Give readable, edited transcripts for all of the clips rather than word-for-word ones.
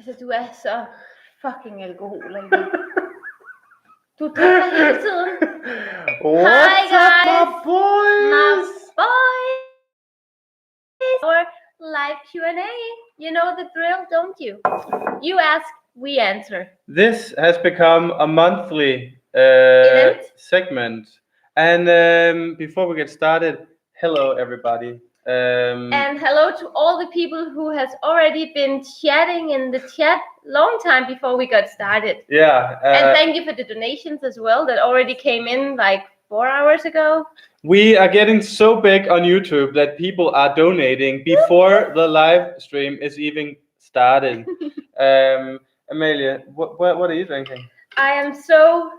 Altså, du er så fucking alkoholiker. Du drikker hele tiden. What's Hi, up, my guys. boys? My boys. Or live Q&A. You know the drill, don't you? You ask, we answer. This has become a monthly segment. And before we get started, hello everybody. And hello to all the people who has already been chatting in the chat long time before we got started. Yeah. And thank you for the donations as well that already came in like 4 hours ago. We are getting so big on YouTube that people are donating before the live stream is even started. Amelia, what are you drinking? I am so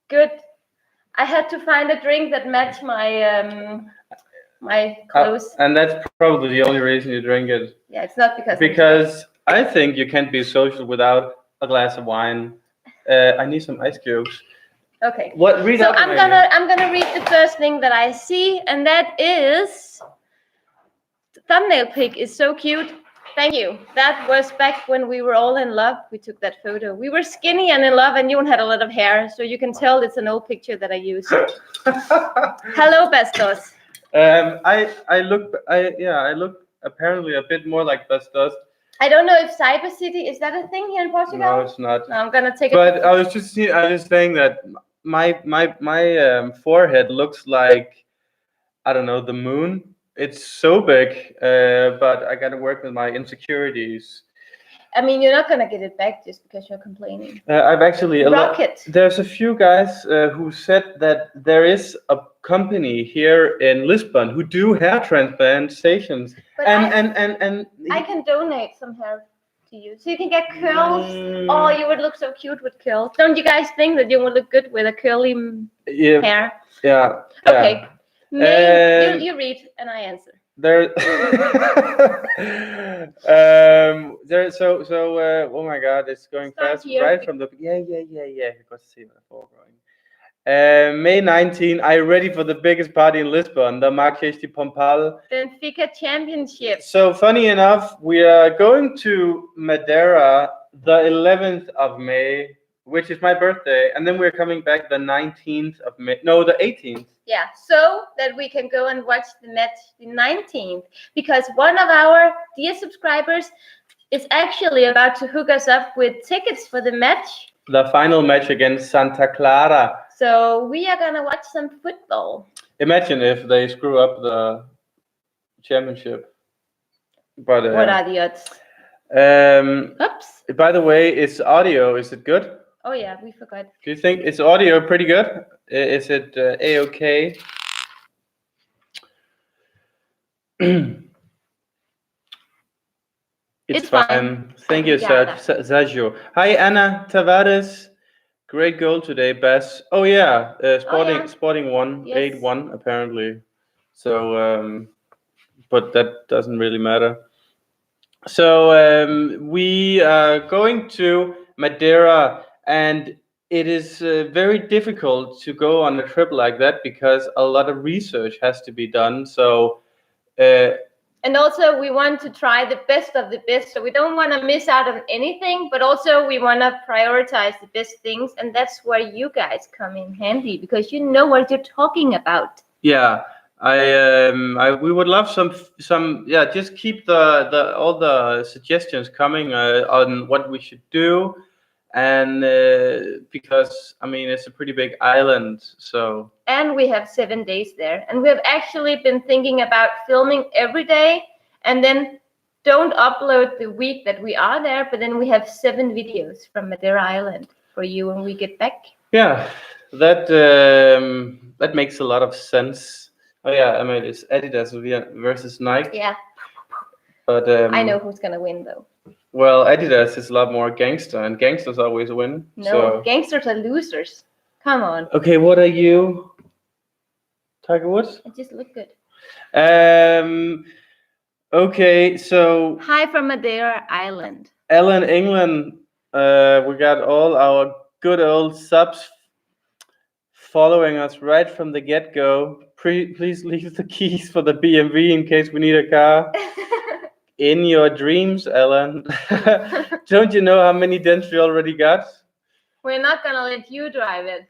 good. I had to find a drink that matched my my clothes. And that's probably the only reason you drink it. Yeah, it's not because I think you can't be social without a glass of wine. I need some ice cubes. Okay. What? Read so up, I'm gonna read the first thing that I see, and that is the thumbnail pic is so cute. Thank you. That was back when we were all in love. We took that photo. We were skinny and in love, and Jon had a lot of hair, so you can tell it's an old picture that I used. Hello, Bastos. I look apparently a bit more like Bastos. I don't know if Cyber City is that a thing here in Portugal. No, it's not. No, I'm gonna take it. But I was just saying that my forehead looks like, I don't know, the moon. It's so big, but I gotta work with my insecurities. I mean, you're not gonna get it back just because you're complaining. I've actually Rocket. There's a few guys who said that there is a company here in Lisbon who do hair transplantations, But and I can donate some hair to you, so you can get curls. Oh, you would look so cute with curls. Don't you guys think that you would look good with a curly hair? Yeah. Okay. You read and I answer. There, oh my God, it's going fast right from the You got to see my foreground. May 19, are you ready for the biggest party in Lisbon, the Marques de Pombal Benfica Championship? So funny enough, we are going to Madeira the 11th of May, which is my birthday, and then we're coming back the 19th of May. No, the 18th. Yeah, so that we can go and watch the match the 19th, because one of our dear subscribers is actually about to hook us up with tickets for the match. The final match against Santa Clara. So we are gonna watch some football. Imagine if they screw up the championship. But what are the odds? Oops. By the way, is audio, is it good? Oh yeah, we forgot. Do you think is audio pretty good? Is it a-okay? It's fine. Thank you, Sergio. Hi, Anna Tavares. Great goal today, Bess. Oh yeah, Sporting won 8-1 apparently. So, but that doesn't really matter. So we are going to Madeira, and it is very difficult to go on a trip like that because a lot of research has to be done. So. And also we want to try the best of the best. So we don't want to miss out on anything, but also we want to prioritize the best things. And that's where you guys come in handy because you know what you're talking about. Yeah, we would love some just keep the all the suggestions coming on what we should do. And because I mean it's a pretty big island, so and we have 7 days there, and we have actually been thinking about filming every day and then don't upload the week that we are there, but then we have 7 videos from Madeira Island for you when we get back. Yeah, that makes a lot of sense. Oh yeah, I mean it's Adidas versus Nike. Yeah, but I know who's gonna win though. Well, Adidas is a lot more gangster, and gangsters always win. No, gangsters are losers. Come on. Okay, what are you? Tiger Woods? I just look good. Okay, so... Hi from Madeira Island. Ellen, England. We got all our good old subs following us right from the get-go. Please leave the keys for the BMW in case we need a car. In your dreams, Ellen. Don't you know how many dents we already got? We're not gonna let you drive it.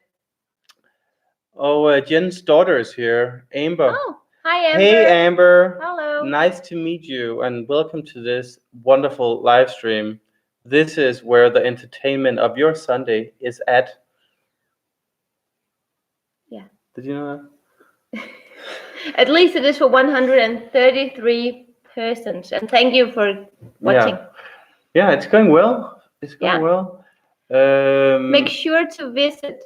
Oh, Jen's daughter is here, Amber. Oh, hi, Amber. Hey, Amber. Hello. Nice to meet you, and welcome to this wonderful live stream. This is where the entertainment of your Sunday is at. Yeah. Did you know that? At least it is for 133 persons, and thank you for watching. Yeah, it's going well. It's going well. Make sure to visit.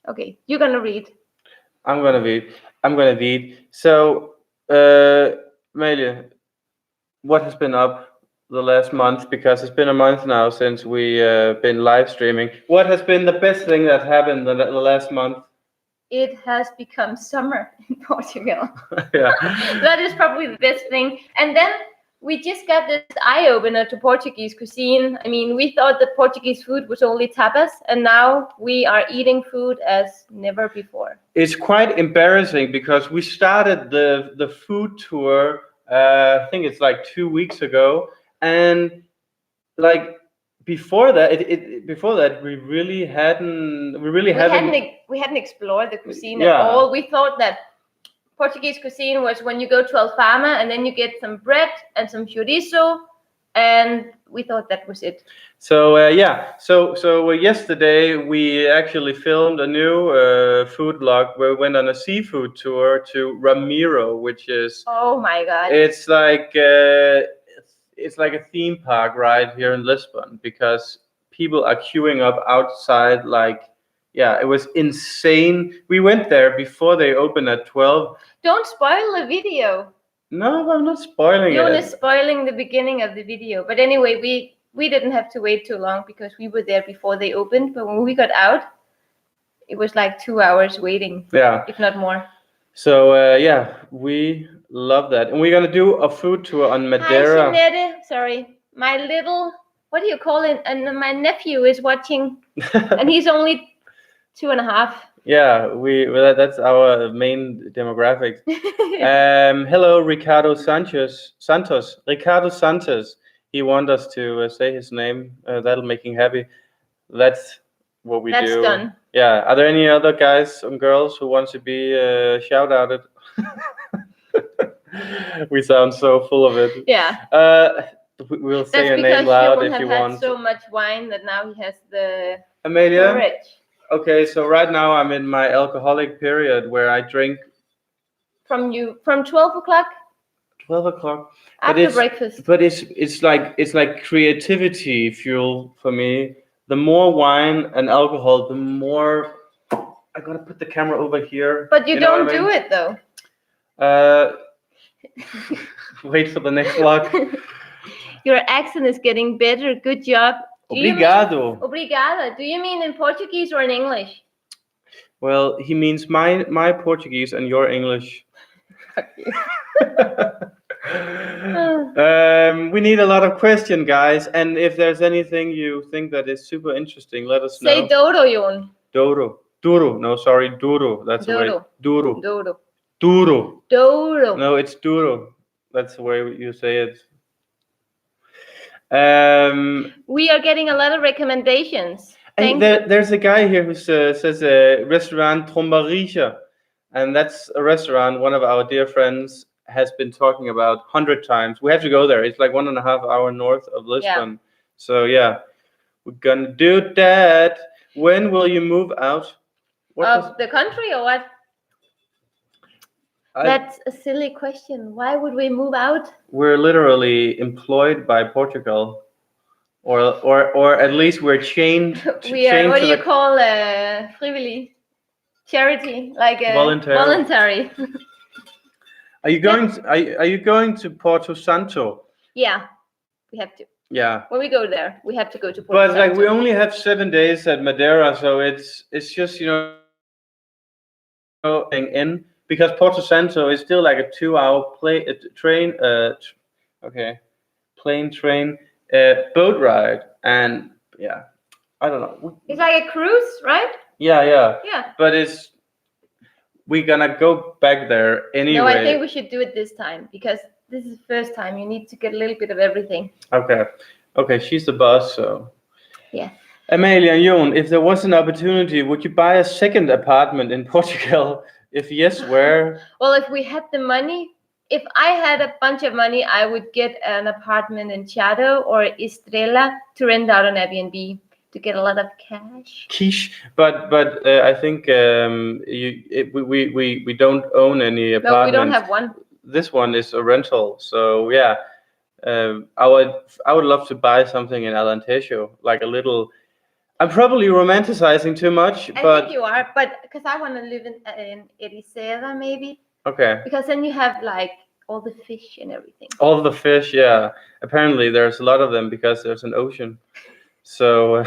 Okay, you're gonna read. I'm gonna read. So, Melia, what has been up the last month? Because it's been a month now since we been live streaming. What has been the best thing that happened the last month? It has become summer in Portugal. Yeah. That is probably the best thing. And then we just got this eye-opener to Portuguese cuisine. I mean, we thought that Portuguese food was only tapas, and now we are eating food as never before. It's quite embarrassing because we started the food tour, I think it's like 2 weeks ago, and like before that, we really hadn't explored the cuisine at all. We thought that Portuguese cuisine was when you go to Alfama and then you get some bread and some chorizo, and we thought that was it. So so yesterday we actually filmed a new food vlog where we went on a seafood tour to Ramiro, which is, oh my god, it's like a theme park right here in Lisbon, because people are queuing up outside. Like, yeah, it was insane. We went there before they open at 12. Don't spoil the video. No, I'm not spoiling it. You're only spoiling the beginning of the video. But anyway, we didn't have to wait too long because we were there before they opened. But when we got out, it was like 2 hours waiting. Yeah, if not more. So yeah, we love that, and we're gonna do a food tour on Madeira. Hi, Jeanette. Sorry, my little, what do you call it? And my nephew is watching, and he's only 2.5. Yeah, that's our main demographic. Hello, Ricardo Santos. Ricardo Santos. He wants us to say his name. That'll make him happy. That's what we do. That's done. Yeah. Are there any other guys and girls who want to be shout outed? We sound so full of it. Yeah. We'll say your name loud if you want. That's because Johan had so much wine that now he has the courage. Okay, so right now I'm in my alcoholic period where I drink from 12 o'clock. 12 o'clock after breakfast. But it's like creativity fuel for me. The more wine and alcohol, the more I gotta put the camera over here. But you don't do it though. Wait for the next vlog. Your accent is getting better. Good job. Obrigado. Obrigada. Do you mean in Portuguese or in English? Well, he means my Portuguese and your English. Fuck you. We need a lot of questions, guys. And if there's anything you think that is super interesting, let us know. Say Dodo, Jon. Dodo. Duro. No, sorry, Duro. That's the way. Duro. Dodo. Duro. Dodo. No, it's Duro. That's the way you say it. We are getting a lot of recommendations. There's a guy here who says restaurant Trombaricha, and that's a restaurant one of our dear friends has been talking about 100 times. We have to go there. It's like 1.5 hours north of Lisbon. Yeah. So yeah, we're gonna do that. When will you move out? Of the country or what? That's a silly question. Why would we move out? We're literally employed by Portugal, or at least we're chained. We are. What do you call frivillig? Charity, like voluntary. Are you going? Are you going to Porto Santo? Yeah, we have to. Yeah. When we go there, we have to go to Porto Santo. But like we only have 7 days at Madeira, so it's just going in. Because Porto Santo is still like a 2-hour plane train boat ride, and yeah, I don't know. It's like a cruise, right? Yeah. But we're gonna go back there anyway. No, I think we should do it this time because this is the first time. You need to get a little bit of everything. Okay, she's the boss, so. Yeah. Amalie and Jon, if there was an opportunity, would you buy a second apartment in Portugal? If yes, where? Well, if we had the money, if I had a bunch of money, I would get an apartment in Chiado or Estrela to rent out on Airbnb to get a lot of cash. Quiche, but I think we don't own any apartments. No, we don't have one. This one is a rental, so yeah. I would love to buy something in Alentejo, like a little. I'm probably romanticizing too much, but I think you are, but because I want to live in Ericeira maybe. Okay. Because then you have like all the fish and everything. All the fish, yeah. Apparently, there's a lot of them because there's an ocean. So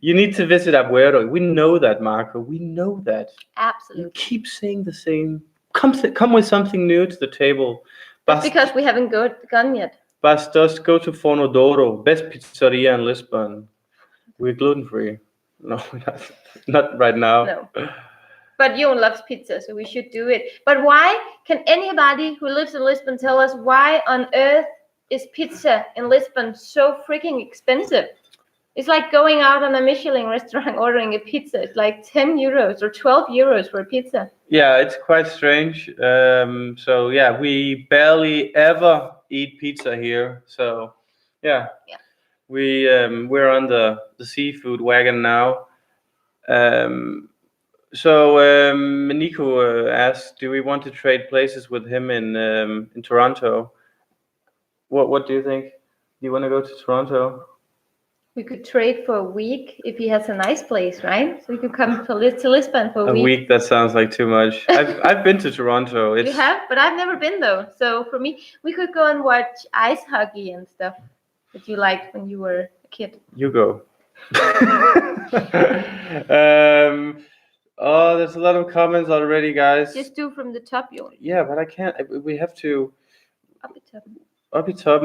you need to visit Agüero. We know that, Marco. We know that. Absolutely. You keep saying the same. Come with something new to the table. That's because we haven't gone yet. Bastos, go to Fornodoro, best pizzeria in Lisbon. We're gluten free. No, not right now. No. But Jon loves pizza, so we should do it. But why can anybody who lives in Lisbon tell us why on earth is pizza in Lisbon so freaking expensive? It's like going out on a Michelin restaurant ordering a pizza. It's like 10 euros or 12 euros for a pizza. Yeah, it's quite strange. So yeah, we barely ever eat pizza here. So yeah. We're on the seafood wagon now. So Nico asked, do we want to trade places with him in Toronto? What do you think? Do you want to go to Toronto? We could trade for a week if he has a nice place, right? So we could come to Lisbon for a week. A week, that sounds like too much. I've been to Toronto. You have, but I've never been though. So for me, we could go and watch ice hockey and stuff that you liked when you were a kid. You go. Oh, there's a lot of comments already, guys. Just do from the top, Jon. Yeah, but I can't. We have to. Up the top. Up the top.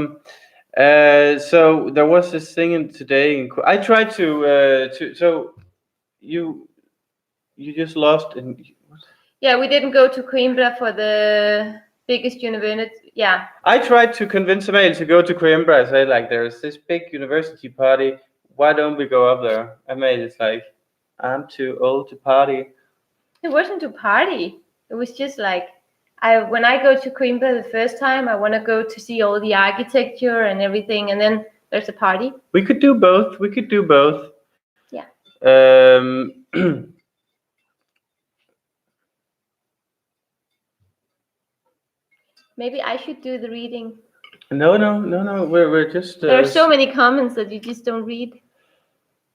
So there was this thing today. I tried to. So you just lost in. What? Yeah, we didn't go to Coimbra for the biggest university. Yeah. I tried to convince Amalie to go to Coimbra. I said, like, there's this big university party. Why don't we go up there? Amalie's like, I'm too old to party. It wasn't to party. It was just like, when I go to Coimbra the first time, I want to go to see all the architecture and everything, and then there's a party. We could do both. Yeah. Maybe I should do the reading. No. We're just. There are so many comments that you just don't read.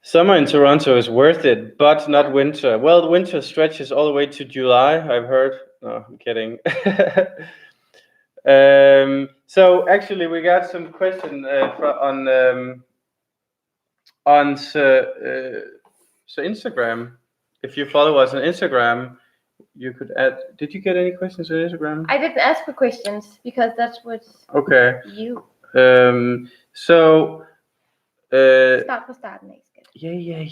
Summer in Toronto is worth it, but not winter. Well, winter stretches all the way to July, I've heard. No, I'm kidding. So actually, we got some question on Instagram. If you follow us on Instagram, you could add. Did you get any questions on Instagram? I didn't ask for questions because that's what. Okay. You. So. Start for starting. Yeah.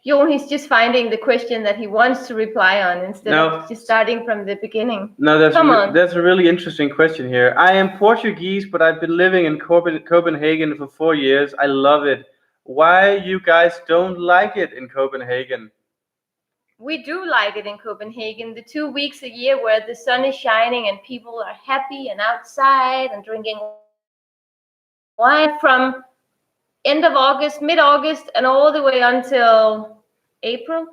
Jon, he's just finding the question that he wants to reply on instead of just starting from the beginning. No, that's a really interesting question here. I am Portuguese, but I've been living in Copenhagen for 4 years. I love it. Why you guys don't like it in Copenhagen? We do like it in Copenhagen. The 2 weeks a year where the sun is shining and people are happy and outside and drinking wine from end of August, mid-August, and all the way until April.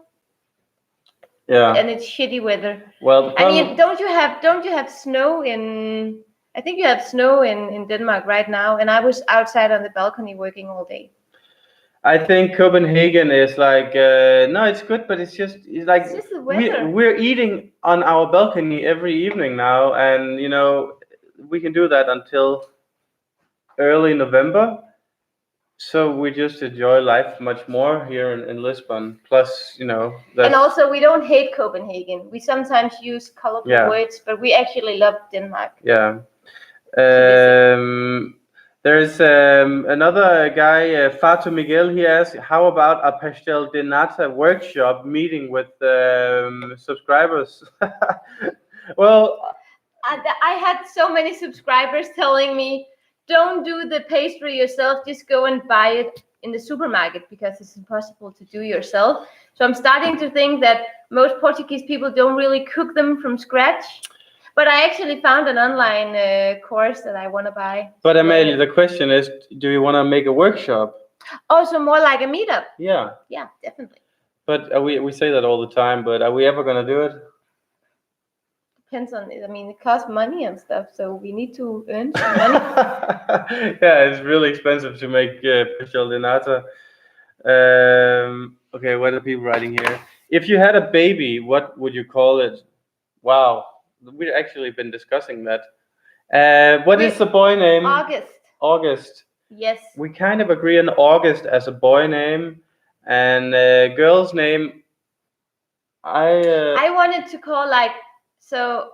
Yeah. And it's shitty weather. Well, I mean, don't you have snow in? I think you have snow in Denmark right now, and I was outside on the balcony working all day. I think Copenhagen is like no, it's good, but it's just the weather. We're eating on our balcony every evening now, and we can do that until early November. So we just enjoy life much more here in Lisbon. Plus, and also we don't hate Copenhagen. We sometimes use colorful words, but we actually love Denmark. Yeah. There's another guy, Fato Miguel. He asks, how about a pastel de nata workshop meeting with subscribers? Well, I had so many subscribers telling me, don't do the pastry yourself, just go and buy it in the supermarket because it's impossible to do yourself. So I'm starting to think that most Portuguese people don't really cook them from scratch. But I actually found an online course that I want to buy. But Amalie, the question is, do you want to make a workshop? Oh, so more like a meetup? Yeah. Yeah, definitely. But we say that all the time, but are we ever going to do it? Depends on it. I mean, it costs money and stuff, so we need to earn some money. Yeah, it's really expensive to make pastel de nata. Okay, what are people writing here? If you had a baby, what would you call it? Wow, we've actually been discussing that. What is the boy name? August. August. Yes. We kind of agree on August as a boy name, and girl's name. I wanted to call so.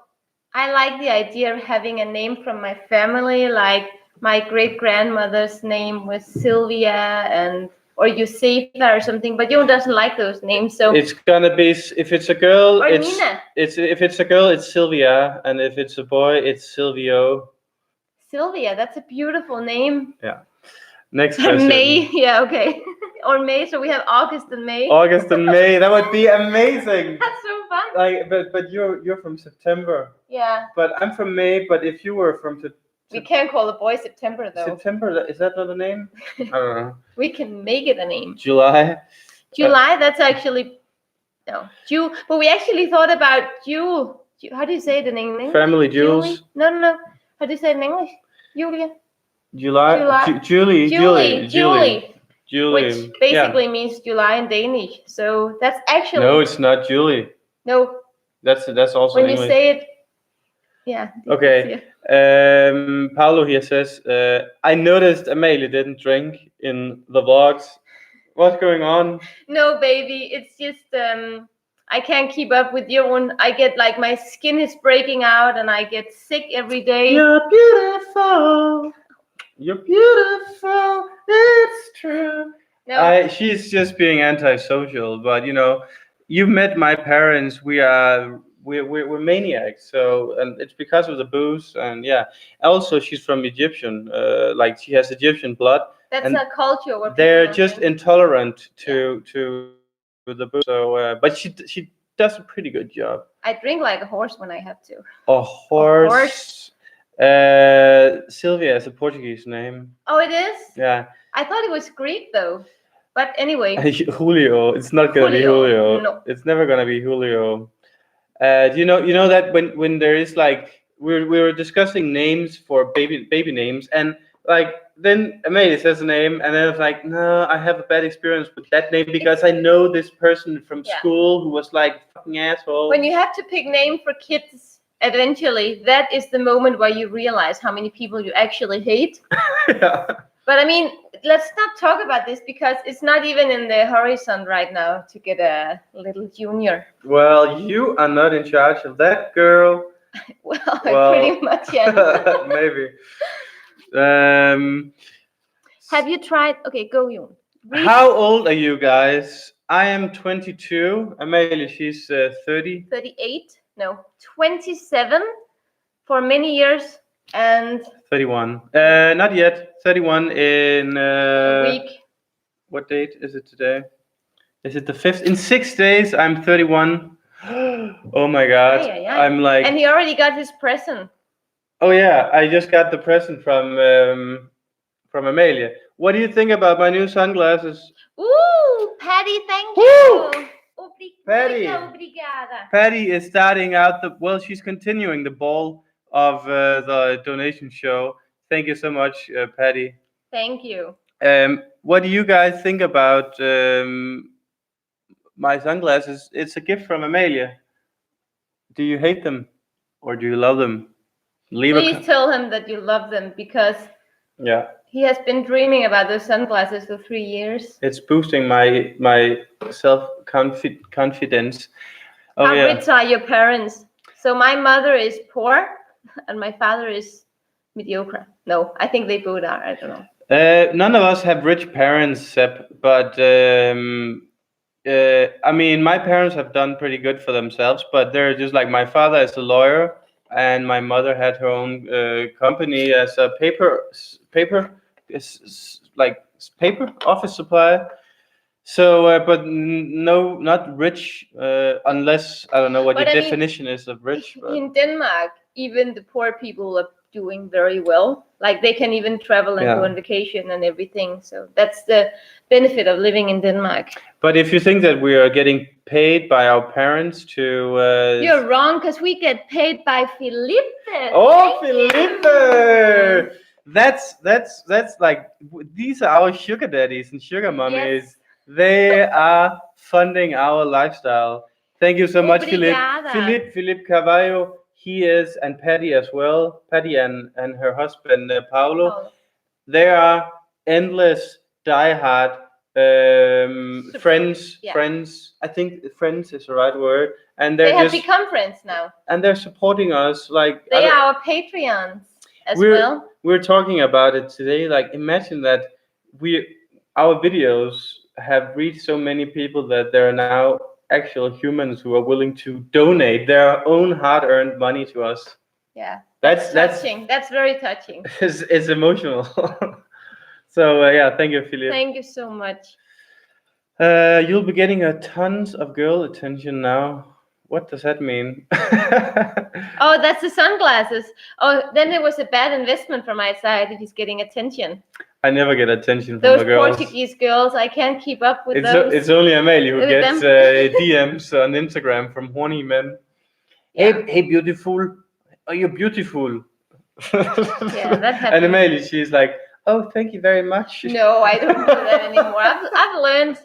I like the idea of having a name from my family, like my great grandmother's name was Sylvia or Josefa or something, but Jon doesn't like those names, so it's gonna be, if it's a girl, or Nina. If it's a girl, it's Sylvia, and if it's a boy, it's Silvio. Sylvia, that's a beautiful name. Yeah. Next question. May, yeah, okay. Or May, so we have August and May. August and May, that would be amazing. That's so fun. Like, but you're from September. Yeah. But I'm from May. But if you were from we can't call the boy September though. September, is that not a name? I don't know. We can make it a name. July. July, that's actually no. June, but we actually thought about June. How do you say it in English? Family jewels. Julie? No. How do you say it in English? Julia. Julie. Which basically means July in Danish. So that's actually no, it's not Julie. No. That's also when English. You say it. Yeah. Okay. Paulo here says, I noticed Amalie didn't drink in the vlogs. What's going on? No, baby. It's just I can't keep up with Jon. I get my skin is breaking out and I get sick every day. You're beautiful. You're beautiful. It's true. No. She's just being antisocial, but you've met my parents. We're maniacs. So, and it's because of the booze, and yeah. Also, she's from Egyptian. She has Egyptian blood. That's a culture where they're just intolerant to the booze. So, but she does a pretty good job. I drink like a horse when I have to. A horse. Sylvia is a Portuguese name. Oh, it is? Yeah. I thought it was Greek though. But anyway. Julio. It's not gonna be Julio. No. It's never gonna be Julio. Do you know that when there is we were discussing names for baby names, and then Amalie says a name, and then it's no, I have a bad experience with that name because I know this person from school who was fucking asshole. When you have to pick name for kids, eventually that is the moment where you realize how many people you actually hate. Yeah. But I mean, let's not talk about this because it's not even in the horizon right now to get a little junior. Well, you are not in charge of that, girl. well, I pretty much am. Maybe. Have you tried? Okay, go, Jon. How old are you guys? I am 22. Amalie, she's 30. 38. No, 27 for many years and 31. Not yet. 31 in a week. What date is it today? Is it the 5th? In 6 days, I'm 31. Oh my God. I'm and he already got his present. Oh yeah, I just got the present from Amalie. What do you think about my new sunglasses? Ooh, Patty, thank you. Patty is starting out she's continuing the ball of the donation show. Thank you so much, Patty. Thank you. What do you guys think about my sunglasses? It's a gift from Amalie. Do you hate them or do you love them? Please tell him that you love them because he has been dreaming about those sunglasses for 3 years. It's boosting my self-confidence. Oh, How rich are your parents? So my mother is poor and my father is mediocre. No, I think they both are. I don't know. None of us have rich parents, Sepp, but I mean, my parents have done pretty good for themselves, but they're just my father is a lawyer and my mother had her own company as a like paper office supply. So, but no, not rich, unless I don't know what But your I mean, definition is of rich. But in Denmark, even the poor people are doing very well. Like they can even travel and go on vacation and everything. So that's the benefit of living in Denmark. But if you think that we are getting paid by our parents to, you're wrong, because we get paid by Felipe. Oh, Felipe! That's like, these are our sugar daddies and sugar mummies. Yes. They are funding our lifestyle. Thank you so much, Philip. Philip Carvalho. He is, and Patty as well. Patty and her husband Paolo. They are endless, diehard friends. Yeah. Friends. I think friends is the right word. And they have become friends now. And they're supporting us. Like they are our Patreons as well. We're talking about it today. Like imagine that our videos have reached so many people that there are now actual humans who are willing to donate their own hard-earned money to us. Yeah, that's touching. That's very touching. It's emotional. So yeah, thank you, Philip. Thank you so much. You'll be getting a tons of girl attention now. What does that mean? Oh, that's the sunglasses. Oh, then it was a bad investment from my side if he's getting attention. I never get attention from those the girls. Portuguese girls, I can't keep up with those. It's only Amalie who gets DMs on Instagram from horny men. Yeah. Hey, beautiful. Oh, you're beautiful. Yeah, that happens. And Amalie, she's like, oh, thank you very much. No, I don't do that anymore. I've learned.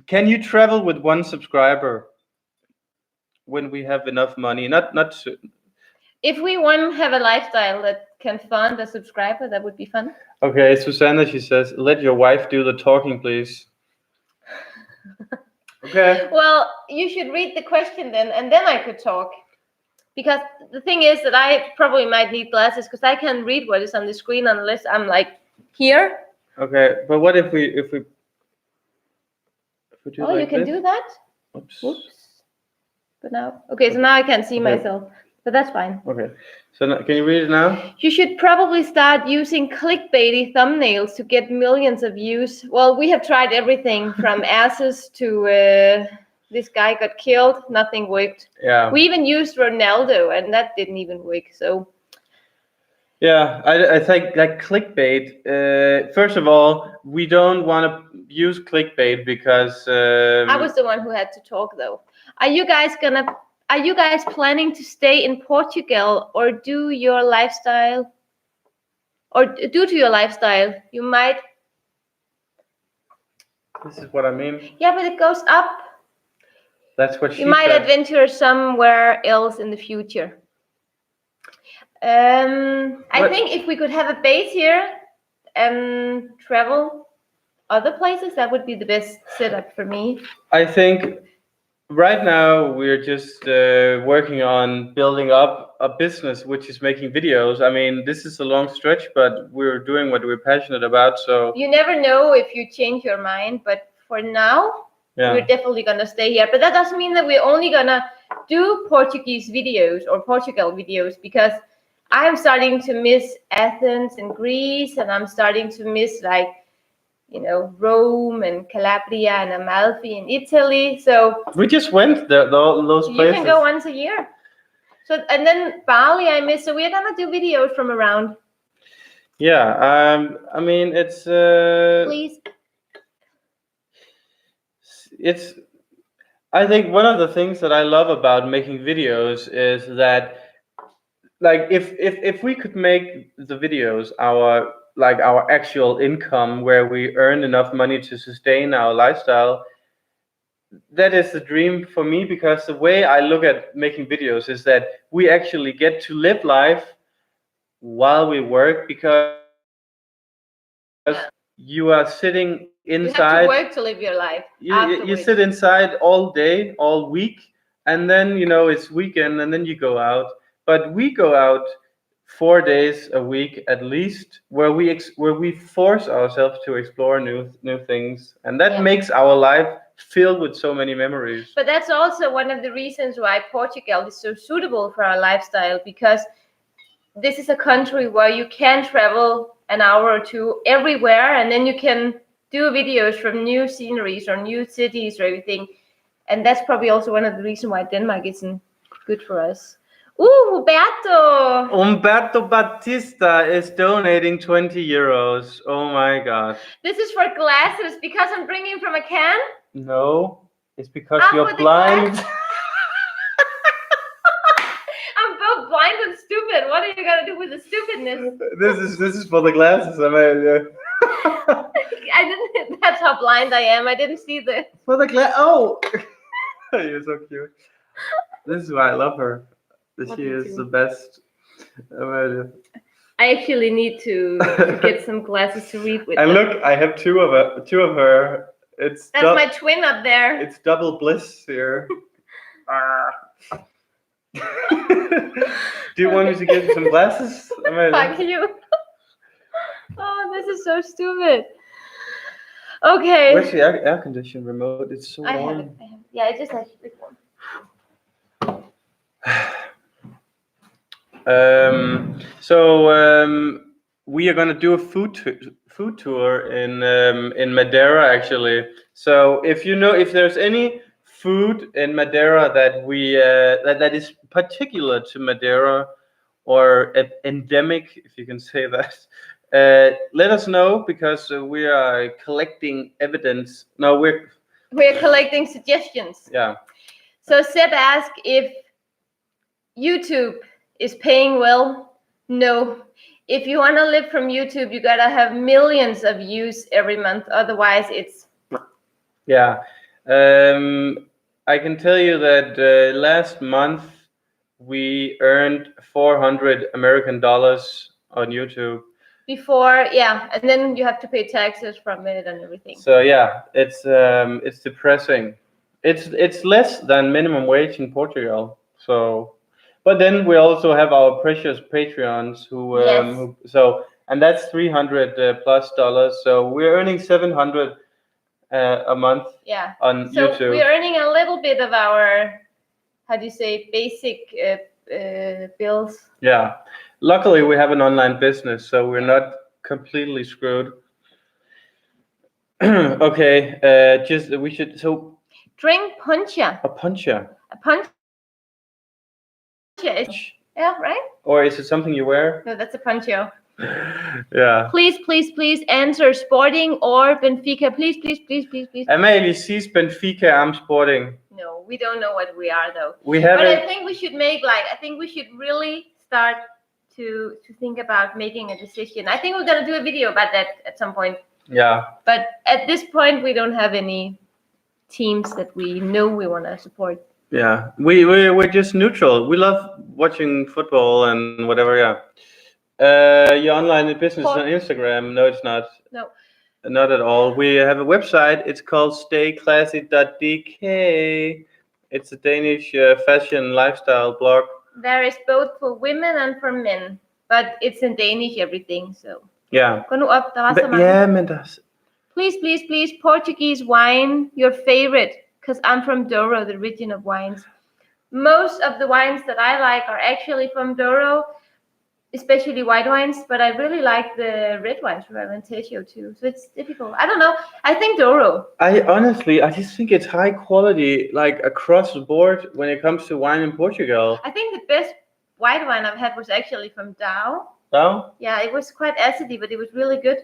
Can you travel with one subscriber when we have enough money? Not soon. If we want to have a lifestyle that can fund a subscriber, that would be fun. Okay, Susanna, she says, let your wife do the talking, please. Okay. Well, you should read the question then, and then I could talk. Because the thing is that I probably might need glasses because I can't read what is on the screen unless I'm like here. Okay, but what if we do like you can this? Do that? Oops. But now, okay, so now I can see myself. But that's fine. Okay. So now, can you read it now? You should probably start using clickbaity thumbnails to get millions of views. Well, we have tried everything from asses to this guy got killed. Nothing worked. Yeah. We even used Ronaldo, and that didn't even work. So. Yeah, I think like clickbait. First of all, we don't want to use clickbait because. I was the one who had to talk, though. Are you guys planning to stay in Portugal or due to your lifestyle? You might. This is what I mean. Yeah, but it goes up. That's what you might said. Adventure somewhere else in the future. I think if we could have a base here and travel other places, that would be the best setup for me. I think. Right now, we're just working on building up a business which is making videos. I mean, this is a long stretch, but we're doing what we're passionate about. So you never know if you change your mind, but for now, we're definitely gonna stay here. But that doesn't mean that we're only gonna do Portuguese videos or Portugal videos, because I'm starting to miss Athens and Greece, and I'm starting to miss Rome and Calabria and Amalfi in Italy. So we just went those places. You can go once a year. So, and then Bali I miss. So we're gonna do videos from around. Yeah. I mean, it's. Please. It's. I think one of the things that I love about making videos is that, like, if we could make the videos our actual income, where we earn enough money to sustain our lifestyle, that is the dream for me, because the way I look at making videos is that we actually get to live life while we work, because you are sitting inside. You have to work to live your life. You sit inside all day, all week, and then it's weekend, and then you go out. But we go out 4 days a week at least, where we force ourselves to explore new things, and that makes our life filled with so many memories. But that's also one of the reasons why Portugal is so suitable for our lifestyle, because this is a country where you can travel an hour or two everywhere, and then you can do videos from new sceneries or new cities or everything. And that's probably also one of the reasons why Denmark isn't good for us. Ooh, Humberto! Umberto Batista is donating 20 euros. Oh my god. This is for glasses because I'm drinking from a can? No, it's because Ah, you're for the blind. I'm both blind and stupid. What are you gonna do with the stupidness? This is for the glasses, Amalia. I didn't. That's how blind I am. I didn't see the. For the glass. Oh, you're so cute. This is why I love her. She is the best. Amalia. I actually need to get some glasses to read with. And look, I have two of her. That's my twin up there. It's double bliss here. Do you want me to get you some glasses? Fuck you. Oh, this is so stupid. Okay. Where's the air conditioning remote? It's so warm. I have it. Yeah, it just has to be warm. We are gonna do a food tour in Madeira actually. So if there's any food in Madeira that we that is particular to Madeira or endemic, if you can say that, let us know, because we are collecting evidence. No, we're collecting suggestions. Yeah. So Seb asked if YouTube is paying well. No. If you want to live from YouTube, you gotta have millions of views every month. Otherwise, it's. Yeah. I can tell you that last month we earned $400 American on YouTube. Before, yeah, and then you have to pay taxes from it and everything. So yeah, it's depressing. It's less than minimum wage in Portugal. So, but then we also have our precious Patreons and that's $300 plus. So we're earning $700 a month. Yeah. On YouTube. So we're earning a little bit of our, how do you say, basic bills. Yeah. Luckily, we have an online business, so we're not completely screwed. Okay. We should drink puncha. A puncha. A puncha is, yeah, right? Or is it something you wear? No, that's a poncho. Yeah. Please answer Sporting or Benfica. Please. Amalie sees Benfica, I'm Sporting. No, we don't know what we are though. I think we should I think we should really start to think about making a decision. I think we're gonna do a video about that at some point. Yeah. But at this point, we don't have any teams that we know we want to support. Yeah, we're just neutral. We love watching football and whatever. Yeah. Your online business on Instagram? No, it's not. No. Not at all. We have a website. It's called stayclassy.dk. It's a Danish fashion lifestyle blog. There is both for women and for men, but it's in Danish everything. So. Yeah. Gå nu op, der var så mange. Yeah, men Please, Portuguese wine, your favorite, because I'm from Douro, the region of wines. Most of the wines that I like are actually from Douro, especially white wines, but I really like the red wines from Alentejo too. So it's difficult. I don't know. I think Douro. I just think it's high quality, like across the board when it comes to wine in Portugal. I think the best white wine I've had was actually from Dow. Dow? Yeah, it was quite acidy, but it was really good.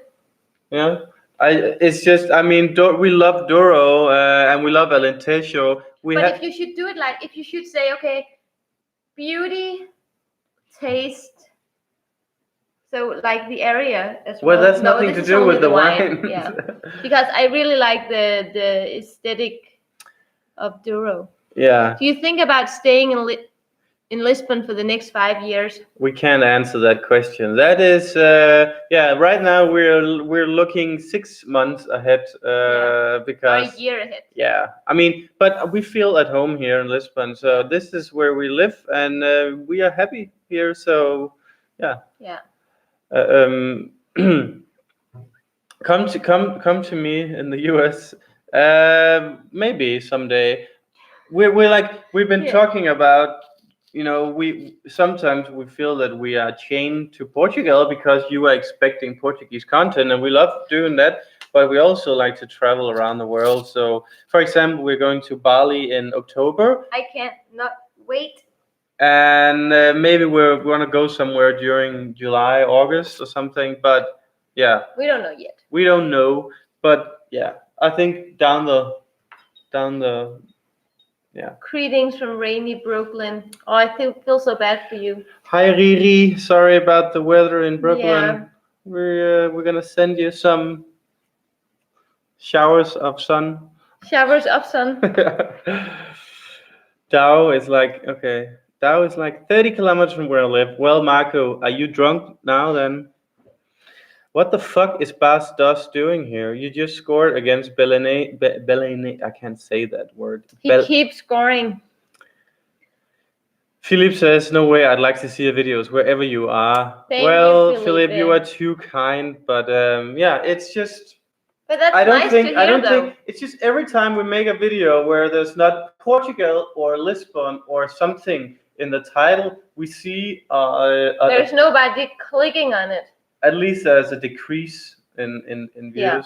Yeah. We love Douro and we love Alentejo. If you should do it if you should say, okay, beauty, taste, so like the area as well. Well, that's nothing to do with the wine. Yeah, because I really like the aesthetic of Douro. Yeah. Do you think about staying in Lisbon for the next 5 years? We can't answer that question. That is, right now we're looking 6 months ahead because. Or a year ahead. Yeah, but we feel at home here in Lisbon, so this is where we live, and we are happy here. So, yeah. Yeah. Come to me in the US Maybe someday. We've been talking about, we sometimes we feel that we are chained to Portugal because you are expecting Portuguese content, and we love doing that. But we also like to travel around the world. So, for example, we're going to Bali in October. I can't not wait. And maybe we're going to go somewhere during July, August, or something. But yeah, we don't know yet. We don't know, but yeah, I think down the yeah. Greetings from rainy Brooklyn. Oh, I feel so bad for you. Hi Riri, sorry about the weather in Brooklyn. Yeah. We're gonna send you some showers of sun. Showers of sun. Dow is like 30 kilometers from where I live. Well, Marco, are you drunk now then? What the fuck is Bas Dos doing here? You just scored against Bellene. I can't say that word. He keeps scoring. Philip says, no way, I'd like to see your videos wherever you are. Thank you, Philip, you are too kind, but yeah, it's just... But that's nice to hear, I don't think it's just every time we make a video where there's not Portugal or Lisbon or something in the title, we see... there's nobody clicking on it. At least there's a decrease in views. Yeah.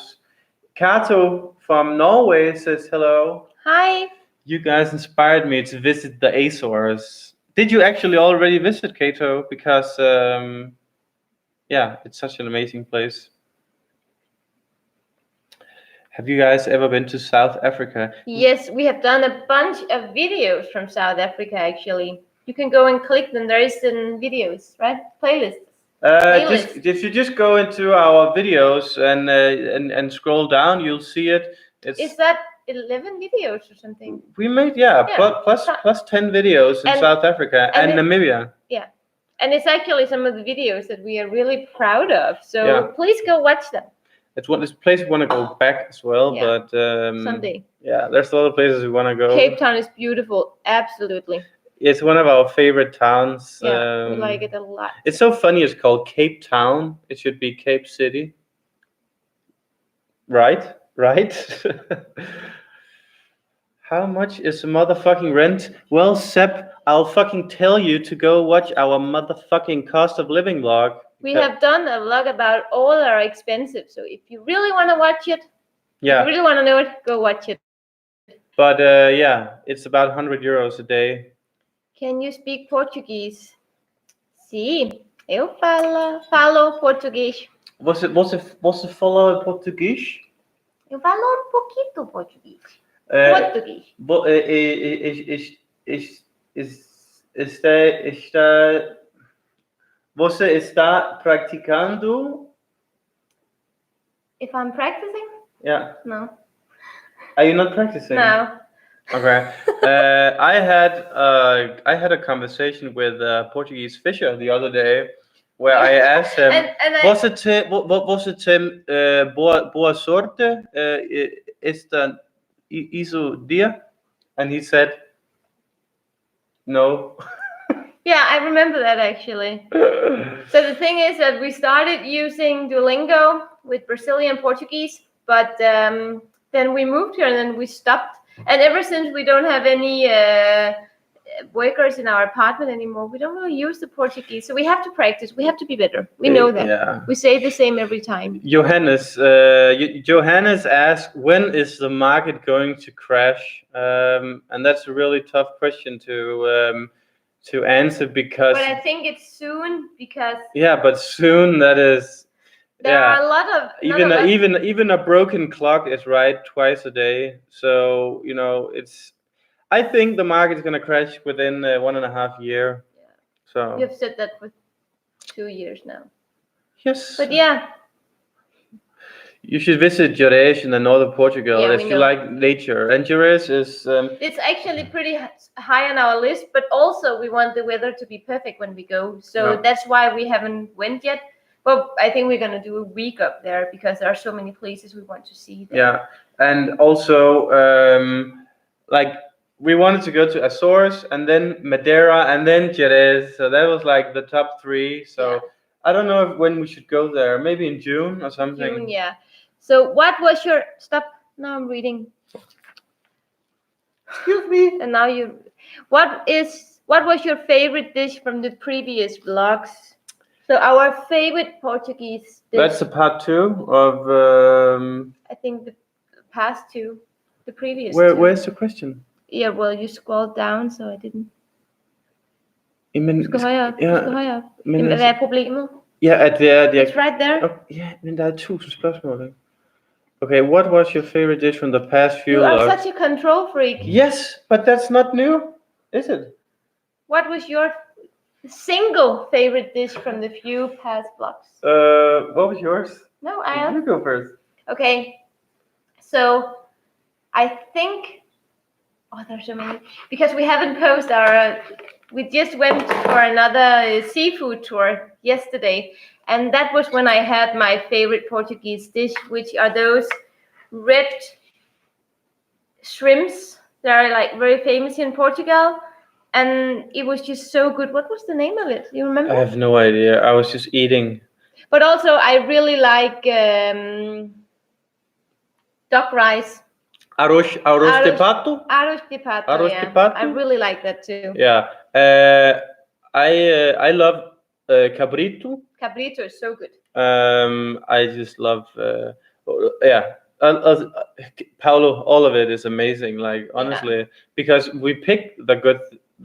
Kato from Norway says hello. Hi. You guys inspired me to visit the Azores. Did you actually already visit Kato? Because yeah, it's such an amazing place. Have you guys ever been to South Africa? Yes, we have done a bunch of videos from South Africa actually. You can go and click them. There is in videos, right? Playlists. If you just go into our videos and scroll down, you'll see it. Is that 11 videos or something? We made plus 10 videos in South Africa and Namibia. Yeah, and it's actually some of the videos that we are really proud of. So please go watch them. It's this place we want to go back as well, but someday. Yeah, there's a lot of places we want to go. Cape Town is beautiful, absolutely. It's one of our favorite towns. Yeah, we like it a lot. It's so funny. It's called Cape Town. It should be Cape City. Right? How much is the motherfucking rent? Well, Sepp, I'll fucking tell you to go watch our motherfucking cost of living log. We have done a vlog about all our expenses. So if you really want to watch it, if you really want to know it, go watch it. But yeah, it's about 100 euros a day. Can you speak Portuguese? Sim, eu falo português. Você fala português? Eu falo pouquinho português. Você está praticando? If I'm practicing? Yeah. No. Are you not practicing? No. Okay. I had a conversation with Portuguese Fisher the other day, where I asked him, "Você tem boa sorte isso dia?" And he said, "No." Yeah, I remember that actually. So the thing is that we started using Duolingo with Brazilian Portuguese, but then we moved here and then we stopped. And ever since we don't have any workers in our apartment anymore, we don't really use the Portuguese. So we have to practice. We have to be better. We know that. Yeah. We say the same every time. Johannes asked, when is the market going to crash? And that's a really tough question to answer because... But I think it's soon because... Yeah, but soon, that is... There are a lot of even a broken clock is right twice a day. So it's. I think the market is gonna crash within 1.5 years. Yeah. So you've said that for 2 years now. Yes. But yeah. You should visit Jerez in the north of Portugal if you like nature. And Jerez is. It's actually pretty high on our list, but also we want the weather to be perfect when we go. So that's why we haven't went yet. Well, I think we're going to do a week up there because there are so many places we want to see there. Yeah, and also, we wanted to go to Azores and then Madeira and then Jerez. So that was like the top 3. So I don't know when we should go there. Maybe in June or something. June, yeah. So what was your... Stop. Now I'm reading. Excuse me. And now you. What was your favorite dish from the previous vlogs? So our favorite Portuguese dish. That's a part 2 of. I think the past 2, the previous. Where's the question? Yeah, well, you scrolled down, so I didn't. Men, Skal højere op. ja, Skal højere op. men Jamen, altså, hvad er problemet? ja, at det er... It's right there. Ja, men der er 1000 spørgsmål, ikke? Okay, what was your favorite dish from the past few You are vlogs? such a control freak. Yes, but that's not new, is it? What was your single favorite dish from the few past vlogs? What was yours? No, I You go first. Okay, so I think, there's so many, because we haven't posted our, we just went for another seafood tour yesterday, and that was when I had my favorite Portuguese dish, which are those red shrimps that are like very famous in Portugal, and it was just so good. What was the name of it? You remember? I have no idea. I was just eating. But also, I really like duck rice. Arroz de pato. Arroz de pato. Arroz yeah. de pato. I really like that too. Yeah. I love cabrito. Cabrito is so good. I just love. Paulo, all of it is amazing. Like honestly, because we picked the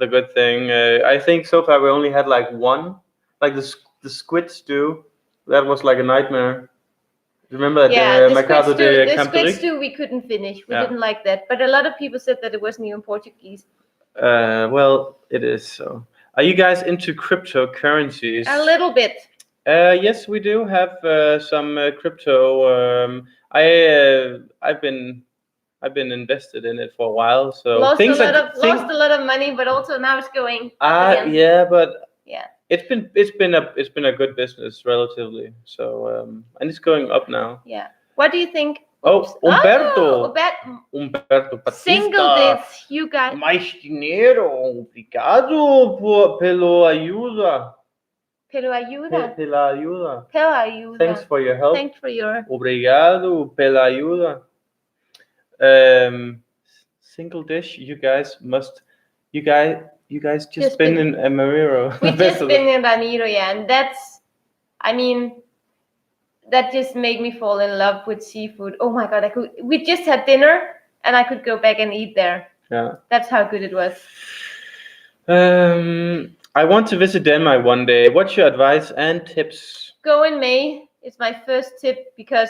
good thing. I think so far we only had like one, like the squid stew. That was like a nightmare. Remember that Mercado de the squid stew we couldn't finish. We didn't like that. But a lot of people said that it wasn't even Portuguese. Well, it is. So, are you guys into cryptocurrencies? A little bit. Yes, we do have some crypto. I've been invested in it for a while. So lost a lot of money, but also now it's going up again. Yeah, but yeah. It's been a good business relatively, so and it's going up now. Yeah. What do you think? Umberto Batista. Single digits, you guys. Mais dinheiro, obrigado pelo ajuda. Pela ajuda. Pela ajuda. Pela ajuda. Thanks for your help. Thanks for your. Obrigado pela ajuda. Single dish, you guys just been in Madeira. We just been in Madeira, yeah, and that just made me fall in love with seafood. Oh my god, we just had dinner and I could go back and eat there. Yeah. That's how good it was. I want to visit Denmark one day. What's your advice and tips? Go in May. It's my first tip because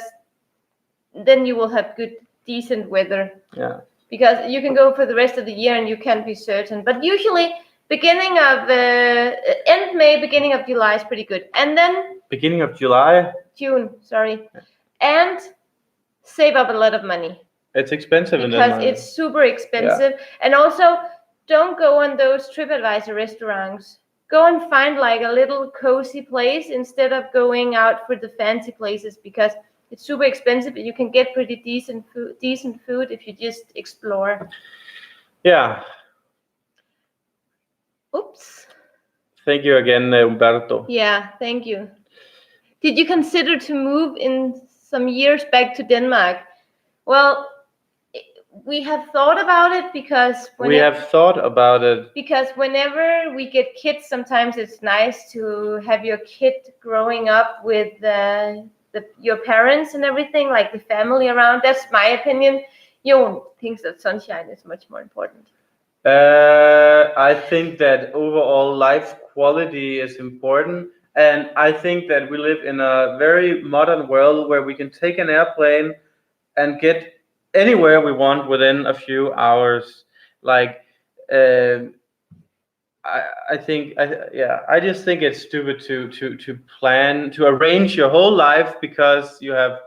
then you will have good, decent weather. Yeah. Because you can go for the rest of the year and you can't be certain. But usually beginning of end May, beginning of July is pretty good. And then beginning of July? June, sorry. And save up a lot of money. It's expensive in Denmark. Because it's super expensive. Yeah. And also don't go on those TripAdvisor restaurants. Go and find like a little cozy place instead of going out for the fancy places, because it's super expensive, but you can get pretty decent food if you just explore. Yeah. Oops. Thank you again, Umberto. Yeah, thank you. Did you consider to move in some years back to Denmark? Well, we have thought about it because whenever we get kids, sometimes it's nice to have your kid growing up with your parents and everything, like the family around. That's my opinion. Jon thinks that sunshine is much more important. I think that overall life quality is important, and I think that we live in a very modern world where we can take an airplane and get anywhere we want within a few hours. Like I just think it's stupid to plan to arrange your whole life because you have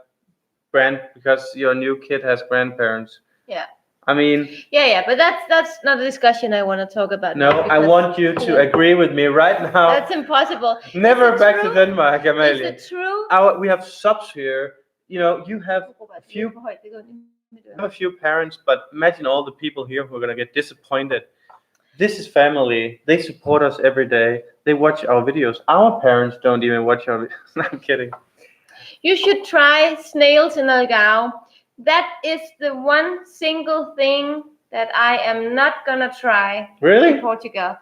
because your new kid has grandparents. Yeah. I mean. Yeah, but that's not a discussion I want to talk about. No, I want you to agree with me right now. That's impossible. Never back to Denmark, Amalie. Is it true? We have subs here. You know, you have a few parents, but imagine all the people here who are gonna get disappointed. This is family. They support us every day. They watch our videos. Our parents don't even watch our videos. I'm kidding. You should try snails in Algarve. That is the one single thing that I am not gonna try. Really? In Portugal.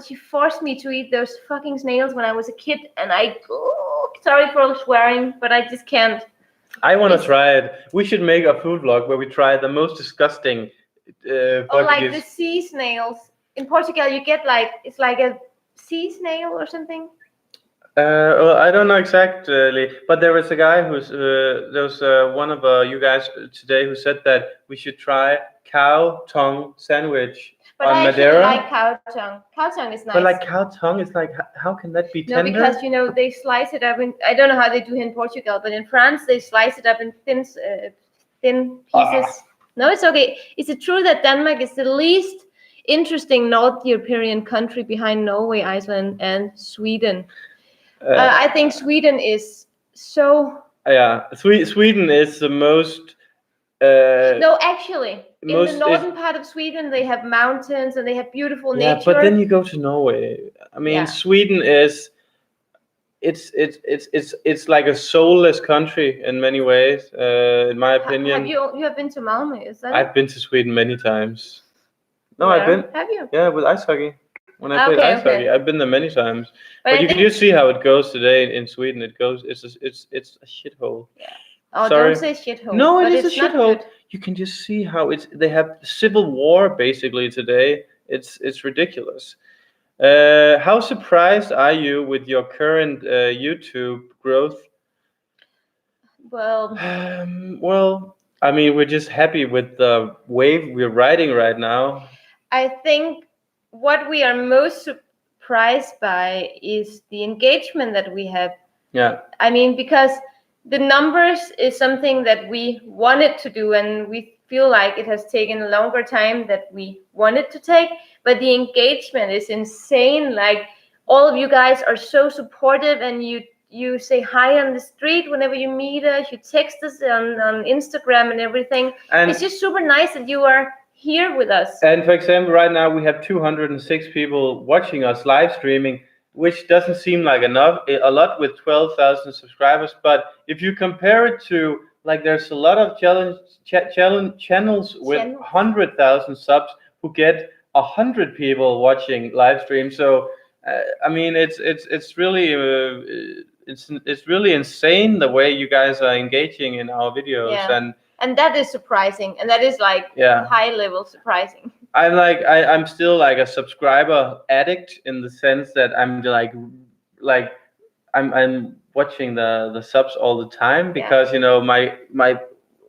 She forced me to eat those fucking snails when I was a kid, and sorry for swearing, but I just can't. I want to try it. We should make a food vlog where we try the most disgusting Portuguese. Like the sea snails. In Portugal, you get it's like a sea snail or something. Well, I don't know exactly, but there was a guy who's there was one of you guys today who said that we should try cow tongue sandwich but on I Madeira. Like cow tongue. Cow tongue is nice. But like cow tongue is like, how can that be tender? No, because they slice it up in. I don't know how they do in Portugal, but in France they slice it up in thin pieces. No, it's okay. Is it true that Denmark is the least interesting North European country behind Norway, Iceland, and Sweden? I think Sweden is so. Yeah, Sweden is the most. No, actually, in the northern part of Sweden, they have mountains and they have beautiful nature. Yeah, but then you go to Norway. I mean, Sweden is. It's like a soulless country in many ways, in my opinion. Have you have been to Malmö? Is that? I've been to Sweden many times. No, Where? I've been. Have you? Yeah, with ice hockey. When I played ice hockey, I've been there many times. But you can just see how it goes today in Sweden. It goes. It's a shithole. Yeah. Oh, sorry. Don't say shithole. No, it is a shithole. You can just see how they have civil war basically today. It's ridiculous. How surprised are you with your current YouTube growth? Well, well, I mean, we're just happy with the wave we're riding right now. I think what we are most surprised by is the engagement that we have. Yeah. I mean, because the numbers is something that we wanted to do, and we feel like it has taken a longer time that we wanted to take, but the engagement is insane. Like, all of you guys are so supportive, and you say hi on the street whenever you meet us, you text us on Instagram and everything. And it's just super nice that you are here with us. And for example, right now we have 206 people watching us live streaming, which doesn't seem like a lot with 12,000 subscribers. But if you compare it to, like, there's a lot of channels with 100,000 subs who get 100 people watching live stream. So I mean, it's really it's really insane the way you guys are engaging in our videos. Yeah. And that is surprising, and that is like high level surprising. I'm still like a subscriber addict, in the sense that I'm I'm watching the subs all the time, because my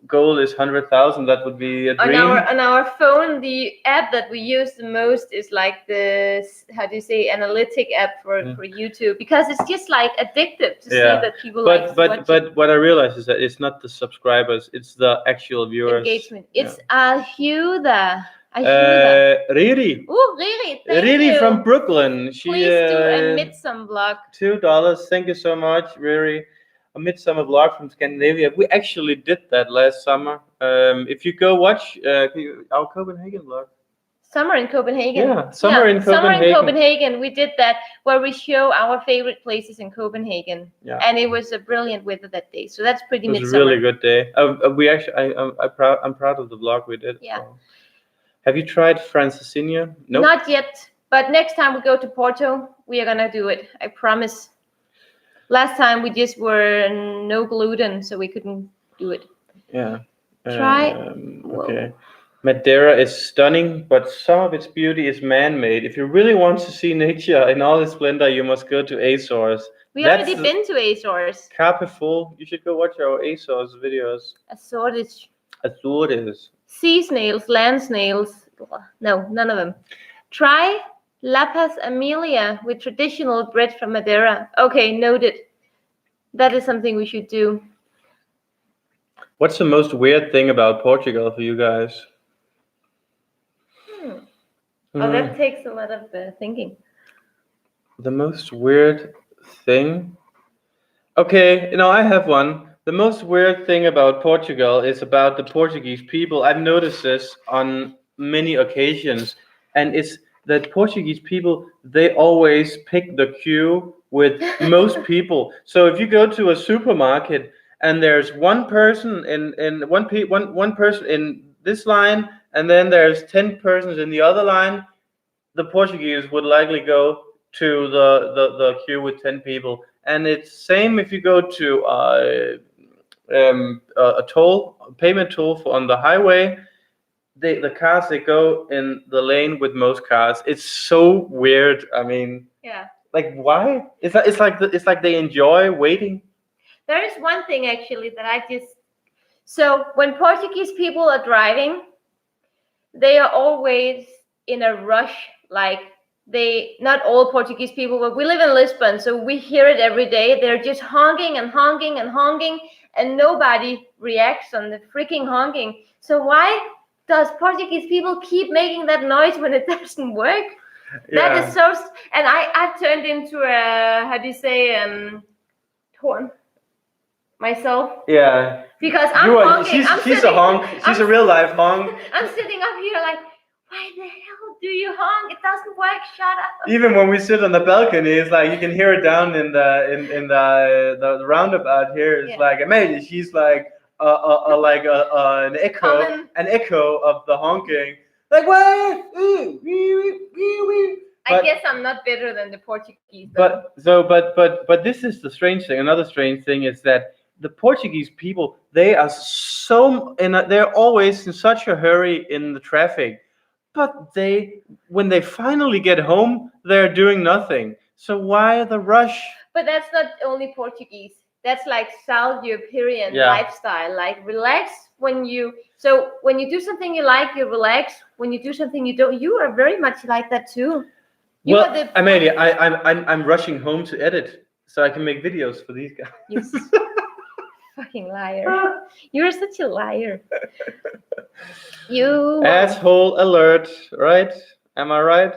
goal is 100,000. That would be a dream. On our phone, the app that we use the most is like the, how do you say, analytic app for YouTube, because it's just like addictive to see that people but what I realize is that it's not the subscribers, it's the actual viewers. Engagement. It's Ahuda. Riri. Oh, Riri, thank Riri you. from Brooklyn. Please do a midsummer vlog. $2. Thank you so much, Riri. A midsummer vlog from Scandinavia. We actually did that last summer. If you go watch our Copenhagen vlog. Summer in Copenhagen. Yeah, summer in Copenhagen. Summer in Copenhagen. We did that, where we show our favorite places in Copenhagen. Yeah. And it was a brilliant weather that day. So that's pretty midsummer. It was a really good day. I'm proud of the vlog we did. Yeah. So. Have you tried Francesinha? Nope. Not yet. But next time we go to Porto, we are gonna do it. I promise. Last time we just were no gluten, so we couldn't do it. Yeah. Try. Okay. Madeira is stunning, but some of its beauty is man-made. If you really want to see nature in all its splendor, you must go to Azores. We already been to Azores. Carpe full. You should go watch our Azores videos. Azores. Azores. Sea snails, land snails. No, none of them. Try Lapas Amelia with traditional bread from Madeira. Okay, noted. That is something we should do. What's the most weird thing about Portugal for you guys? Oh, that takes a lot of thinking. The most weird thing? Okay, I have one. The most weird thing about Portugal is about the Portuguese people. I've noticed this on many occasions, and it's that Portuguese people, they always pick the queue with most people. So if you go to a supermarket and there's one person in one person in this line, and then there's 10 persons in the other line, the Portuguese would likely go to the queue with 10 people. And it's same if you go to a payment toll on the highway. The cars, they go in the lane with most cars. It's so weird. I mean, yeah. Like, why? It's like they enjoy waiting. There is one thing actually that so when Portuguese people are driving, they are always in a rush. Like, not all Portuguese people, but we live in Lisbon, so we hear it every day. They're just honking and honking and honking, and nobody reacts on the freaking honking. So why does Portuguese people keep making that noise when it doesn't work? That is so. And I've turned into a, how do you say, horn myself. Yeah. Because I'm honking. She's a honk. She's a real life honk. I'm sitting up here like, why the hell do you honk? It doesn't work. Shut up. Even when we sit on the balcony, it's like you can hear it down in the roundabout here. It's like, Amelia, she's like an echo of the honking. Like, what? I guess I'm not better than the Portuguese. But this is the strange thing. Another strange thing is that the Portuguese people, they are they're always in such a hurry in the traffic, but when they finally get home, they're doing nothing. So why the rush? But that's not only Portuguese. That's like South European lifestyle. Like, relax when you do something you like, you relax. When you do something you don't, you are very much like that too. Amelia, I'm rushing home to edit so I can make videos for these guys. You fucking liar! You're such a liar. You asshole alert, right? Am I right?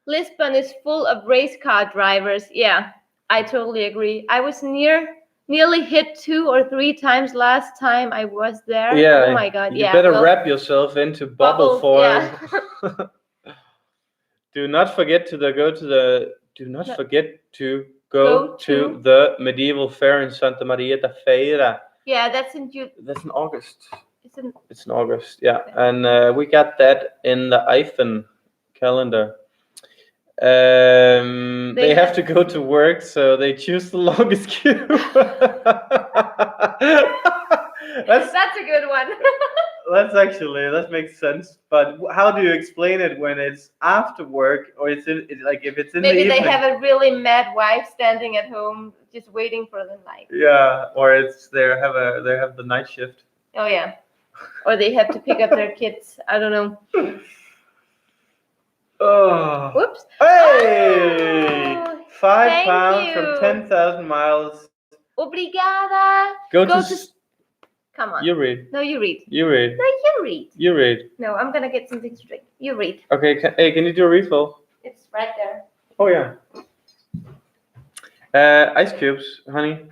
Lisbon is full of race car drivers. Yeah, I totally agree. I was nearly hit 2 or 3 times last time I was there. Yeah. Oh my god. You better wrap yourself into bubble foil. Yeah. Do not forget to go to the medieval fair in Santa Maria da Feira. Yeah, that's in August. It's in August, yeah. And we got that in the iPhone calendar. They have to go to work, so they choose the longest queue. That's a good one. That makes sense. But how do you explain it when it's after work, or if it's in the evening? Maybe they have a really mad wife standing at home just waiting for them, like. Yeah, or they have the night shift. Oh yeah, or they have to pick up their kids. I don't know. Oh. Whoops. Hey! Oh, 5 pounds from 10,000 miles. Obrigada. Go to. Come on. You read. No, you read. You read. No, you read. You read. No, I'm gonna get something to drink. You read. Okay. Can you do a refill? It's right there. Oh yeah. Ice cubes, honey.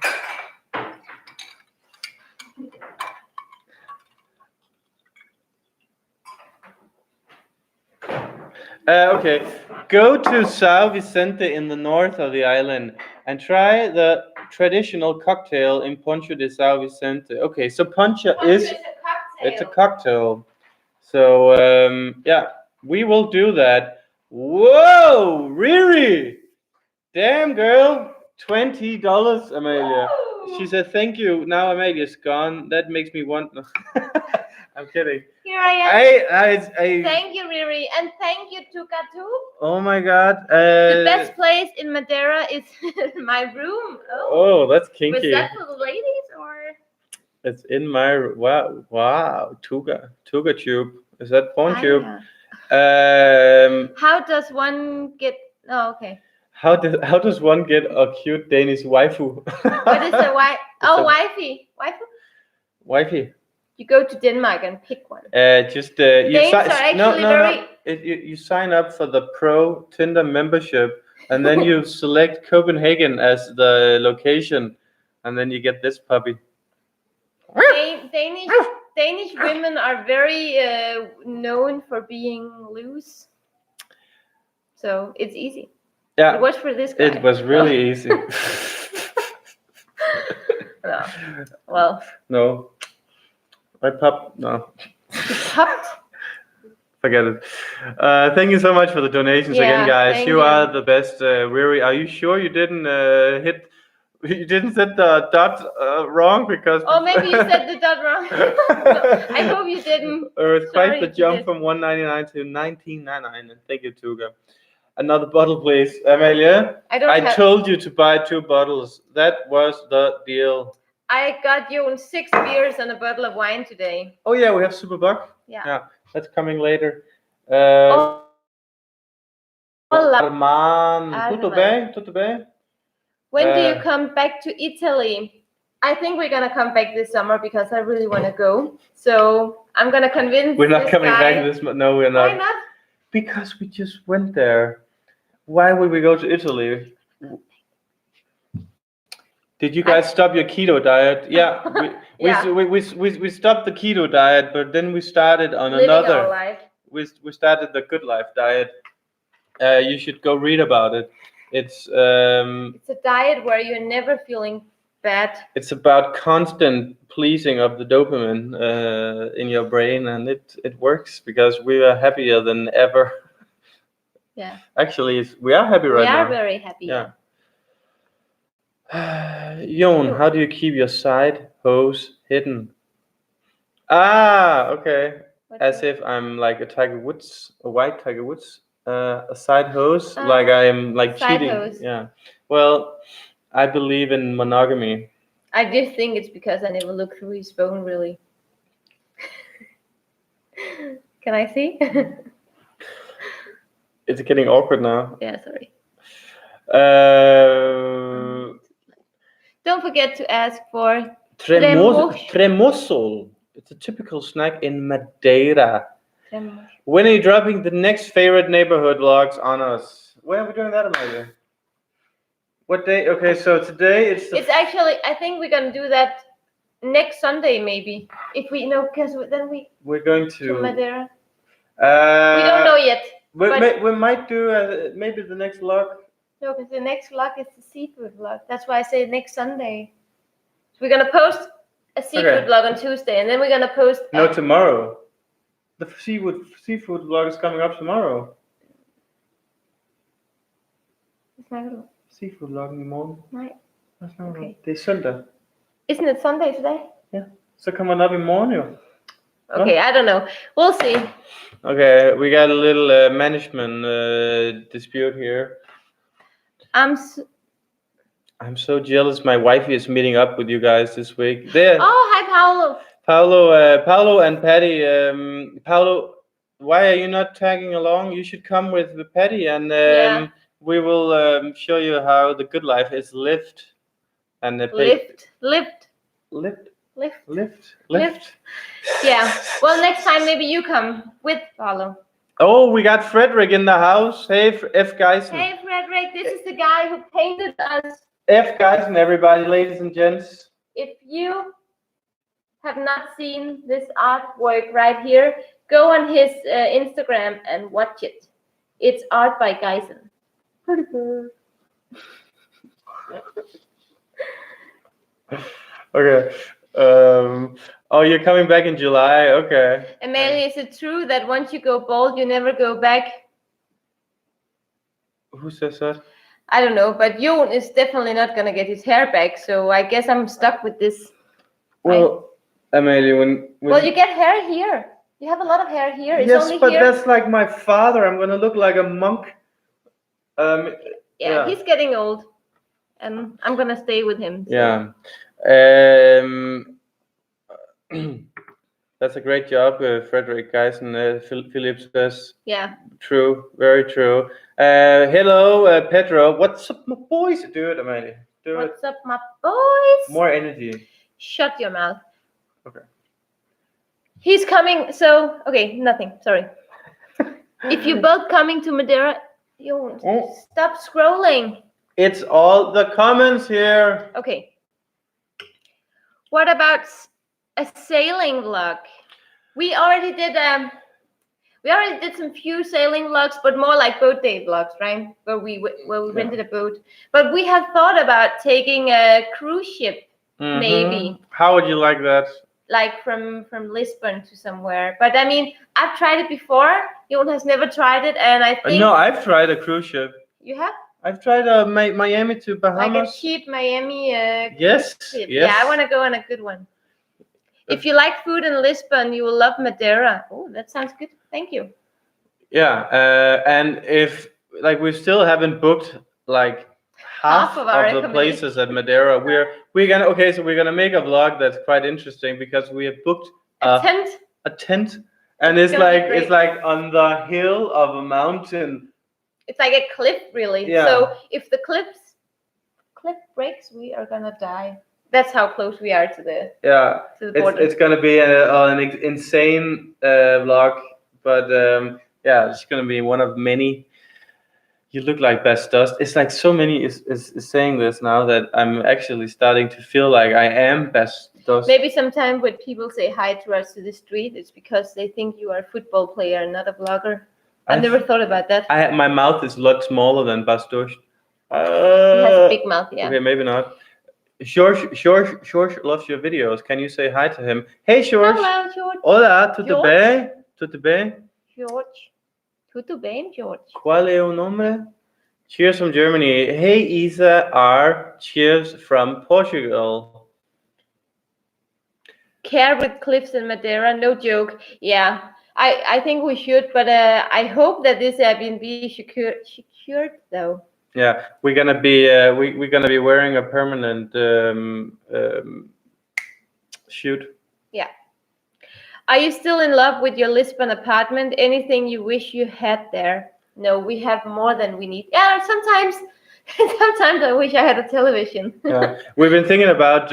Okay. Go to São Vicente in the north of the island and try the traditional cocktail in Poncho de São Vicente. Okay, so Poncho is a cocktail. So we will do that. Whoa, Riri! Damn, girl, $20, Amelia. Whoa. She said thank you. Now Amelia's gone. That makes me want. I'm kidding. Here I am. I Thank you, Riri, and thank you, Tuka too. Oh my God. The best place in Madeira is my room. Oh, that's kinky. Was that for the ladies or? It's in my wow. Tuga tube. Is that porn tube? Yeah. How does one get? Oh, okay. How does one get a cute Danish waifu? What is a wife? Oh, wifey. Waifu. Wifey. You go to Denmark and pick one. You sign up for the Pro Tinder membership, and then you select Copenhagen as the location, and then you get this puppy. Danish women are very known for being loose, so it's easy. Yeah, it was for this guy. It was really easy. Yeah. Well. No. I popped. No. You popped? Forget it. Thank you so much for the donations again, guys. You are the best. Weary, are you sure you didn't hit? You didn't set the dot wrong because. Oh, maybe you said the dot wrong. No, I hope you didn't. It's quite the jump from 199 to 1999. And thank you, Tuga. Another bottle, please, Amelia. I told you to buy 2 bottles. That was the deal. I got you 6 beers and a bottle of wine today. Oh yeah, we have Super Buck. Yeah. That's coming later. Arman, tutto bene? When do you come back to Italy? I think we're gonna come back this summer because I really want to go. So I'm gonna convince. We're not coming back this month. No, we're not. Why not? Because we just went there. Why would we go to Italy? Did you guys stop your keto diet? Yeah, we stopped the keto diet, but then we started on another. Our life. We started the Good Life diet. You should go read about it. It's a diet where you're never feeling bad. It's about constant pleasing of the dopamine in your brain, and it works because we are happier than ever. Yeah. Actually, we are happy right now. We are very happy. Yeah. Jon, how do you keep your side hose hidden? Okay. As if I'm like a Tiger Woods, a white Tiger Woods, a side hose, like I am like cheating. Hose. Yeah. Well, I believe in monogamy. I do think it's because I never look through his phone, really. Can I see? It's getting awkward now. Yeah, sorry. Don't forget to ask for tremosol. It's a typical snack in Madeira. When are you dropping the next favorite neighborhood vlogs on us? When are we doing that, Amelia? What day? Okay, so today it's actually, I think we're gonna do that next Sunday, maybe. If we because then we're going to Madeira. We don't know yet. We might do maybe the next vlog. No, because the next vlog is the seafood vlog. That's why I say next Sunday. So we're gonna post a seafood vlog on Tuesday, and then we're gonna post. No, tomorrow. The seafood vlog is coming up tomorrow. Seafood vlog in the morning. Right. Okay. Det er søndag. Isn't it Sunday today? Yeah. So come on up in morning. Okay, I don't know. We'll see. Okay, we got a little management dispute here. I'm so jealous. My wifey is meeting up with you guys this week. There. Oh, hi, Paolo. Paolo and Patty. Paolo, why are you not tagging along? You should come with Patty, and we will show you how the good life is lived. And Lift. Yeah. Well, next time maybe you come with Paolo. Oh, we got Frederick in the house. Hey, F. Geisen. Hey, Frederick. This is the guy who painted us. F. Geisen, everybody, ladies and gents. If you have not seen this artwork right here, go on his Instagram and watch it. It's art by Geisen. Pretty good. Okay. Oh, you're coming back in July. Okay. Amelia, is it true that once you go bald, you never go back? Who says that? I don't know, but Jon is definitely not gonna get his hair back, so I guess I'm stuck with this. Well, Amelia, when well, you get hair here. You have a lot of hair here. It's yes, only but here. That's like my father. I'm gonna look like a monk. Yeah, he's getting old, and I'm gonna stay with him. So. Yeah. That's a great job, Frederick Geisen. Philip says. Yeah. True, very true. Hello, Pedro. What's up, my boys? Do it, Amelia. What's up, my boys? More energy. Shut your mouth. Okay. He's coming. So okay, nothing. Sorry. If you're both coming to Madeira, stop scrolling. It's all the comments here. Okay. What about a sailing vlog? We already did some few sailing vlogs, but more like boat day vlogs, right? Where we rented a boat. But we have thought about taking a cruise ship maybe. How would you like that? Like from Lisbon to somewhere. But I mean, I've tried it before. Jon has never tried it, and I think No, I've tried a cruise ship. You have? I've tried Miami to Bahamas. Like a cheap Miami yes, trip. yes. Yeah, I want to go on a good one. If you like food in Lisbon, you will love Madeira. Oh, that sounds good. Thank you. Yeah, and if like we still haven't booked like half of the places at Madeira, we're gonna make a vlog that's quite interesting because we have booked a tent. A tent, and it's like on the hill of a mountain. It's like a cliff, really. Yeah. So if the cliff breaks, we are gonna die. That's how close we are to the border. It's gonna be an insane vlog, but yeah, it's gonna be one of many. You look like best dust. It's like so many is saying this now that I'm actually starting to feel like I am best dust. Maybe sometime when people say hi to us to the street, it's because they think you are a football player, not a vlogger. I never thought about that. My mouth is a lot smaller than best dust. He has a big mouth, yeah. Okay, maybe not. George loves your videos. Can you say hi to him? Hey, George. Hello, George. Hola, tudo bem? Tudo bem? George. Tudo bem, George? Qual é o nome? Cheers from Germany. Hey, Isa R. Cheers from Portugal. Care with cliffs in Madeira, no joke. Yeah, I think we should, but I hope that this Airbnb secured though. Yeah, we're gonna be we're gonna be wearing a permanent shoot. Yeah. Are you still in love with your Lisbon apartment? Anything you wish you had there? No, we have more than we need. Yeah, sometimes I wish I had a television. Yeah, we've been thinking about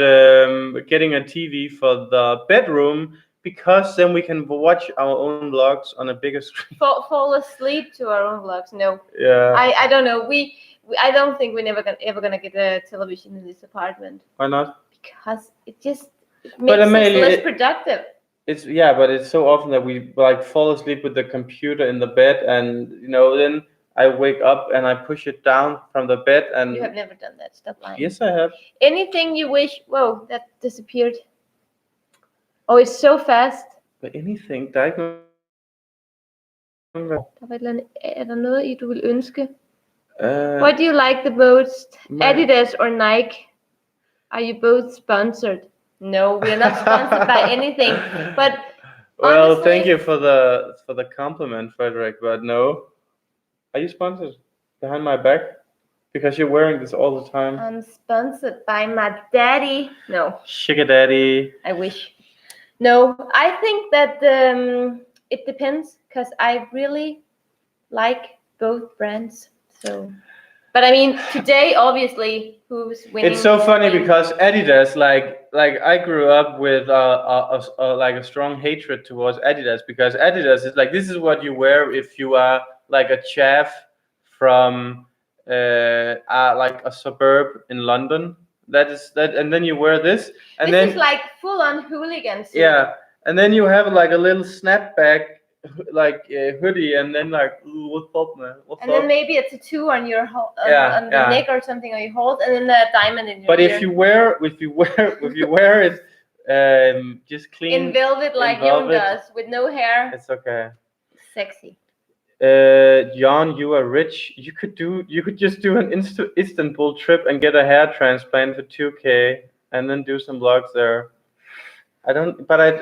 getting a TV for the bedroom because then we can watch our own vlogs on a bigger screen. Fall asleep to our own vlogs? No. Yeah. I don't know. I don't think we're ever gonna get a television in this apartment. Why not? Because it just makes us less productive. But it's so often that we like fall asleep with the computer in the bed, and then I wake up and I push it down from the bed. And you have never done that. Stop lying. Yes, I have. Anything you wish. Whoa, that disappeared. Oh, it's so fast. But anything, der er ikke noget. Der var et eller andet. Der noget du vil ønske? What do you like the most? Adidas or Nike? Are you both sponsored? No, we are not sponsored by anything. But well, honestly, thank you for the compliment, Frederick. But no, are you sponsored behind my back? Because you're wearing this all the time. I'm sponsored by my daddy. No. Sugar daddy. I wish. No, I think that it depends because I really like both brands. So, but I mean, today obviously, who's winning? It's so funny because Adidas, like I grew up with like a strong hatred towards Adidas because Adidas is like this is what you wear if you are like a chaff from like a suburb in London. That is that, and then you wear this, and this is like full on hooligans. Yeah, and then you have like a little snapback, like hoodie, and then like what's up, man? Then maybe a tattoo on your on the neck or something, or you hold, and then a diamond in your ear. But if you wear it, just clean in velvet like Jon does, with no hair, it's okay. Sexy. Jon, you are rich. You could just do an Istanbul trip and get a hair transplant for 2K, and then do some vlogs there.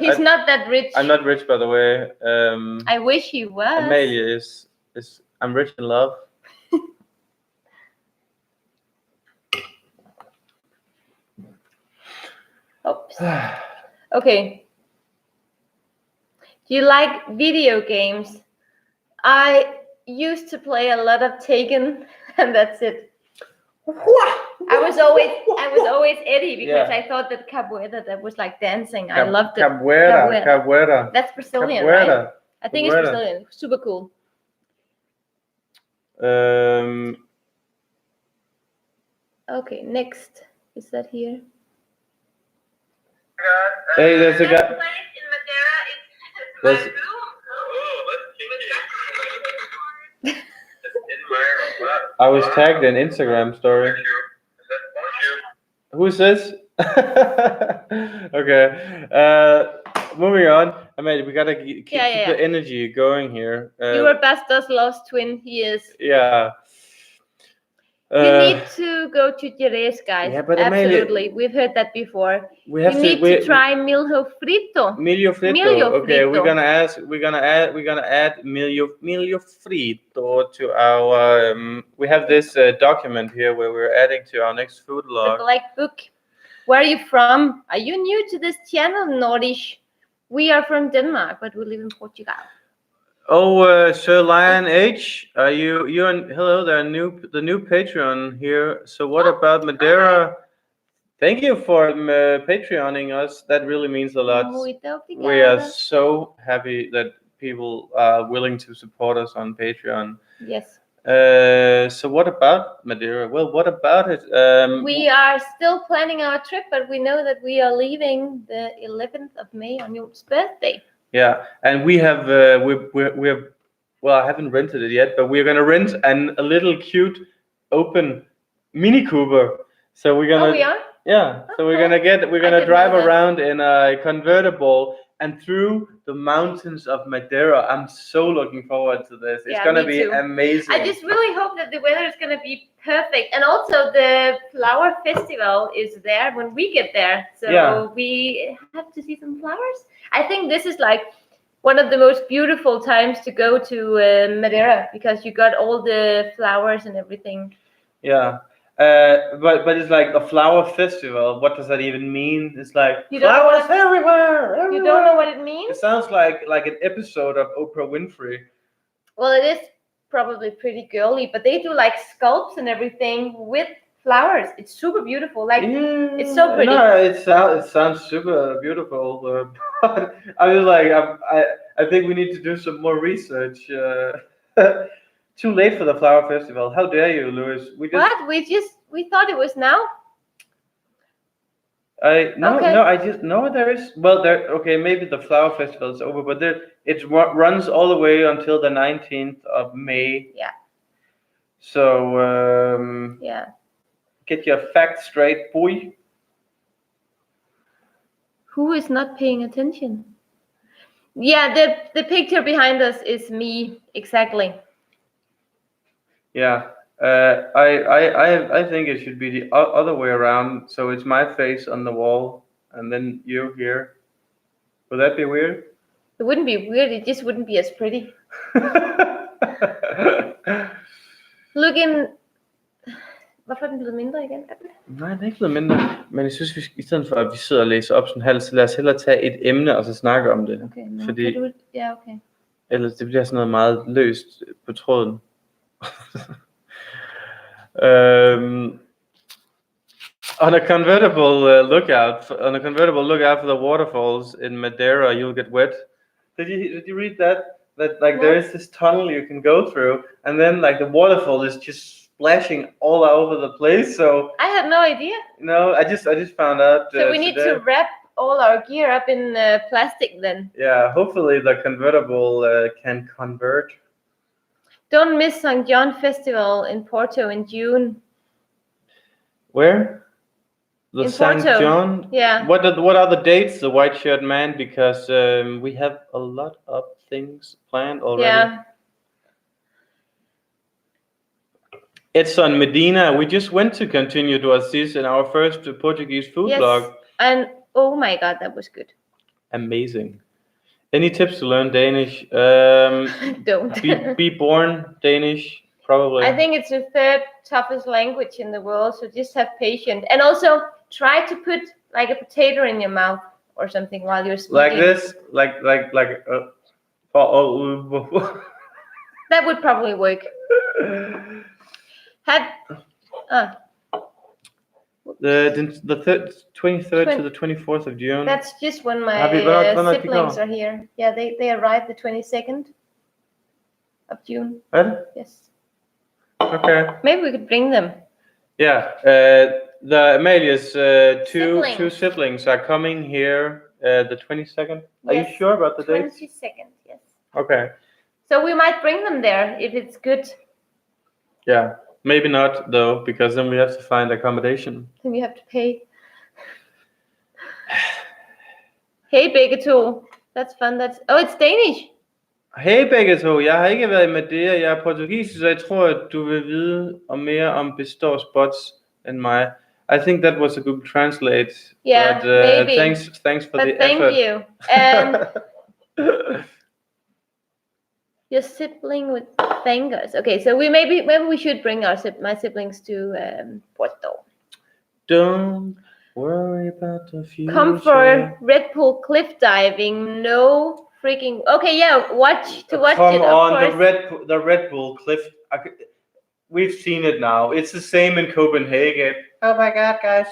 He's not that rich. I'm not rich, by the way. I wish he was. Amalia is. I'm rich in love. Oops. Okay. Do you like video games? I used to play a lot of Taken, and that's it. I was always Eddie because I thought that capoeira, that was like dancing. I loved it. Capoeira. That's Brazilian, right? I think it's Brazilian. Super cool. Okay, next. Is that here? Hey, there's a guy. Place in Madeira is my room. I was tagged in Instagram story. Who's this? Okay. Moving on. I mean, we gotta keep the energy going here. Your Bastos lost twin. He is. Yeah. You need to go to Jerez, guys. Yeah, but absolutely, we've heard that before. We have need to try milho frito. Milho frito. Okay, we're gonna add milho frito to our. We have this document here where we're adding to our next food log. The black book. Where are you from? Are you new to this channel, Nordish? We are from Denmark, but we live in Portugal. Oh, Sir Lion H, are you and hello there, the new Patreon here. So what about Madeira? Hi. Thank you for Patreoning us. That really means a lot. We are so happy that people are willing to support us on Patreon. Yes. So what about Madeira? Well, what about it? We are still planning our trip, but we know that we are leaving the 11th of May on your birthday. Yeah, and we have we have, well, I haven't rented it yet, but we're gonna rent a little cute open Mini Cooper. So we're gonna. Oh, we are? Yeah. Okay. So we're gonna drive around in a convertible and through the mountains of Madeira. I'm so looking forward to this. It's gonna be amazing. I just really hope that the weather is gonna be perfect, and also the flower festival is there when we get there. So we have to see some flowers. I think this is like one of the most beautiful times to go to Madeira because you got all the flowers and everything. Yeah. But it's like a flower festival. What does that even mean? It's like flowers everywhere. You don't know what it means? It sounds like an episode of Oprah Winfrey. Well, it is probably pretty girly, but they do like sculpts and everything with flowers. It's super beautiful. Like it's so pretty. No, it sounds super beautiful. But I was like, I think we need to do some more research. Too late for the flower festival. How dare you, Louis? We thought it was now. There is. Well, okay, maybe the flower festival is over, but it runs all the way until the 19th of May. Yeah. So get your facts straight, boy. Who is not paying attention? Yeah, the picture behind us is me, exactly. Yeah, I think it should be the other way around. So it's my face on the wall, and then you here. Would that be weird? It wouldn't be weird. It just wouldn't be as pretty. Look in. Hvorfor er den blevet mindre igen? Nej, den er ikke blevet mindre. Men jeg synes, i stedet for at vi sidder og læser op sådan halvt, så lad os hellere tage et emne og så snakke om det. Okay, fordi okay. Ellers det bliver sådan noget meget løst på tråden. On a convertible lookout for the waterfalls in Madeira, you'll get wet. Did you read that? That like there is this tunnel you can go through, and then like the waterfall is just splashing all over the place. So I had no idea. No, I just found out. So we need to wrap all our gear up in plastic then. Yeah, hopefully the convertible can convert. Don't miss St. John Festival in Porto in June. Where? The St. John? Yeah. What are the dates, the white shirt man? Because we have a lot of things planned already. Yeah. It's on Medina. We just went to continue to assist in our first Portuguese food vlog. And oh my God, that was good. Amazing. Any tips to learn Danish? Don't. Be born Danish, probably. I think it's the third toughest language in the world, so just have patience. And also try to put like a potato in your mouth or something while you're speaking. Like this? Like That would probably work. The 23rd to the 24th of June. That's just when my siblings are here. Yeah, they arrived the 22nd of June. Really? Yes. Okay. Maybe we could bring them. Yeah. The Amalia's two siblings are coming here the 22nd. Are you sure about the date? 22nd, yes. Okay. So we might bring them there if it's good. Yeah. Maybe not though, because then we have to find accommodation. Then you have to pay. Hey begge to. That's fun. It's Danish. Hey begge to, jeg har ikke været i Madeira, jeg er portugisisk, så jeg tror, at du vil vide mere om Består spots end mig. I think that was a Google Translate. Yeah, but, maybe. Thanks for but the thank effort. you. And your sibling would thank us. Okay, so maybe we should bring my siblings to Porto. Don't worry about the future. Come for Red Bull cliff diving. No freaking. Okay, yeah. Watch it. Come on, of course. the Red Bull cliff. We've seen it now. It's the same in Copenhagen. Oh my God, guys!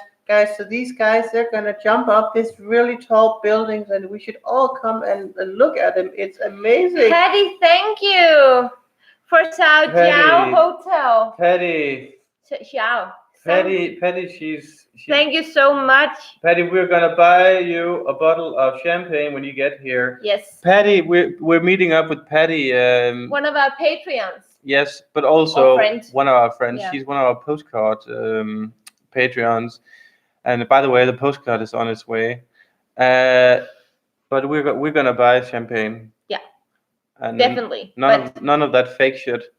So these guys, they're gonna jump up this really tall buildings, and we should all come and look at them. It's amazing. Patty, thank you for Sao Jiao Hotel. Patty. Xiao. Patty, she's. Thank you so much. Patty, we're gonna buy you a bottle of champagne when you get here. Yes. Patty, we're meeting up with Patty. One of our Patreons. Yes, but also one of our friends. Yeah. She's one of our postcard Patreons. And by the way, the postcard is on its way. But we're gonna buy champagne. Yeah. And definitely. None of that fake shit.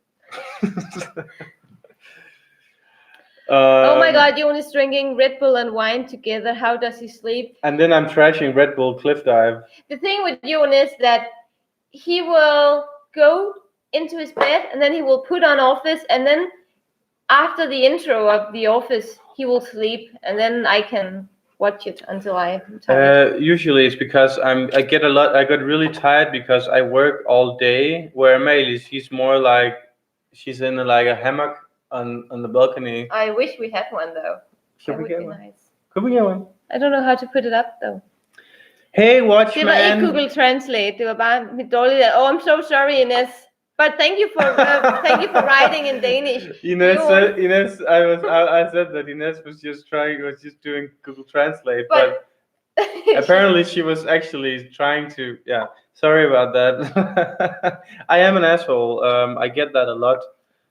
Oh my God, Jonas drinking Red Bull and wine together. How does he sleep? And then I'm trashing Red Bull cliff dive. The thing with Jonas is that he will go into his bed and then he will put on Office, and then after the intro of the Office he will sleep, and then I can watch it until I'm tired. Usually it's because I got really tired because I work all day, where Amelie, she's more like she's in a hammock on the balcony. I wish we had one though. Should we get one? Nice. Could we get one? I don't know how to put it up though. Hey, Watchman. Det var ikke Google Translate. Det var bare mit dårlige. Oh, I'm so sorry, Ines. But thank you for writing in Danish. Ines, I said that Ines was just doing Google Translate, but apparently she was actually trying to. Yeah, sorry about that. I am an asshole. I get that a lot.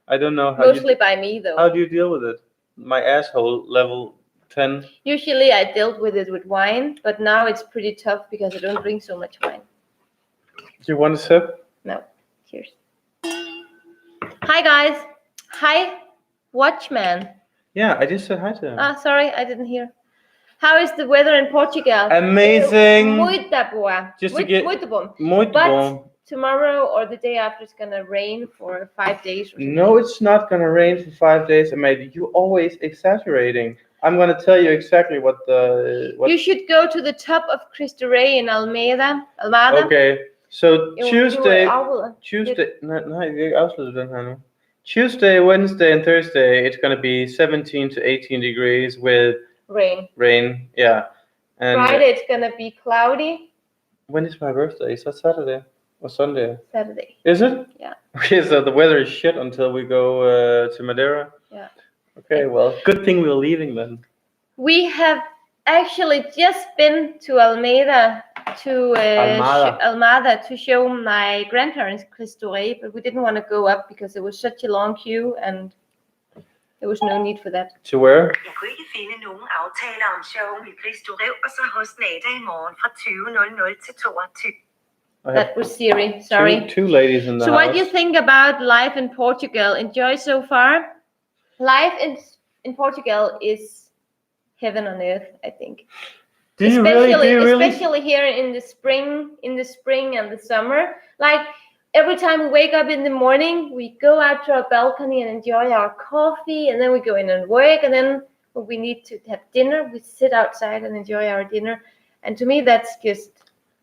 I don't know how. Mostly by me though. How do you deal with it? My asshole level 10. Usually I dealt with it with wine, but now it's pretty tough because I don't drink so much wine. Do you want a sip? No. Cheers. Hi guys. Hi, Watchman. Yeah, I just said hi to him. Sorry, I didn't hear. How is the weather in Portugal? Amazing. Muito boa. Muito bom. Muito bom. Tomorrow or the day after it's gonna rain for 5 days. No, it's not gonna rain for 5 days, Maybe you're always exaggerating. I'm gonna tell you exactly what. You should go to the top of Cristo Rey in Almada. Okay, so Tuesday. Tuesday, Wednesday, and Thursday, it's gonna be 17 to 18 degrees with rain. Yeah. And Friday it's gonna be cloudy. When is my birthday? Is that Saturday or Sunday? Saturday. Is it? Yeah. Okay, so the weather is shit until we go to Madeira. Yeah. Okay, well, good thing we're leaving then. We have actually just been to Almada to show my grandparents Cristo Rey, but we didn't want to go up because it was such a long queue and there was no need for that. To where? Jeg kunne ikke finde nogen aftaler om showen i Cristo Rey, og så hos Nada i morgen fra 20:00 til 22. That was Siri. Sorry. Two ladies in the house. So what do you think about life in Portugal? Enjoy so far? Life in Portugal is heaven on earth, I think. Especially here in the spring and the summer. Like every time we wake up in the morning, we go out to our balcony and enjoy our coffee, and then we go in and work, and then when we need to have dinner, we sit outside and enjoy our dinner. And to me, that's just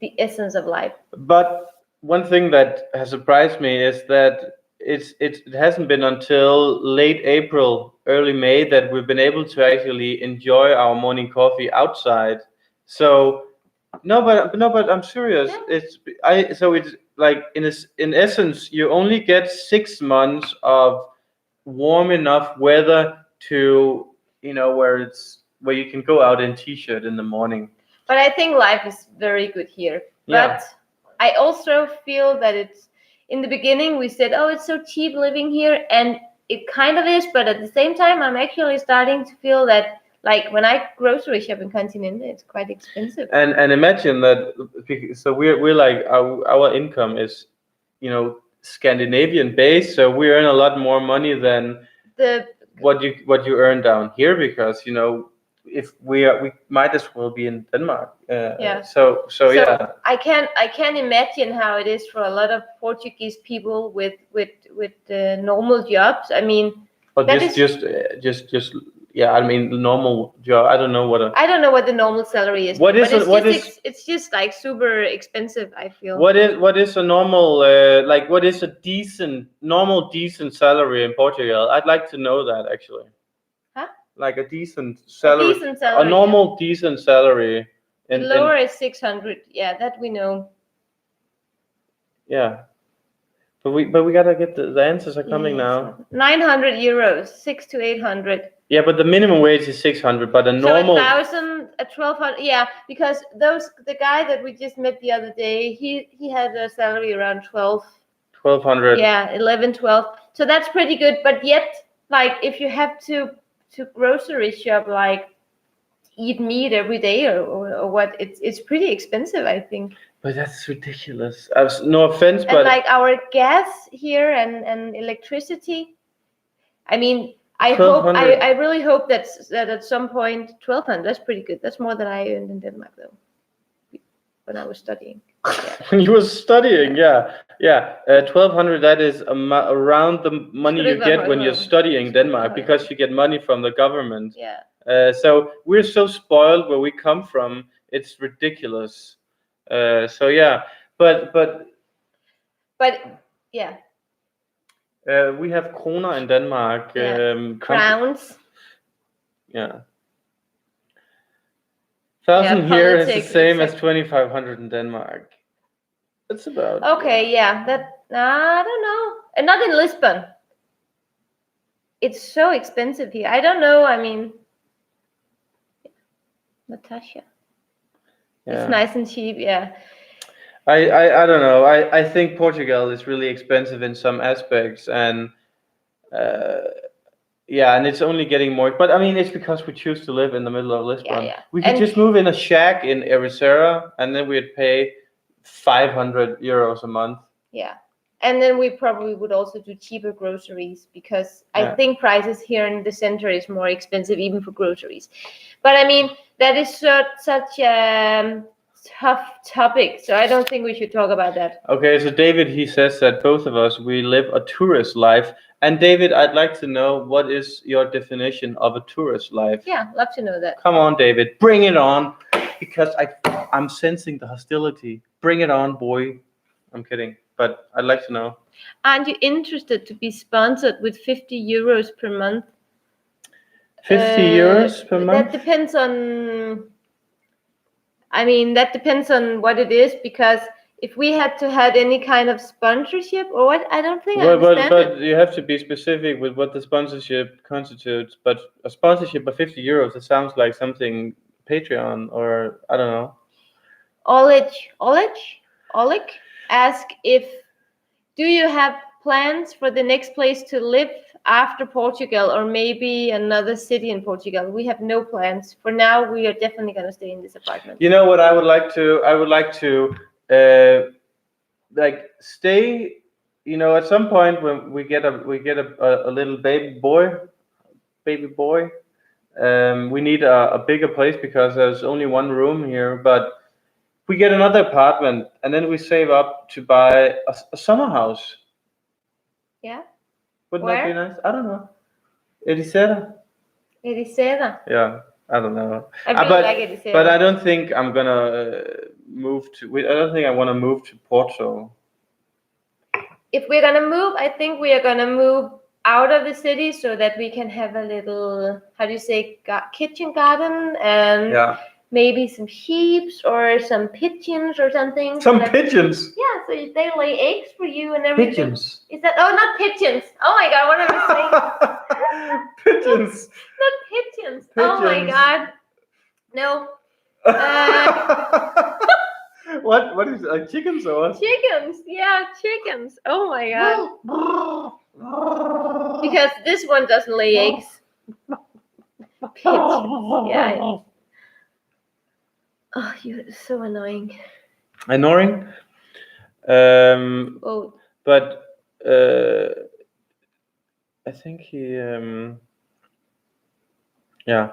the essence of life. But one thing that has surprised me is that it hasn't been until late April, early May that we've been able to actually enjoy our morning coffee outside. So but I'm serious. Yeah. So it's like in essence, you only get 6 months of warm enough weather to where you can go out in t-shirt in the morning. But I think life is very good here. Yeah. But I also feel that it's, in the beginning we said, oh, it's so cheap living here, and it kind of is, but at the same time I'm actually starting to feel that Like when I grocery shop in Continente, it's quite expensive. And imagine that. So we're like our income is, Scandinavian based. So we earn a lot more money than what you earn down here, because if we might as well be in Denmark. So yeah. I can imagine how it is for a lot of Portuguese people with normal jobs. I mean, yeah. I mean, the normal job. I don't know what the normal salary is. It's just like super expensive, I feel. What is a normal what is a decent salary in Portugal? I'd like to know that, actually. Huh? Like a decent salary. A normal decent salary. The lower is 600. Yeah, that we know. Yeah. But we gotta get the answers are coming now. 900 euros, 600 to 800. Yeah, but the minimum wage is 600. But a normal. So 1,1200. Yeah, because the guy that we just met the other day, he had a salary around 1,200. Yeah, 11, 12. So that's pretty good. But yet, like, if you have to grocery shop, like eat meat every day or what, it's pretty expensive, I think. But that's ridiculous. No offense, but like our gas here and electricity. I mean, I really hope that at some point 1,200. That's pretty good. That's more than I earned in Denmark, though, when I was studying. Yeah. When you were studying, yeah. 1,200. That is around the money you get when you're studying Denmark, because you get money from the government. Yeah. So we're so spoiled where we come from. It's ridiculous. So yeah, but yeah. We have kroner in Denmark. Crowns. Yeah. 1,000 here is the same as 2,500 in Denmark. That's about. Okay, yeah. I don't know. And not in Lisbon. It's so expensive here. I don't know. I mean, Natasha. Yeah. It's nice and cheap. Yeah. I don't know. I think Portugal is really expensive in some aspects, and and it's only getting more. But I mean, it's because we choose to live in the middle of Lisbon. Yeah. We could just move in a shack in Ericeira, and then we'd pay 500 euros a month. Yeah. And then we probably would also do cheaper groceries, because I think prices here in the center is more expensive even for groceries. But I mean, that is such a tough topic, so I don't think we should talk about that. Okay, so David, he says that both of us, we live a tourist life. And David, I'd like to know, what is your definition of a tourist life? Yeah, love to know that. Come on, David, bring it on, because I'm sensing the hostility. Bring it on, boy. I'm kidding, but I'd like to know. Aren't you interested to be sponsored with 50 euros per month? 50 euros per month? That depends on. I mean, that depends on what it is, because if we had to have any kind of sponsorship or what, I don't think I understand. But you have to be specific with what the sponsorship constitutes. But a sponsorship of 50 euros, it sounds like something Patreon, or I don't know. Oleg ask do you have plans for the next place to live after Portugal, or maybe another city in Portugal? We have no plans for now. We are definitely going to stay in this apartment. You know what I would like to? I would like to stay. At some point when we get a little baby boy, we need a bigger place, because there's only one room here. But we get another apartment, and then we save up to buy a summer house. Yeah. Wouldn't that be nice? I don't know. Ericeira. Yeah, I don't know. I really like Ericeira. But I don't think I'm gonna move to. I don't think I want to move to Porto. If we're gonna move, I think we are gonna move out of the city, so that we can have a little, how do you say, kitchen garden, and maybe some sheep or some pigeons or something. Some pigeons? Yeah, so they lay eggs for you and everything. Pigeons? Is that, not pigeons. Oh my God, what am I saying? Pigeons. Not pigeons. Oh my God. No. What is it? Chickens or what? Chickens. Yeah, chickens. Oh my God. Because this one doesn't lay eggs. Yeah. Oh, you're so annoying. Annoying. Oh, But I think he. Yeah.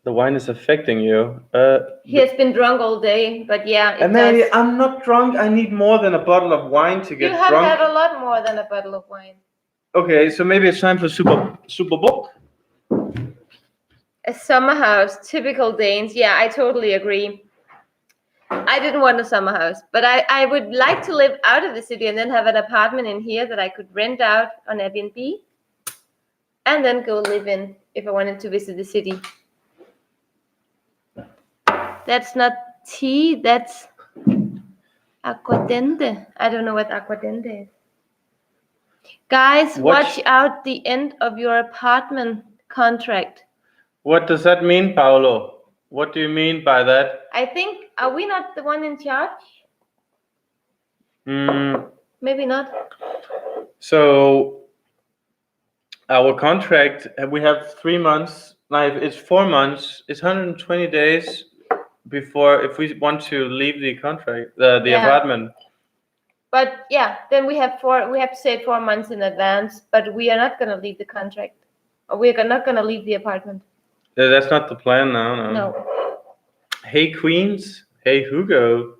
The wine is affecting you. he has been drunk all day, but yeah, it Amelia, does. I'm not drunk. I need more than a bottle of wine to You get have drunk. had a lot more than a bottle of wine. Okay, so maybe it's time for super book. A summer house, typical Danes. Yeah, I totally agree. I didn't want a summer house, but I would like to live out of the city and then have an apartment in here that I could rent out on Airbnb and then go live in if I wanted to visit the city. That's not tea, that's aguardente. I don't know what aguardente is. Guys, watch out the end of your apartment contract. What does that mean, Paolo? What do you mean by that? I think, are we not the one in charge? Maybe not. So our contract, we have 3 months. Like it's 4 months. It's 120 days before if we want to leave the contract, the apartment. But yeah, then we have to say it 4 months in advance, but we are not going to leave the contract. Or we're not going to leave the apartment. That's not the plan now, No. Hey, Queens. Hey, Hugo.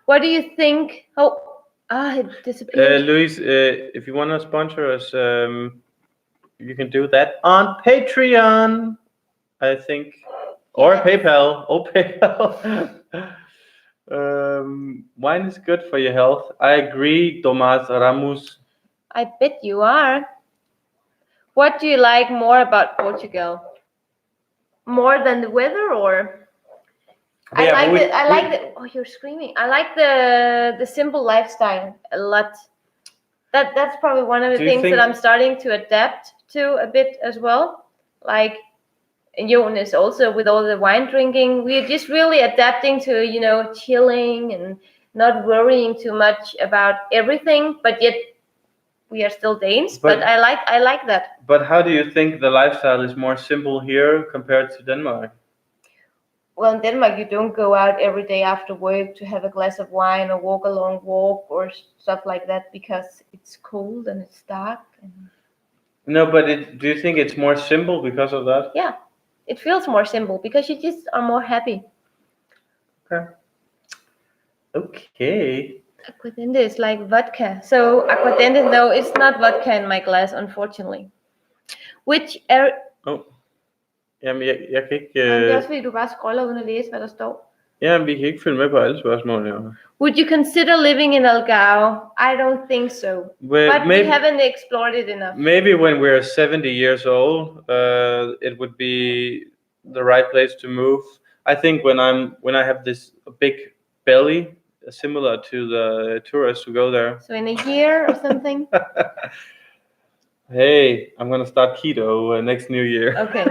What do you think? It disappeared. Luis, if you want to sponsor us, you can do that on Patreon, I think. Or PayPal. Or PayPal. Wine is good for your health. I agree, Tomas Ramos. I bet you are. What do you like more about Portugal? More than the weather, or? Yeah, I like the. Oh, you're screaming! I like the simple lifestyle a lot. That's probably one of the things that I'm starting to adapt to a bit as well. Like Jon is also with all the wine drinking. We're just really adapting to chilling and not worrying too much about everything, but yet we are still Danes. But I like that. But how do you think the lifestyle is more simple here compared to Denmark? Well, in Denmark, you don't go out every day after work to have a glass of wine or walk a long walk or stuff like that because it's cold and it's dark. No, but do you think it's more simple because of that? Yeah, it feels more simple because you just are more happy. Okay. Aguardente is like vodka. So aguardente, no, it's not vodka in my glass, unfortunately. Which Jamen, jeg kan ikke... Det er også fordi, du bare scroller uden at læse, hvad der står. Jamen, vi kan ikke følge med på alle spørgsmål. Ja. Would you consider living in Algarve? I don't think so. But we haven't explored it enough. Maybe when we're 70 years old, it would be the right place to move. I think when I have this big belly, similar to the tourists who go there. So in a year or something? Hey, I'm going to start keto next New Year. Okay.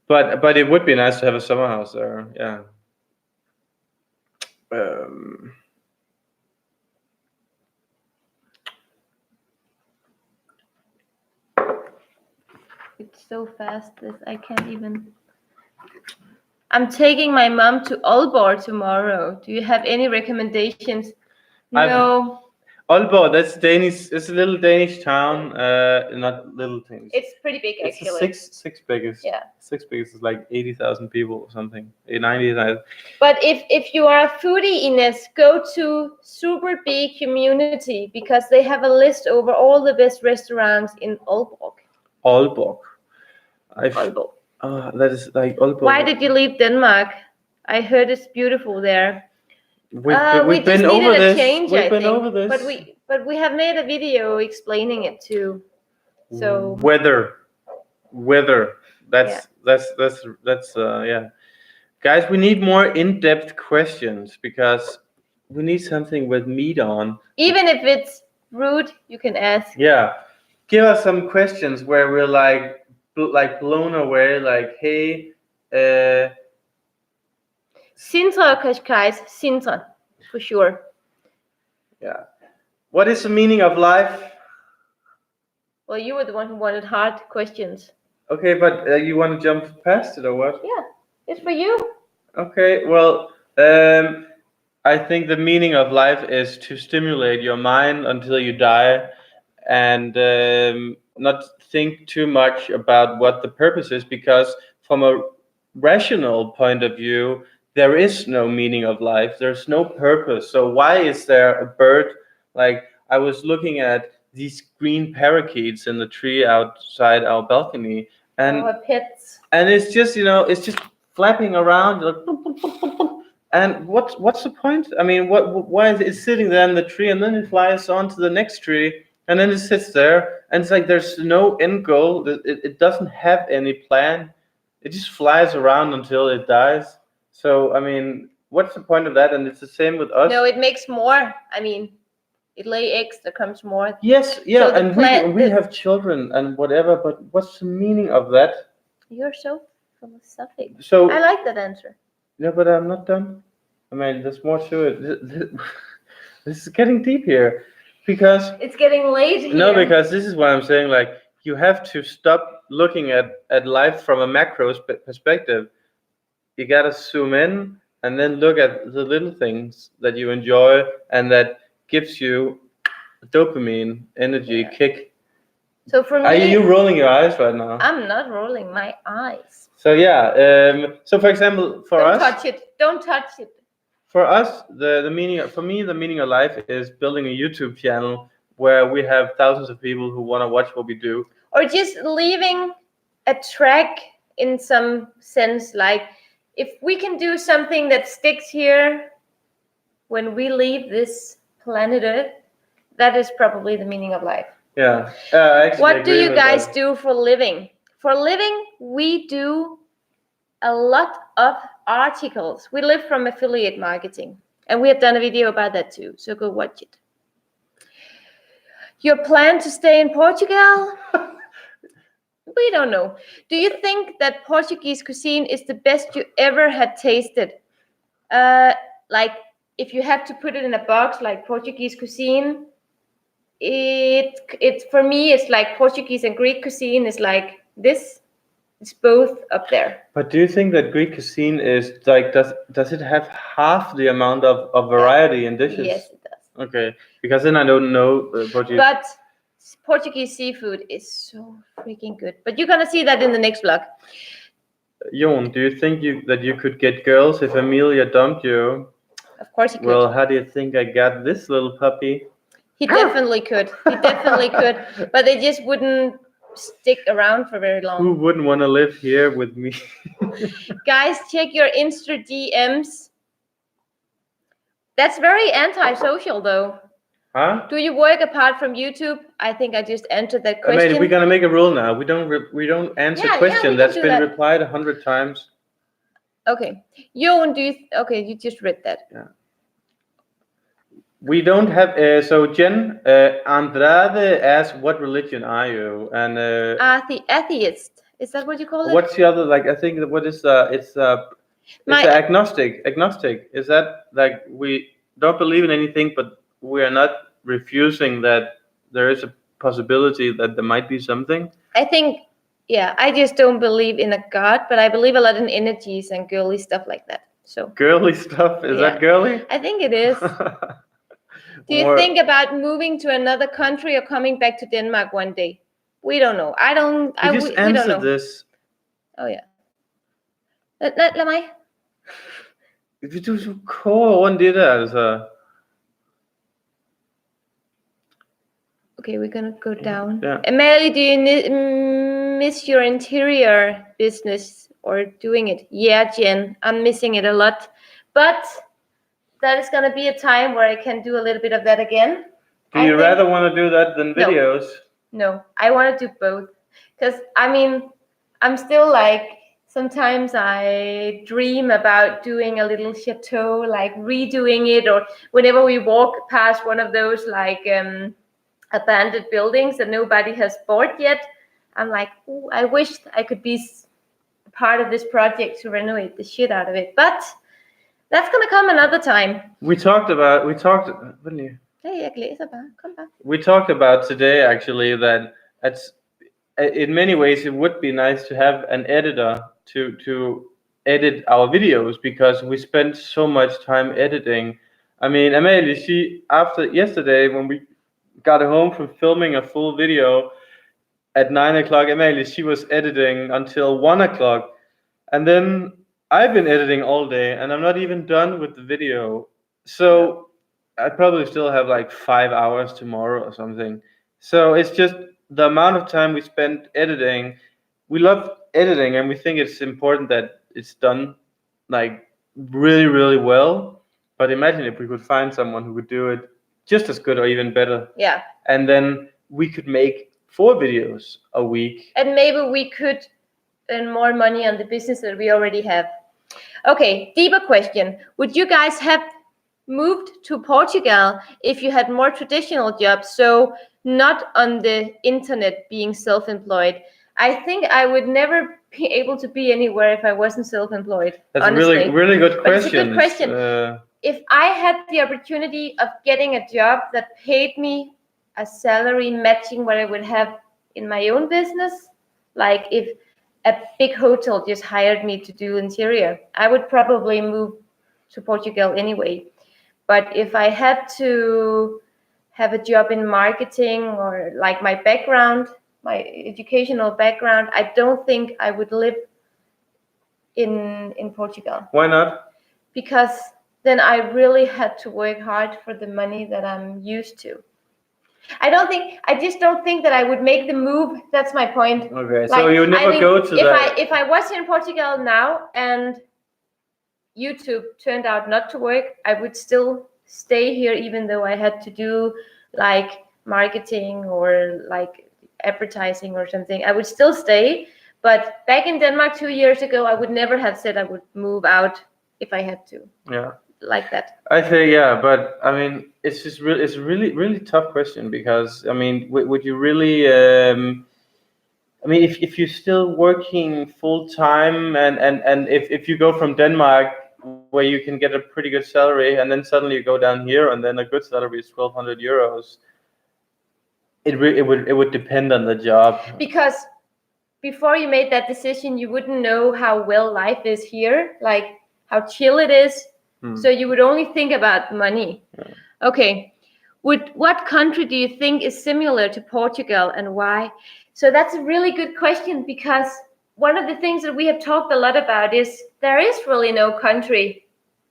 But it would be nice to have a summer house there. Yeah. It's so fast that I can't even. I'm taking my mom to Aalborg tomorrow. Do you have any recommendations? No. Aalborg, that's Danish. It's a little Danish town. Not little things. It's pretty big, actually. It's sixth biggest. Yeah. Sixth biggest is like 80,000 people or something. 90,000. But if you are a foodie, Ines, go to super big community because they have a list over all the best restaurants in Aalborg. Aalborg. Aalborg. That is like Aalborg. Why did you leave Denmark? I heard it's beautiful there. We've been over this. We've been over this. But we have made a video explaining it too. So weather. That's yeah. Guys, we need more in-depth questions because we need something with meat on. Even if it's rude, you can ask. Yeah, give us some questions where we're like blown away. Like, hey. Sintra or Qashqai's? Sintra, for sure. Yeah. What is the meaning of life? Well, you were the one who wanted hard questions. Okay, but you want to jump past it or what? Yeah, it's for you. Okay, well, I think the meaning of life is to stimulate your mind until you die, and not think too much about what the purpose is, because from a rational point of view, there is no meaning of life. There's no purpose. So why is there a bird? Like, I was looking at these green parakeets in the tree outside our balcony, and Our pets. and it's just, it's just flapping around, like, and what's the point? I mean, why is it sitting there in the tree, and then it flies on to the next tree, and then it sits there, and it's like there's no end goal. It doesn't have any plan. It just flies around until it dies. So I mean, what's the point of that? And it's the same with us. No, it makes more. I mean, it lay eggs, there comes more. Yes, yeah, So and we have children and whatever, but what's the meaning of that? You're so philosophic. So I like that answer. no, but I'm not done. I mean, there's more to it. This is getting deep here, because It's getting late here. no, because this is what I'm saying. Like, you have to stop looking at life from a macro perspective. You gotta zoom in and then look at the little things that you enjoy and that gives you dopamine energy kick. So for me, Are you rolling your eyes right now? I'm not rolling my eyes. So yeah. So for example, for Don't us. touch it. Don't touch it. For us, the meaning, for me, the meaning of life is building a YouTube channel where we have thousands of people who want to watch what we do. Or just leaving a track in some sense. Like, if we can do something that sticks here when we leave this planet Earth, that is probably the meaning of life. Yeah. I actually What do agree you with guys that. do for living? For living, we do a lot of articles. We live from affiliate marketing, and we have done a video about that too, so go watch it. Your plan to stay in Portugal? We don't know. Do you think that Portuguese cuisine is the best you ever had tasted? Like, if you have to put it in a box, like Portuguese cuisine, it for me, it's like Portuguese and Greek cuisine is like this. It's both up there. But do you think that Greek cuisine is like, does it have half the amount of variety in dishes? Yes, it does. Okay, because then I don't know Portuguese. But Portuguese seafood is so freaking good. But you're gonna see that in the next vlog. Jon, do you think that you could get girls if Amelia dumped you? Of course he could. Well, how do you think I got this little puppy? He definitely could. He definitely could. But they just wouldn't stick around for very long. Who wouldn't want to live here with me? Guys, check your Insta DMs. That's very antisocial, though. Huh? Do you work apart from YouTube? I think I just answered that question. I mean, we're gonna make a rule now. We don't answer question that's been replied 100 times. Okay, Jon, okay, you just read that. Yeah. We don't have. So Jen Andrade asks, "What religion are you?" And atheist. Is that what you call it? what's the other? Like, I think that what is it's agnostic. Agnostic, is that like we don't believe in anything, but we are not refusing that there is a possibility that there might be something? I think, yeah, I just don't believe in a God, but I believe a lot in energies and girly stuff like that. So girly stuff, is that girly? I think it is. Do you think about moving to another country or coming back to Denmark one day? We don't know. I don't. You just answered this. Oh yeah. Lad mig. Du er så kåre rundt det der, altså. Okay, we're gonna go down. Yeah. Amalie, do you miss your interior business or doing it? Yeah, Jen, I'm missing it a lot. But that is gonna be a time where I can do a little bit of that again. Do you rather want to do that than videos? No, I want to do both. Because, I mean, I'm still like, sometimes I dream about doing a little chateau, like redoing it, or whenever we walk past one of those like abandoned buildings that nobody has bought yet, I'm like, ooh, I wish I could be a part of this project to renovate the shit out of it. But that's gonna come another time. We talked, Hey, jeg læser bare. Kom bare. We talked about today actually that in many ways it would be nice to have an editor to edit our videos, because we spend so much time editing. I mean, Amalie, she, after yesterday when we got home from filming a full video at 9 o'clock, Amalie, she was editing until 1 o'clock, and then I've been editing all day and I'm not even done with the video. So I probably still have like 5 hours tomorrow or something. So it's just the amount of time we spend editing. We love editing and we think it's important that it's done like really, really well. But imagine if we could find someone who would do it just as good or even better. Yeah. And then we could make 4 videos a week. And maybe we could earn more money on the business that we already have. Okay, deeper question. Would you guys have moved to Portugal if you had more traditional jobs, so not on the internet, being self-employed? I think I would never be able to be anywhere if I wasn't self-employed. That's honestly. a really good question. But it's a good question. If I had the opportunity of getting a job that paid me a salary matching what I would have in my own business, like if a big hotel just hired me to do interior, I would probably move to Portugal anyway. But if I had to have a job in marketing or like my background, my educational background, I don't think I would live in Portugal. Why not? Because then I really had to work hard for the money that I'm used to. I just don't think that I would make the move. That's my point. Okay, so you never go to that. If I was in Portugal now and YouTube turned out not to work, I would still stay here, even though I had to do like marketing or like advertising or something. I would still stay. But back in Denmark 2 years ago, I would never have said I would move out if I had to. Yeah. Like that. I think, yeah, but I mean, it's just really, it's a really tough question, because I mean, would you really? I mean, if you're still working full time, and if you go from Denmark, where you can get a pretty good salary, and then suddenly you go down here, and then a good salary is 1,200 euros. It would depend on the job. Because before you made that decision, you wouldn't know how well life is here, like how chill it is. So you would only think about money. Yeah. Okay. What country do you think is similar to Portugal, and why? So that's a really good question, because one of the things that we have talked a lot about is there is really no country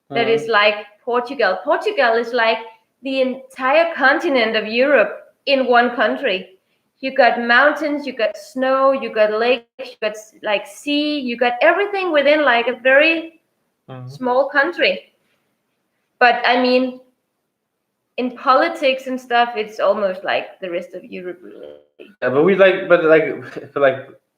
that is like Portugal. Portugal is like the entire continent of Europe in one country. You got mountains, you got snow, you got lakes, you got like sea, you got everything within like a very small country. But I mean, in politics and stuff, it's almost like the rest of Europe, really.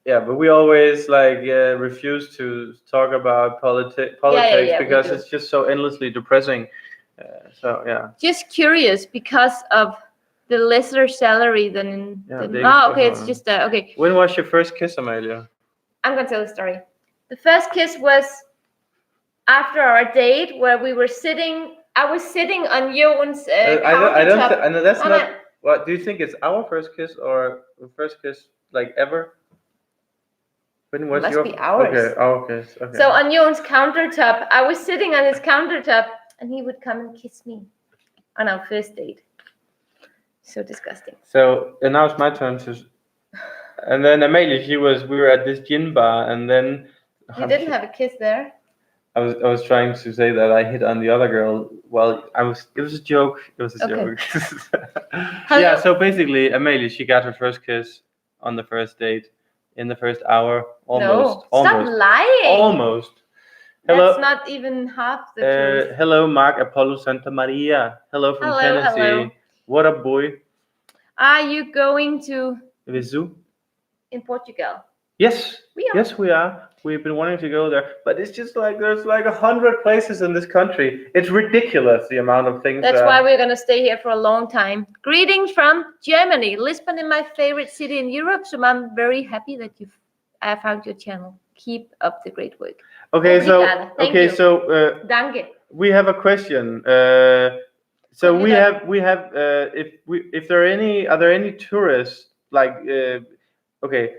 Yeah, but we always refuse to talk about politics because it's just so endlessly depressing. So yeah. Just curious, because of the lesser salary than. It's just okay. When was your first kiss, Amalia? I'm gonna tell the story. The first kiss was after our date, where we were sitting. I was sitting on Jon's countertop. I know that's not. What do you think? It's our first kiss or the first kiss like ever? When was your? Must be ours. Okay. Oh, okay. Okay. So on Jon's countertop, I was sitting on his countertop, and he would come and kiss me on our first date. So disgusting. So and now it's my turn to. And then Amalia, we were at this gin bar, and then. You didn't have a kiss there. I was trying to say that I hit on the other girl. Well, it was a joke. It was a joke. Yeah. So basically, Amalia, she got her first kiss on the first date in the first hour. Almost. No, stop lying. Almost. Hello. That's not even half the truth. Hello, Mark Apollo Santa Maria. Hello from Tennessee. Hello. What up, boy? Are you going to Visu in Portugal? Yes. Yes, we are. We've been wanting to go there, but it's just like there's like 100 places in this country. It's ridiculous, the amount of things. That's why we're gonna stay here for a long time. Greetings from Germany. Lisbon is my favorite city in Europe, so I'm very happy that I found your channel. Keep up the great work. Okay, Obrigada. so Danke. We have a question. So we have if there are any tourists like, okay,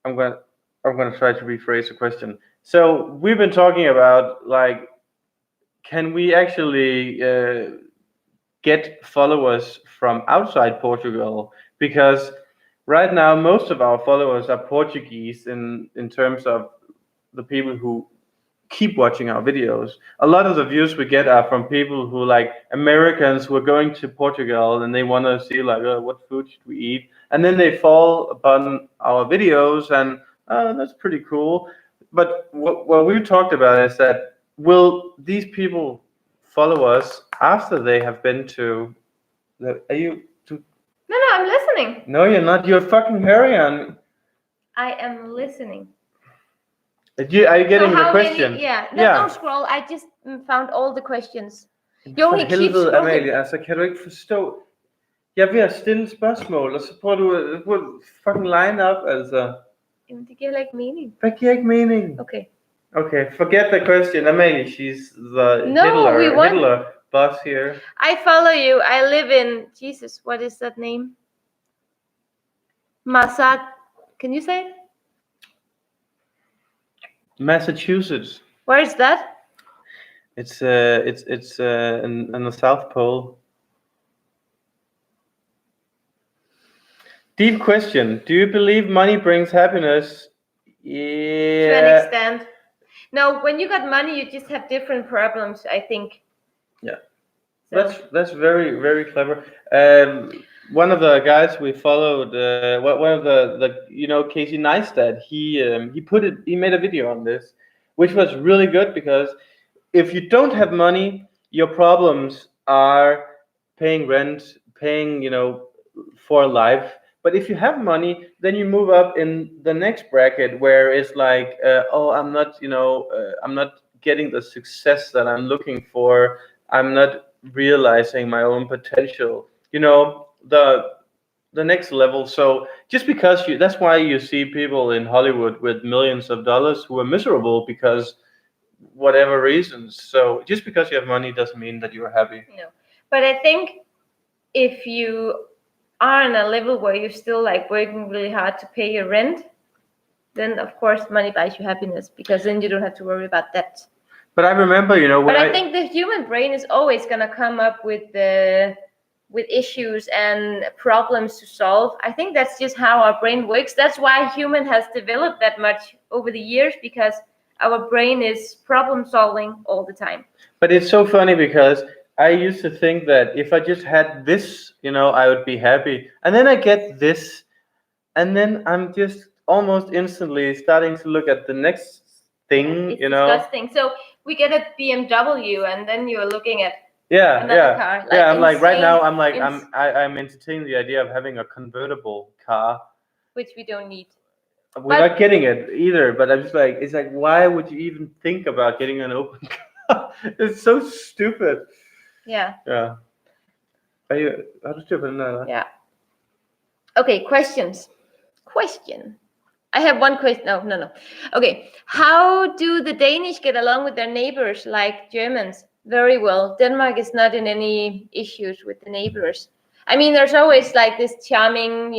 I'm gonna try to rephrase the question. So we've been talking about like, can we actually get followers from outside Portugal? Because right now most of our followers are Portuguese in terms of the people who keep watching our videos. A lot of the views we get are from people who, like, Americans who are going to Portugal and they want to see like, what food should we eat, and then they fall upon our videos and that's pretty cool. But what we talked about is that, will these people follow us after they have been to are you to No, I'm listening. No, you're not. You're fucking hurrying. I am listening. Are you getting the question? Don't scroll. I just found all the questions. You only For keep helvede, scrolling. Amalie, altså kan du ikke forstå? Jeg er ved at stille spørgsmål, og så prøver du at fucking line up, altså. Jamen, det giver heller ikke mening. Hvad giver ikke mening? Okay. Okay, forget the question, Amalie. She's the Hitler boss here. I follow you. I live in, Jesus, what is that name? Masad. Can you say it? Massachusetts. Where is that? It's in the South Pole. Deep question. Do you believe money brings happiness? Yeah. To an extent. No, when you got money, you just have different problems, I think. Yeah. So. That's very, very clever. One of the guys we followed, one of the Casey Neistat, he made a video on this, which was really good, because if you don't have money, your problems are paying rent, paying for life. But if you have money, then you move up in the next bracket, where it's like, I'm not getting the success that I'm looking for. I'm not realizing my own potential. The next level. So just because that's why you see people in Hollywood with millions of dollars who are miserable because whatever reasons. So just because you have money doesn't mean that you are happy. No, but I think if you are on a level where you're still like working really hard to pay your rent, then of course money buys you happiness, because then you don't have to worry about that. But I remember, I think the human brain is always gonna come up with issues and problems to solve. I think that's just how our brain works. That's why human has developed that much over the years, because our brain is problem solving all the time. But it's so funny, because I used to think that if I just had this, I would be happy. And then I get this, and then I'm just almost instantly starting to look at the next thing, It's disgusting. So we get a BMW, and then you're looking at another car. Like, I'm like, right now, I'm like, I'm entertaining the idea of having a convertible car, which we don't need. We're not getting it either, but I'm just like, it's like, why would you even think about getting an open car? It's so stupid. Yeah. Yeah. How stupid is that? Yeah. Okay, questions. I have one question. No. Okay. How do the Danish get along with their neighbors like Germans? Very well. Denmark is not in any issues with the neighbors. I mean, there's always like this charming,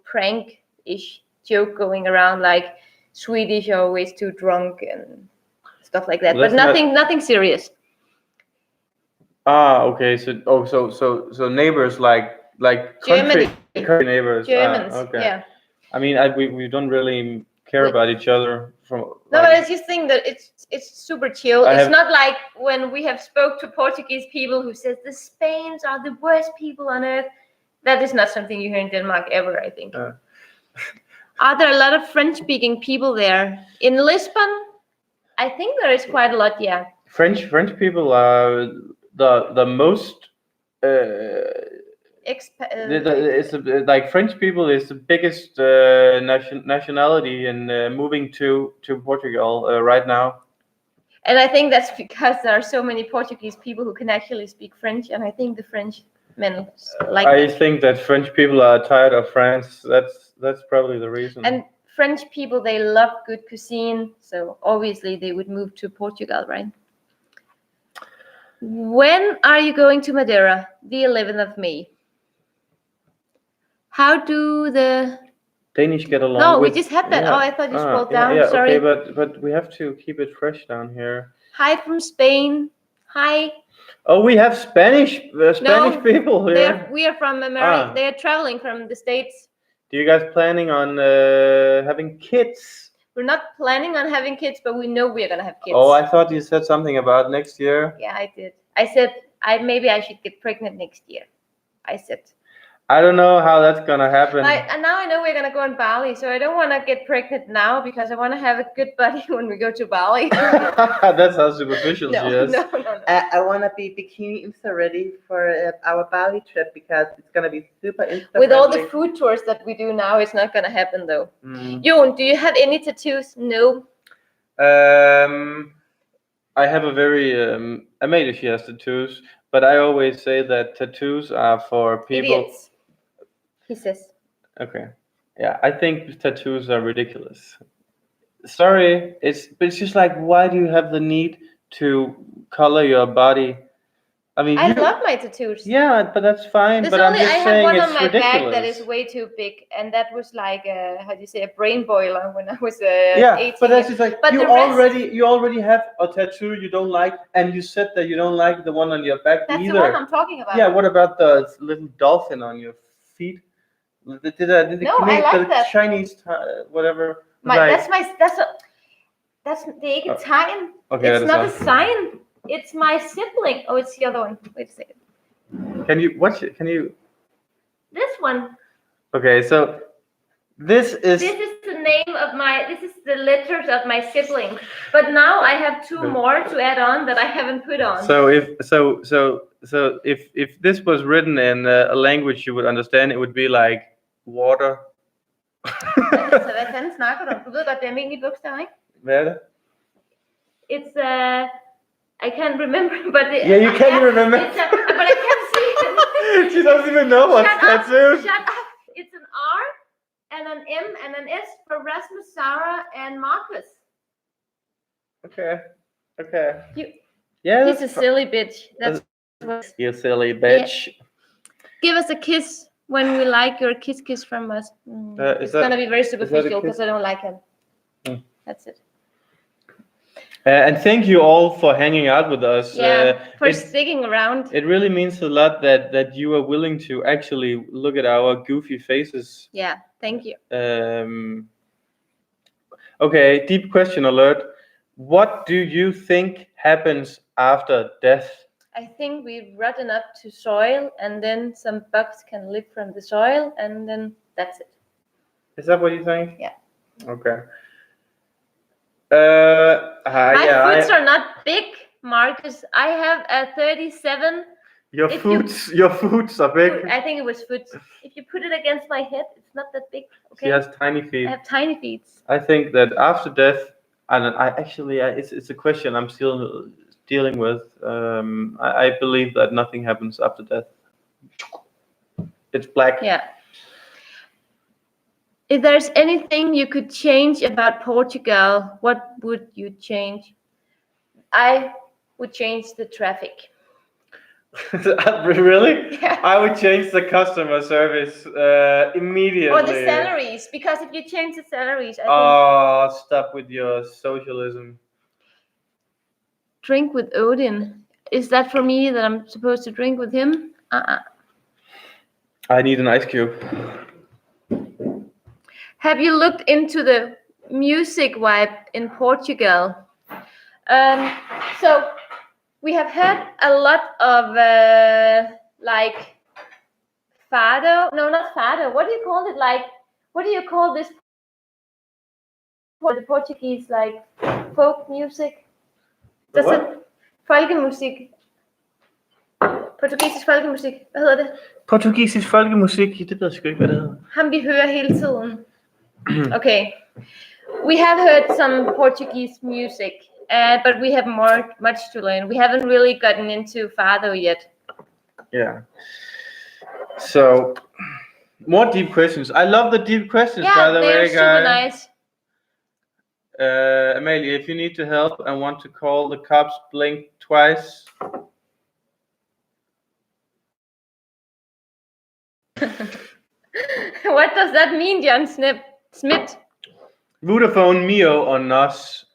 prank-ish joke going around, like Swedish are always too drunk and stuff like that. Well, but nothing serious. Okay. So neighbors like country neighbors. Germans. Okay. Yeah. I mean, we don't really care about each other No, but I just think that it's super chill. It's not like when we have spoke to Portuguese people who says the Spains are the worst people on earth. That is not something you hear in Denmark ever, I think. Are there a lot of French-speaking people there? In Lisbon, I think there is quite a lot, yeah. French people are the most like French people is the biggest nationality in moving to Portugal right now. And I think that's because there are so many Portuguese people who can actually speak French, and I think the French men like I think that French people are tired of France. That's probably the reason. And French people, they love good cuisine, so obviously they would move to Portugal, right? When are you going to Madeira? The 11th of May. How do the Danish get along? No, with, we just had that. yeah. Oh, I thought you scrolled Yeah, down. yeah, Sorry. okay, but we have to keep it fresh down here. Hi from Spain. Hi. Oh, we have Spanish people here. We are from America. Ah. They are traveling from the States. Do you guys planning on having kids? We're not planning on having kids, but we know we are gonna have kids. Oh, I thought you said something about next year. Yeah, I did. I said maybe I should get pregnant next year. I said. I don't know how that's gonna happen. And now I know we're gonna go on Bali, so I don't want to get pregnant now because I want to have a good body when we go to Bali. That's how superficial she is. No. I want to be bikini Insta ready for our Bali trip because it's gonna be super Insta With all the friendly. food tours that we do now, it's not gonna happen though. Mm. Jon, do you have any tattoos? No. I have a very Amalia, she has tattoos, but I always say that tattoos are for people. Idiots. He says. Okay. Yeah, I think tattoos are ridiculous. Sorry, but it's just like, why do you have the need to color your body? I mean, I love my tattoos. Yeah, but that's fine. There's But I'm only just I have saying one it's on my ridiculous. back that is way too big, and that was like a brain boiler when I was Yeah, 18. but that's just like But you the rest- already have a tattoo you don't like, and you said that you don't like the one on your back That's either. the one I'm talking about. Yeah, what about the little dolphin on your feet? Did they No, I make like the that. Chinese whatever? That's the Italian. Okay, It's that is not a awesome. sign. It's my sibling. Oh, it's the other one. Wait a second. Can you watch it? Can you? This one. Okay, so this is. This is the name of my. This is the letters of my siblings. But now I have two more to add on that I haven't put on. So if this was written in a language you would understand, it would be like water. Så hvad fanden snakker du om? Du ved godt, det er almindelige bogstaver, ikke? Hvad er det? It's I can't remember, but Yeah, you can remember. But I can't see it. She doesn't even know what's tattooed. Shut up! It's an R and an M and an S for Rasmus, Sarah, and Marcus. Okay. You- Yeah. He's a silly bitch. That's what. You silly bitch. Give us a kiss when we like your kiss from us. It's gonna be very superficial because I don't like him. That's it. And thank you all for hanging out with us. For sticking around. It really means a lot that you are willing to actually look at our goofy faces. Yeah, thank you. Okay, deep question alert. What do you think happens after death? I think we rotten up to soil, and then some bugs can live from the soil, and then that's it. Is that what you think? Yeah. Okay. My foots are not big, Marcus. I have a 37. Your foots are big. I think it was foot. If you put it against my head, it's not that big. Okay. She has tiny feet. I have tiny feet. I think that after death, and it's a question I'm still dealing with. I believe that nothing happens after death. It's black. Yeah. If there's anything you could change about Portugal, what would you change? I would change the traffic. Really? Yeah. I would change the customer service immediately. Or the salaries, because if you change the salaries, I think Oh, stop with your socialism. drink with Odin. Is that for me that I'm supposed to drink with him? I need an ice cube. Have you looked into the music vibe in Portugal? So we have heard a lot of like fado. No, not fado. What do you call it? Like, what do you call this? The Portuguese like folk music. Does it folkemusik? Portugisisk folkemusik. Hvad hedder det? Portugisisk folkemusik. Det ved jeg sgu ikke, hvad det hedder. Ham vi hører hele tiden. Okay. We have heard some Portuguese music, but we have much to learn. We haven't really gotten into fado yet. Yeah. So, more deep questions. I love the deep questions, by the way, they're guys. super nice. Amelia, if you need to help and want to call the cops, blink twice. What does that mean, John Smith? Vodafone, Mio, or NOS?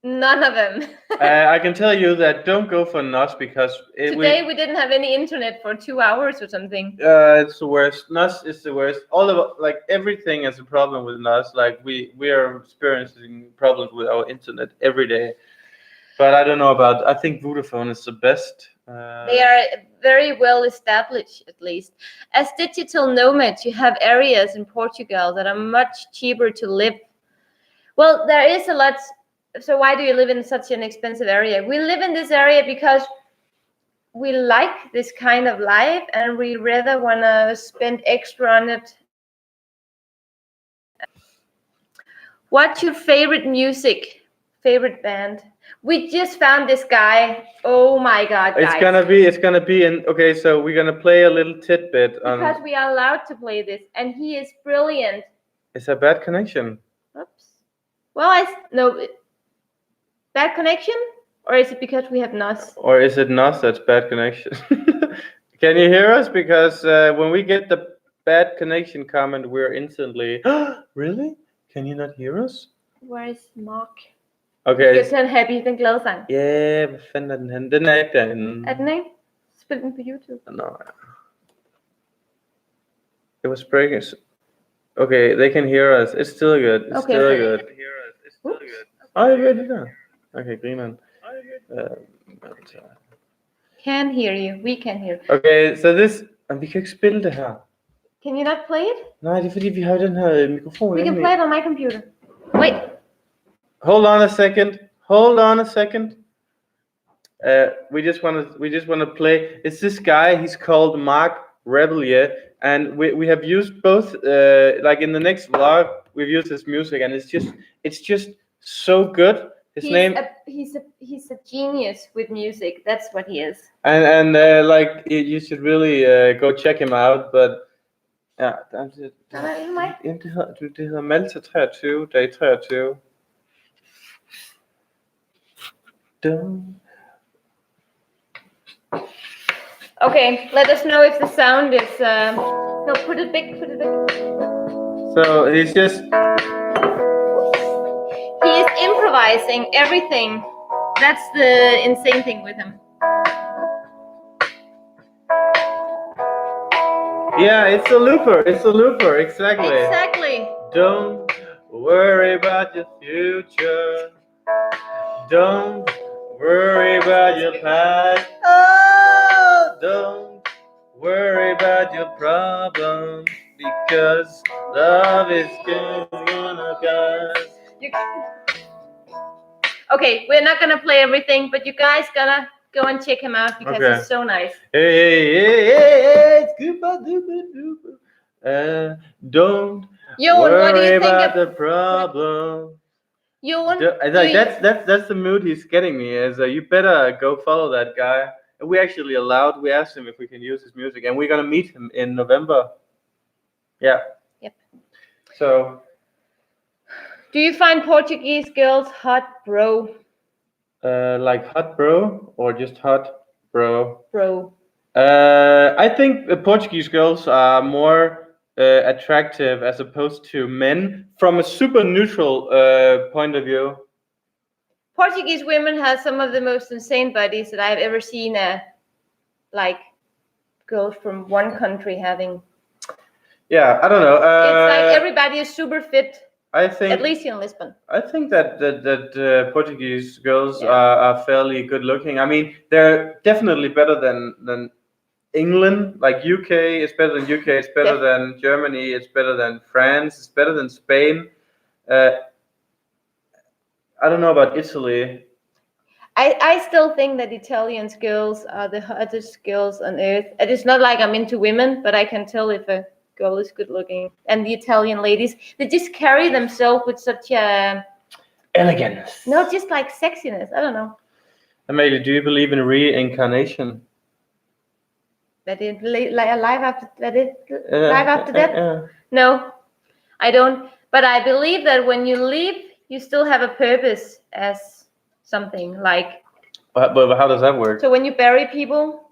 None of them. I can tell you that don't go for NOS because Today we didn't have any internet for 2 hours or something. It's the worst. NOS is the worst. All of like everything is a problem with NOS. Like we are experiencing problems with our internet every day. But I don't know about. I think Vodafone is the best. They are very well established, at least. As digital nomads, you have areas in Portugal that are much cheaper to live. Well, there is a lot. So why do you live in such an expensive area? We live in this area because we like this kind of life and we rather want to spend extra on it. What's your favorite music? Favorite band? We just found this guy. Oh my God, guys. It's gonna be in. Okay, so we're gonna play a little tidbit because we are allowed to play this, and he is brilliant. It's a bad connection. Oops. Well, no. Bad connection? Or is it because we have NOS? Or is it NOS that's bad connection? Can you hear us? Because when we get the bad connection comment, we're instantly... Really? Can you not hear us? Where is Mark? Okay. Skal den Happy, den glade sang? Ja, hvad fanden er den hen? Den er ikke derinde. Er den ikke? Spil den på YouTube. No. It was breaking. Okay, they can hear us. It's still good. It's still good. Oh, jeg ved det der. Okay, grineren. Can hear you. We can hear. Okay, so this... Vi kan ikke spille det her. Can you not play it? Nej, det er fordi, vi har den her mikrofon. We can play it on my computer. Wait. Hold on a second. Hold on a second. We just want to play. It's this guy. He's called Mark Rebelier, and we have used both. Like in the next vlog, we've used his music, and it's just so good. He's a genius with music. That's what he is. And like you should really go check him out. But ja, det hedder Malta 23, dag 23. Okay, let us know if the sound is. No, put it big. So he's just. He is improvising everything. That's the insane thing with him. Yeah, it's a looper. It's a looper. Exactly. Exactly. Don't worry about your future. Don't worry about your past. Oh, don't worry about your problems because love is gonna cause. Okay, we're not gonna play everything, but you guys gotta go and check him out because he's so nice. Hey, it's good. Don't worry about the problem. That's the mood he's getting me. Is you better go follow that guy. And we actually allowed. We asked him if we can use his music, and we're gonna meet him in November. Yeah. Yep. So. Do you find Portuguese girls hot, bro? Like hot bro or just hot bro? Bro. I think Portuguese girls are more attractive as opposed to men from a super neutral point of view. Portuguese women have some of the most insane bodies that I've ever seen. Like girls from one country having. Yeah, I don't know. It's like everybody is super fit. I think at least in Lisbon. I think that Portuguese girls are fairly good looking. I mean, they're definitely better than England. Like UK is better than UK. It's better than Germany. It's better than France. It's better than Spain. I don't know about Italy. I still think that Italian girls are the hottest girls on earth. It is not like I'm into women, but I can tell if a girl is good looking. And the Italian ladies, they just carry themselves with such a elegance. No, just like sexiness. I don't know. Amelia, do you believe in reincarnation? That is life after death? No, I don't. But I believe that when you leave, you still have a purpose as something like. But how does that work? So when you bury people,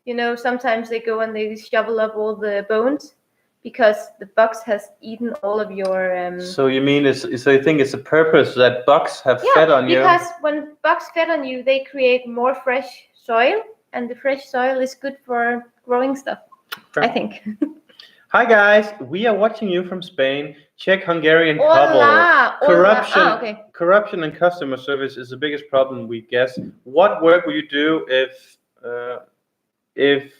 you know, sometimes they go and they shovel up all the bones, because the bugs has eaten all of your. So you mean so you think it's a purpose that bugs have fed on you? Because when bugs fed on you, they create more fresh soil, and the fresh soil is good for growing stuff. Fair. I think. Hi guys, we are watching you from Spain. Check Hungarian Hola, couple. Corruption, okay. corruption and customer service is the biggest problem, we guess. What work will you do if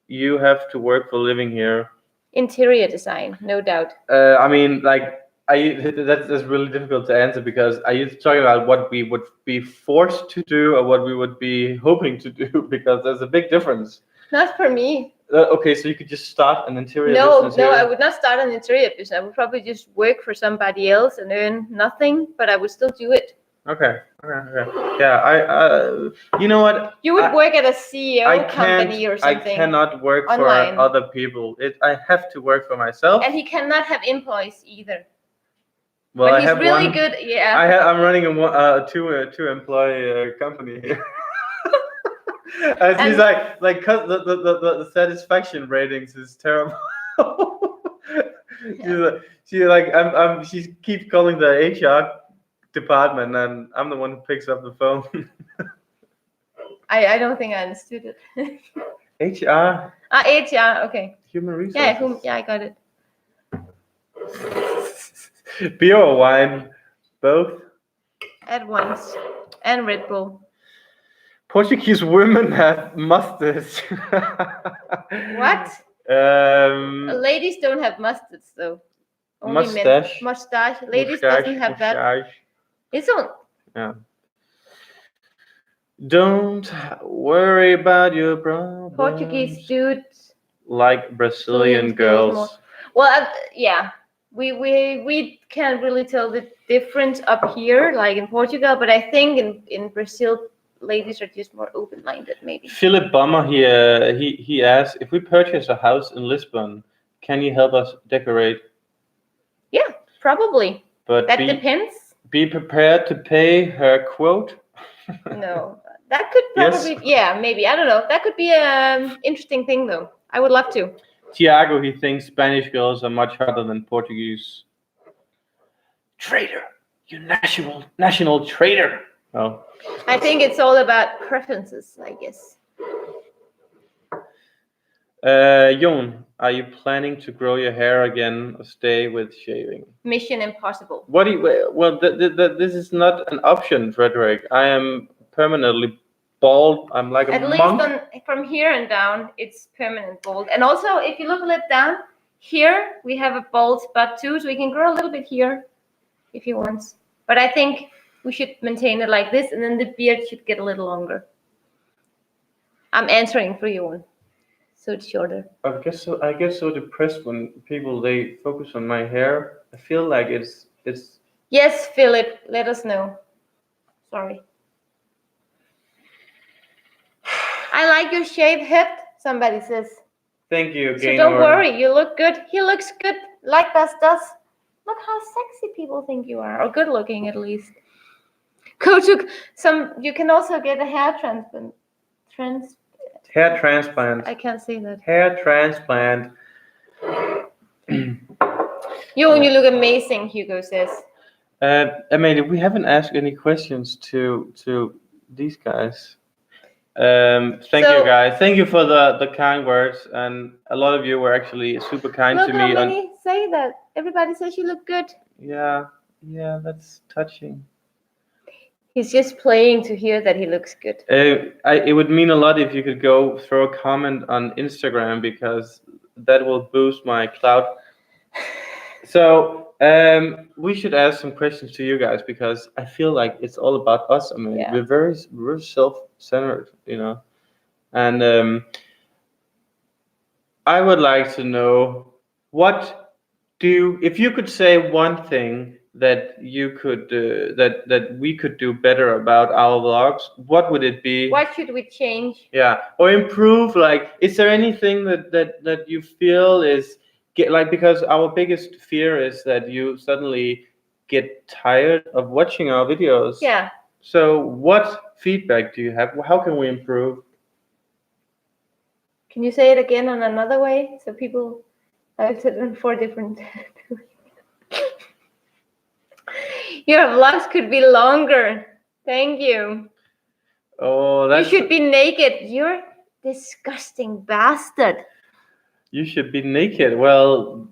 you have to work for living here? Interior design, no doubt. I mean, like, that's really difficult to answer because are you talking about what we would be forced to do or what we would be hoping to do? Because there's a big difference. Not for me. Okay, so you could just start an interior business No, here? I would not start an interior business. I would probably just work for somebody else and earn nothing, but I would still do it. Okay. Yeah, you know what? You would work at a CEO company or I something. cannot work online. for other people. I have to work for myself. And he cannot have employees either. Well, but I he's have really one. good. Yeah. I'm running a two employee company here. And she's like, cause the satisfaction ratings is terrible. She keeps calling the HR department, and I'm the one who picks up the phone. I don't think I understood it. HR. HR. Okay. Human resources. Yeah, I got it. Beer or wine? Both. At once. And Red Bull. Portuguese women have mustache. What? Ladies don't have mustache though. Only mustache. Men. Mustache. Ladies doesn't have that. It's all. Yeah. Don't worry about your problems. Portuguese dudes. Like Brazilian girls. Well, yeah. We can't really tell the difference up here, like in Portugal, but I think in Brazil, ladies are just more open-minded, maybe. Philip Bummer here, he asked, if we purchase a house in Lisbon, can you help us decorate? Yeah, probably. But that depends. Be prepared to pay her quote. No, that could probably, yeah, maybe. I don't know. That could be an interesting thing, though. I would love to. Tiago, he thinks Spanish girls are much hotter than Portuguese. Traitor, you national traitor. Oh. I think it's all about preferences, I guess. Jon, are you planning to grow your hair again or stay with shaving? Mission impossible. What do you? Well, this is not an option, Frederick. I am permanently bald. I'm like a monk. At least from here and down, it's permanent bald. And also, if you look a little down here, we have a bald spot too, so we can grow a little bit here if he wants. But I think we should maintain it like this, and then the beard should get a little longer. I'm answering for you, so it's shorter. I get so depressed when people they focus on my hair. I feel like it's. Yes, Philip, let us know. Sorry. I like your shaved head, somebody says. Thank you, So don't worry, you look good. He looks good, like Bas does. Look how sexy people think you are, or good looking at least. Go to you can also get a hair transplant. Hair transplant. I can't say that. Hair transplant. You look amazing, Hugo says. Amelia, we haven't asked any questions to these guys. Thank you guys. Thank you for the kind words, and a lot of you were actually super kind to me. Look how many say that. Everybody says you look good. Yeah, that's touching. He's just playing to hear that he looks good. It would mean a lot if you could go throw a comment on Instagram, because that will boost my clout. So we should ask some questions to you guys, because I feel like it's all about us. I mean, we're very self-centered, you know. And I would like to know, if you could say one thing that you could that we could do better about our vlogs, what would it be? What should we change? Yeah, or improve. Like, is there anything that you feel is because our biggest fear is that you suddenly get tired of watching our videos. Yeah. So what feedback do you have? How can we improve? Can you say it again on another way so people I've said on 4 different. Your vlogs could be longer. Thank you. Oh, You should be naked. You're disgusting bastard. You should be naked. Well,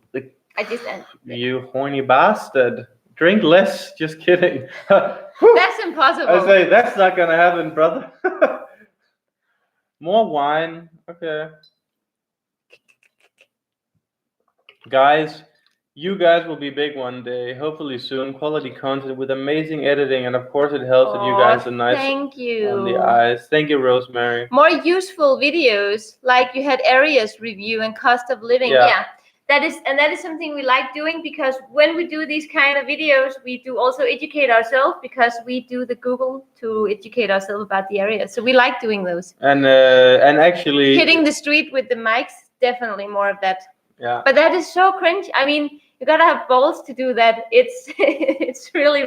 I just ended. You horny bastard. Drink less. Just kidding. That's impossible. I say that's not gonna happen, brother. More wine. Okay. Guys, you guys will be big one day. Hopefully soon. Quality content with amazing editing, and of course it helps that you guys are nice thank you. on the eyes. Thank you, Rosemary. More useful videos, like you had areas review and cost of living. Yeah. That is something we like doing, because when we do these kind of videos, we do also educate ourselves, because we do the Google to educate ourselves about the area. So we like doing those. And actually hitting the street with the mics, definitely more of that. Yeah. But that is so cringe. I mean, you gotta have balls to do that. It's it's really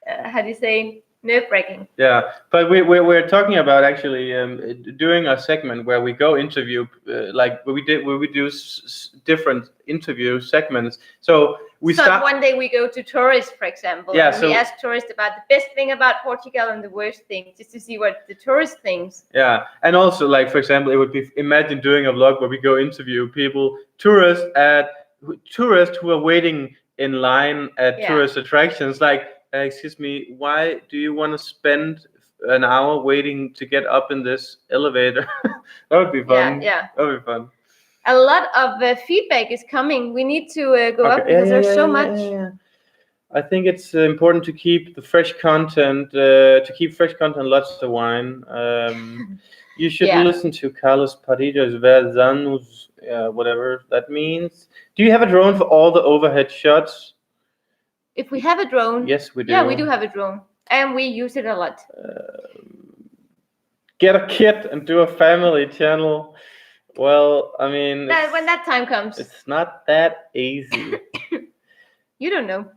how do you say, nerve-wracking. Yeah, but we're talking about actually doing a segment where we go interview like where we do different interview segments. So one day we go to tourists, for example. Yeah, and we ask tourists about the best thing about Portugal and the worst thing, just to see what the tourist thinks. Yeah, and also, like, for example, it would be, imagine doing a vlog where we go interview people, tourists who are waiting in line at tourist attractions, like, excuse me, why do you want to spend an hour waiting to get up in this elevator? That would be fun. Yeah. That would be fun. A lot of feedback is coming. We need to go up, because there's so much. I think it's important to keep the fresh content, lots of wine. You should listen to Carlos Parillo's Verzanos, whatever that means. Do you have a drone for all the overhead shots? If we have a drone. Yes, we do. Yeah, we do have a drone, and we use it a lot. Get a kit and do a family channel. Well, I mean, when that time comes. It's not that easy. You don't know.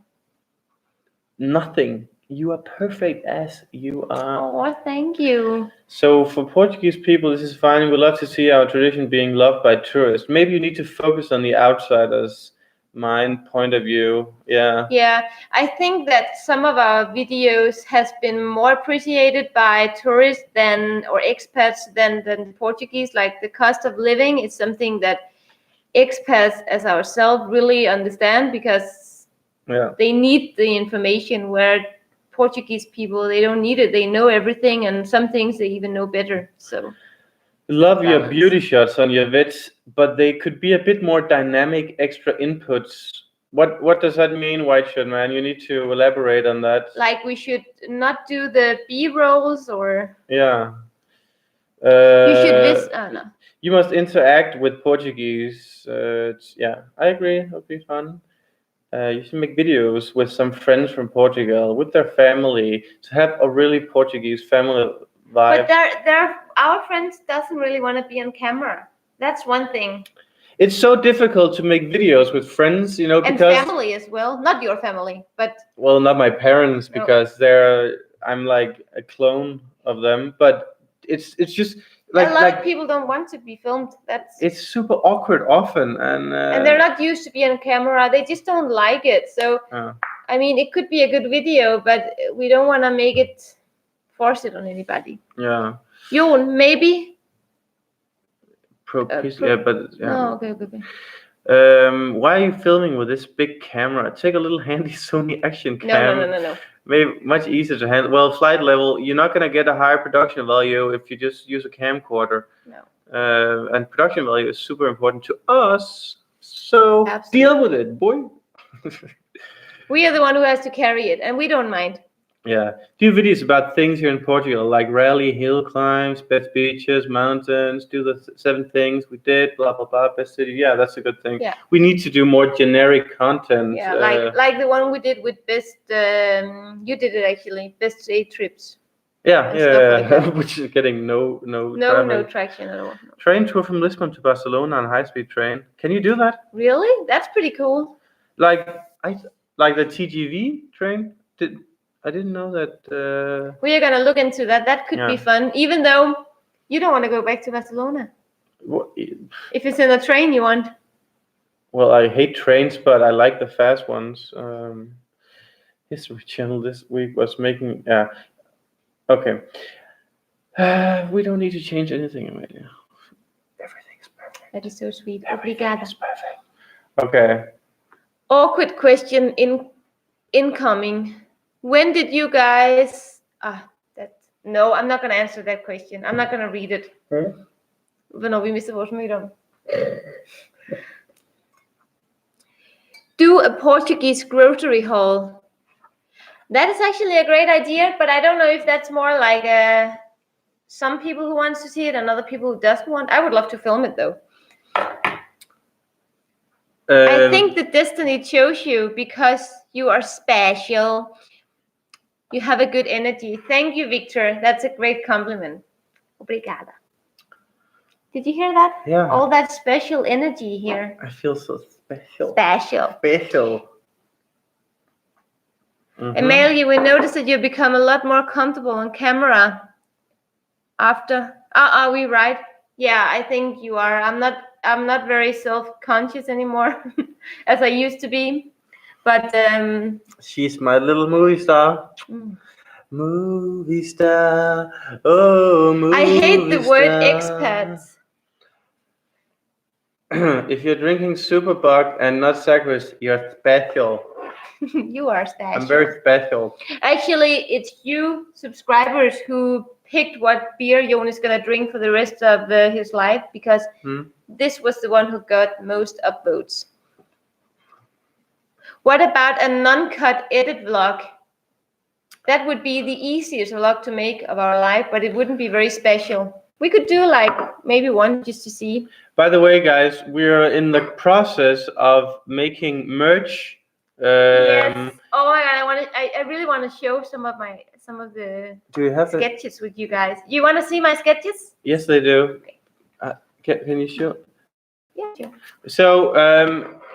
Nothing. You are perfect as you are. Oh, thank you. So for Portuguese people, this is fine. We love to see our tradition being loved by tourists. Maybe you need to focus on the outsiders' mind point of view. Yeah, I think that some of our videos has been more appreciated by tourists or expats than the Portuguese. Like the cost of living is something that expats as ourselves really understand, because they need the information, where Portuguese people, they don't need it. They know everything, and some things they even know better. So love your beauty shots on your vids, but they could be a bit more dynamic, extra inputs. What does that mean, White Shirt Man? You need to elaborate on that. Like we should not do the B-rolls, or yeah. You should no. You must interact with Portuguese. I agree. It'll be fun. You should make videos with some friends from Portugal, with their family, to have a really Portuguese family vibe. But our friends doesn't really want to be on camera. That's one thing. It's so difficult to make videos with friends, because... And family as well. Not your family, but... Well, not my parents, because I'm like a clone of them. But it's just... a lot of people don't want to be filmed. It's super awkward often, and they're not used to be on camera. They just don't like it. So, I mean, it could be a good video, but we don't want to force it on anybody. Yeah. Jon, maybe. No, okay. Why are you filming with this big camera? Take a little handy Sony action cam. No. Maybe much easier to handle. Well, flight level, you're not going to get a higher production value if you just use a camcorder. No. And production value is super important to us. So deal with it, boy. We are the one who has to carry it, and we don't mind. Yeah. Do videos about things here in Portugal, like rally, hill climbs, best beaches, mountains, do the 7 things we did, blah, blah, blah, best city. Yeah, that's a good thing. Yeah. We need to do more generic content. Yeah, like the one we did with best, you did it actually, best 8 trips. Yeah, like which is getting no traction at all. No. Train tour from Lisbon to Barcelona on high-speed train. Can you do that? Really? That's pretty cool. Like the TGV train? I didn't know that. We are gonna look into that. That could be fun, even though you don't want to go back to Barcelona. What? If it's in a train, you want. Well, I hate trains, but I like the fast ones. History Channel this week was making. Yeah. Okay. We don't need to change anything, Amelia. Everything's perfect. That is so sweet. Everything Obrigada. is perfect. Okay. Awkward question incoming. When did you guys? No, I'm not gonna answer that question. I'm not gonna read it. Hvornår vi mister vores møde om. Do a Portuguese grocery haul. That is actually a great idea, but I don't know if that's more like some people who wants to see it and other people who doesn't want. I would love to film it though. I think the destiny chose you because you are special. You have a good energy. Thank you, Victor. That's a great compliment. Obrigada. Did you hear that? Yeah. All that special energy here. I feel so special. Special. Mhm. Amalia, we noticed that you've become a lot more comfortable on camera after. Are we right? Yeah, I think you are. I'm not very self-conscious anymore as I used to be. But she's my little movie star. Movie star. Oh, movie I hate the star. word expats. If you're drinking Superbug and not Sacris, you're special. You are special. I'm very special. Actually, it's you subscribers who picked what beer Jon is gonna drink for the rest of his life, because this was the one who got most upvotes. What about a non-cut edit vlog? That would be the easiest vlog to make of our life, but it wouldn't be very special. We could do like maybe one just to see. By the way, guys, we're in the process of making merch. Yes. Oh my god, I really want to show some of the Do you have sketches with you guys. You want to see my sketches? Yes, they do. Okay. Can you show? Yeah, sure.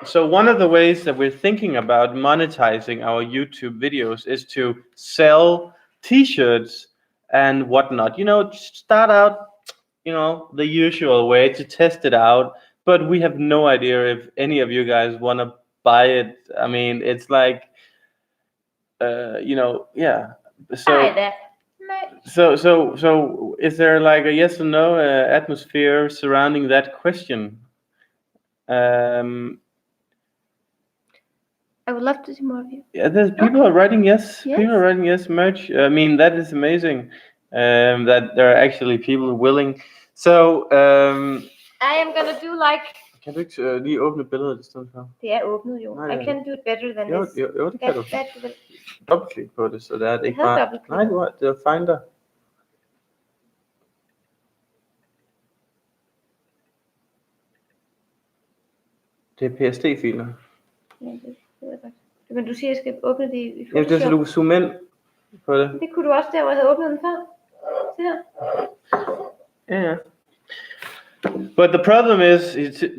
So one of the ways that we're thinking about monetizing our YouTube videos is to sell T-shirts and whatnot. You know, start out, you know, the usual way to test it out. But we have no idea if any of you guys want to buy it. I mean, it's like, you know, yeah. Buy that. So is there like a yes or no atmosphere surrounding that question? I would love to see more of you. Yeah, there's people are writing yes. Yes. People are writing yes. Merch. I mean, that is amazing. That there are actually people willing. So I am gonna do like. Kan du ikke lige åbne billedet i stedet for? Det er åbnet jo. I can do it better than this. Jo, det kan du. Dobbeltklik på det, så det er det ikke bare. Nej, det er Finder. Det er PSD-filer. Ja, det ved jeg godt. Men du siger, at jeg skal åbne det i Photoshop. Jamen, det er så du kan zoome ind på det. Det kunne du også der, hvor jeg havde åbnet den før. Se her. Yeah. But the problem is,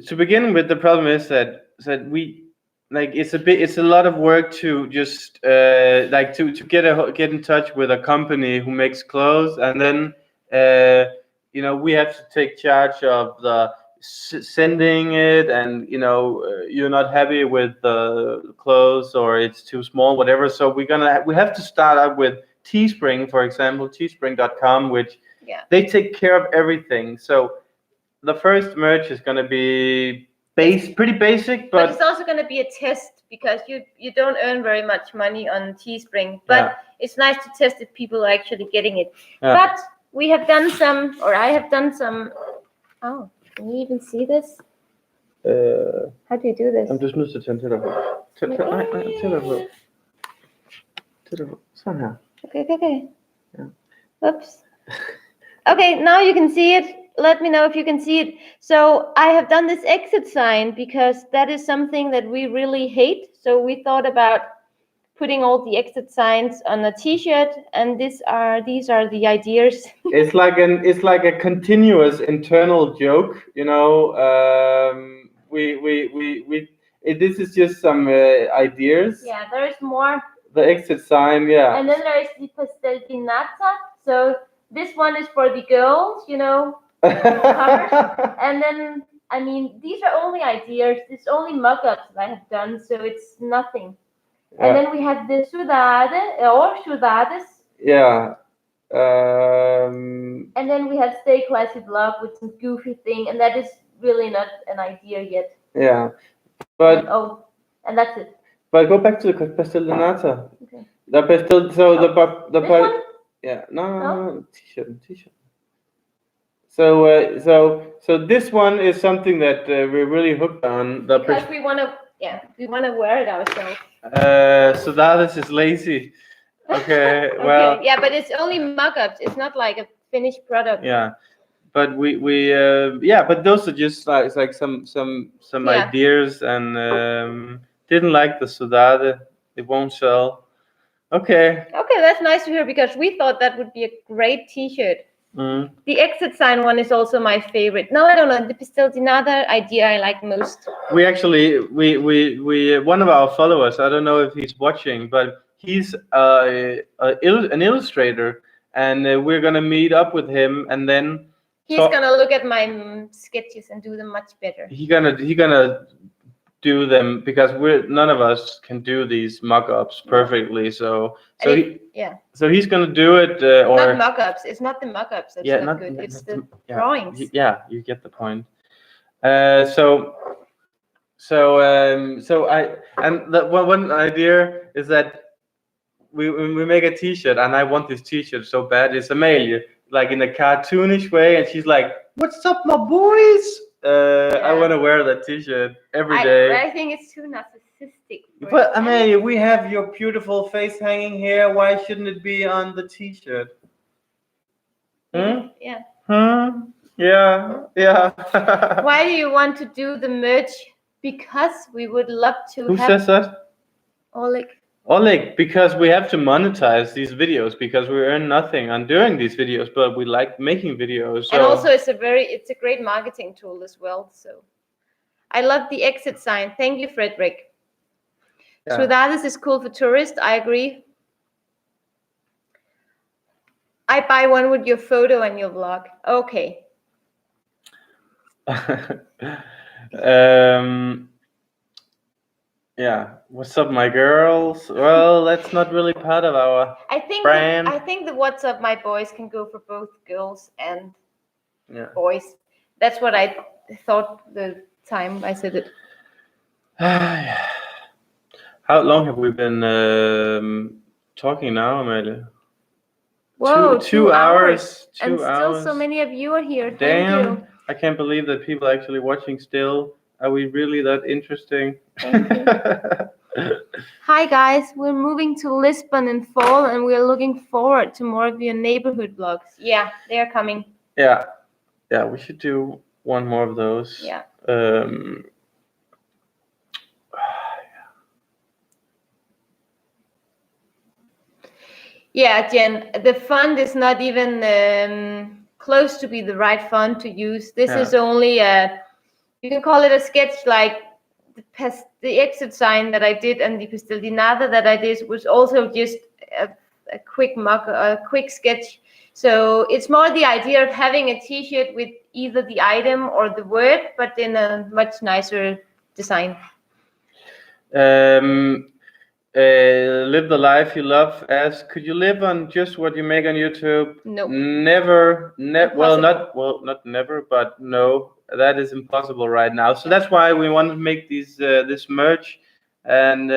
to begin with, the problem is that we, like, it's a lot of work to just like to get in touch with a company who makes clothes, and then you know, we have to take charge of the sending it, and you know, you're not happy with the clothes or it's too small, whatever. So we have to start out with Teespring, for example, teespring.com, which they take care of everything. So the first merch is going to be pretty basic, but it's also going to be a test, because you don't earn very much money on Teespring, but it's nice to test if people are actually getting it. But we have done some, or I have done some. Oh, can you even see this? How do you do this? I'm just nødt til at tænde til dig. Til dig. Sådan her. Okay. Oops. Okay, now you can see it. Let me know if you can see it. So I have done this exit sign because that is something that we really hate. So we thought about putting all the exit signs on a T-shirt, and these are the ideas. It's like a continuous internal joke, you know. This is just some ideas. Yeah, there is more. The exit sign, yeah. And then there is the pastel de nata. So this one is for the girls, you know. And then I mean, these are only ideas. It's only mock-ups that I have done, so it's nothing. And then we have the sudade or sudades. Yeah. And then we have Stay Classy Vlog with some goofy thing, and that is really not an idea yet. Yeah. But and that's it. But go back to the pastel de nata. Okay. The pastel. So the This one? Yeah. No. T-shirt. So this one is something that we're really hooked on. Because we want to wear it ourselves. So that is lazy. Okay. Well. Yeah, but it's only mock-ups. It's not like a finished product. Yeah. But but those are just like some ideas, and didn't like the sudade. It won't sell. Okay, that's nice to hear, because we thought that would be a great T-shirt. The exit sign one is also my favorite. No, I don't know. The pastel de nata idea I like most. We actually we one of our followers. I don't know if he's watching, but he's an illustrator, and we're gonna meet up with him, and then he's gonna look at my sketches and do them much better. He gonna do them, because none of us can do these mock-ups perfectly. So he's gonna do it. Or not mock-ups. It's not the mock-ups that's not good. It's the drawings. Yeah, you get the point. One idea is that we make a T-shirt, and I want this T-shirt so bad. It's Amalie, like in a cartoonish way, and she's like, "What's up, my boys?" I want to wear that T-shirt every day. I think it's too narcissistic. But Amalie, we have your beautiful face hanging here. Why shouldn't it be on the T-shirt? Yeah. Yeah. Why do you want to do the merch? Because we would love to. Who says that? Oleg, because we have to monetize these videos, because we earn nothing on doing these videos, but we like making videos. So. And also it's a great marketing tool as well. So I love the exit sign. Thank you, Frederick. Yeah. Sudades is cool for tourists. I agree. I buy one with your photo and your vlog. Okay. Yeah. What's up, my girls? Well, that's not really part of our brand. I think the What's Up, my boys can go for both girls and boys. That's what I thought the time I said it. How long have we been talking now, Amalie? Whoa, 2 hours. 2 and hours. Still so many of you are here. Damn. Thank you. I can't believe that people are actually watching still. Are we really that interesting? Thank you. Hi guys, we're moving to Lisbon in fall, and we're looking forward to more of your neighborhood vlogs. Yeah, they are coming. Yeah, we should do one more of those. Yeah. Yeah, Jen, the font is not even close to be the right font to use. This is only you can call it a sketch, like the exit sign that I did and the pastel de nata that I did was also just a quick sketch. So it's more the idea of having a T-shirt with either the item or the word, but in a much nicer design. Live the life you love. Could you live on just what you make on YouTube? Nope. Never. Not never, but no. That is impossible right now. So that's why we want to make these this merch, and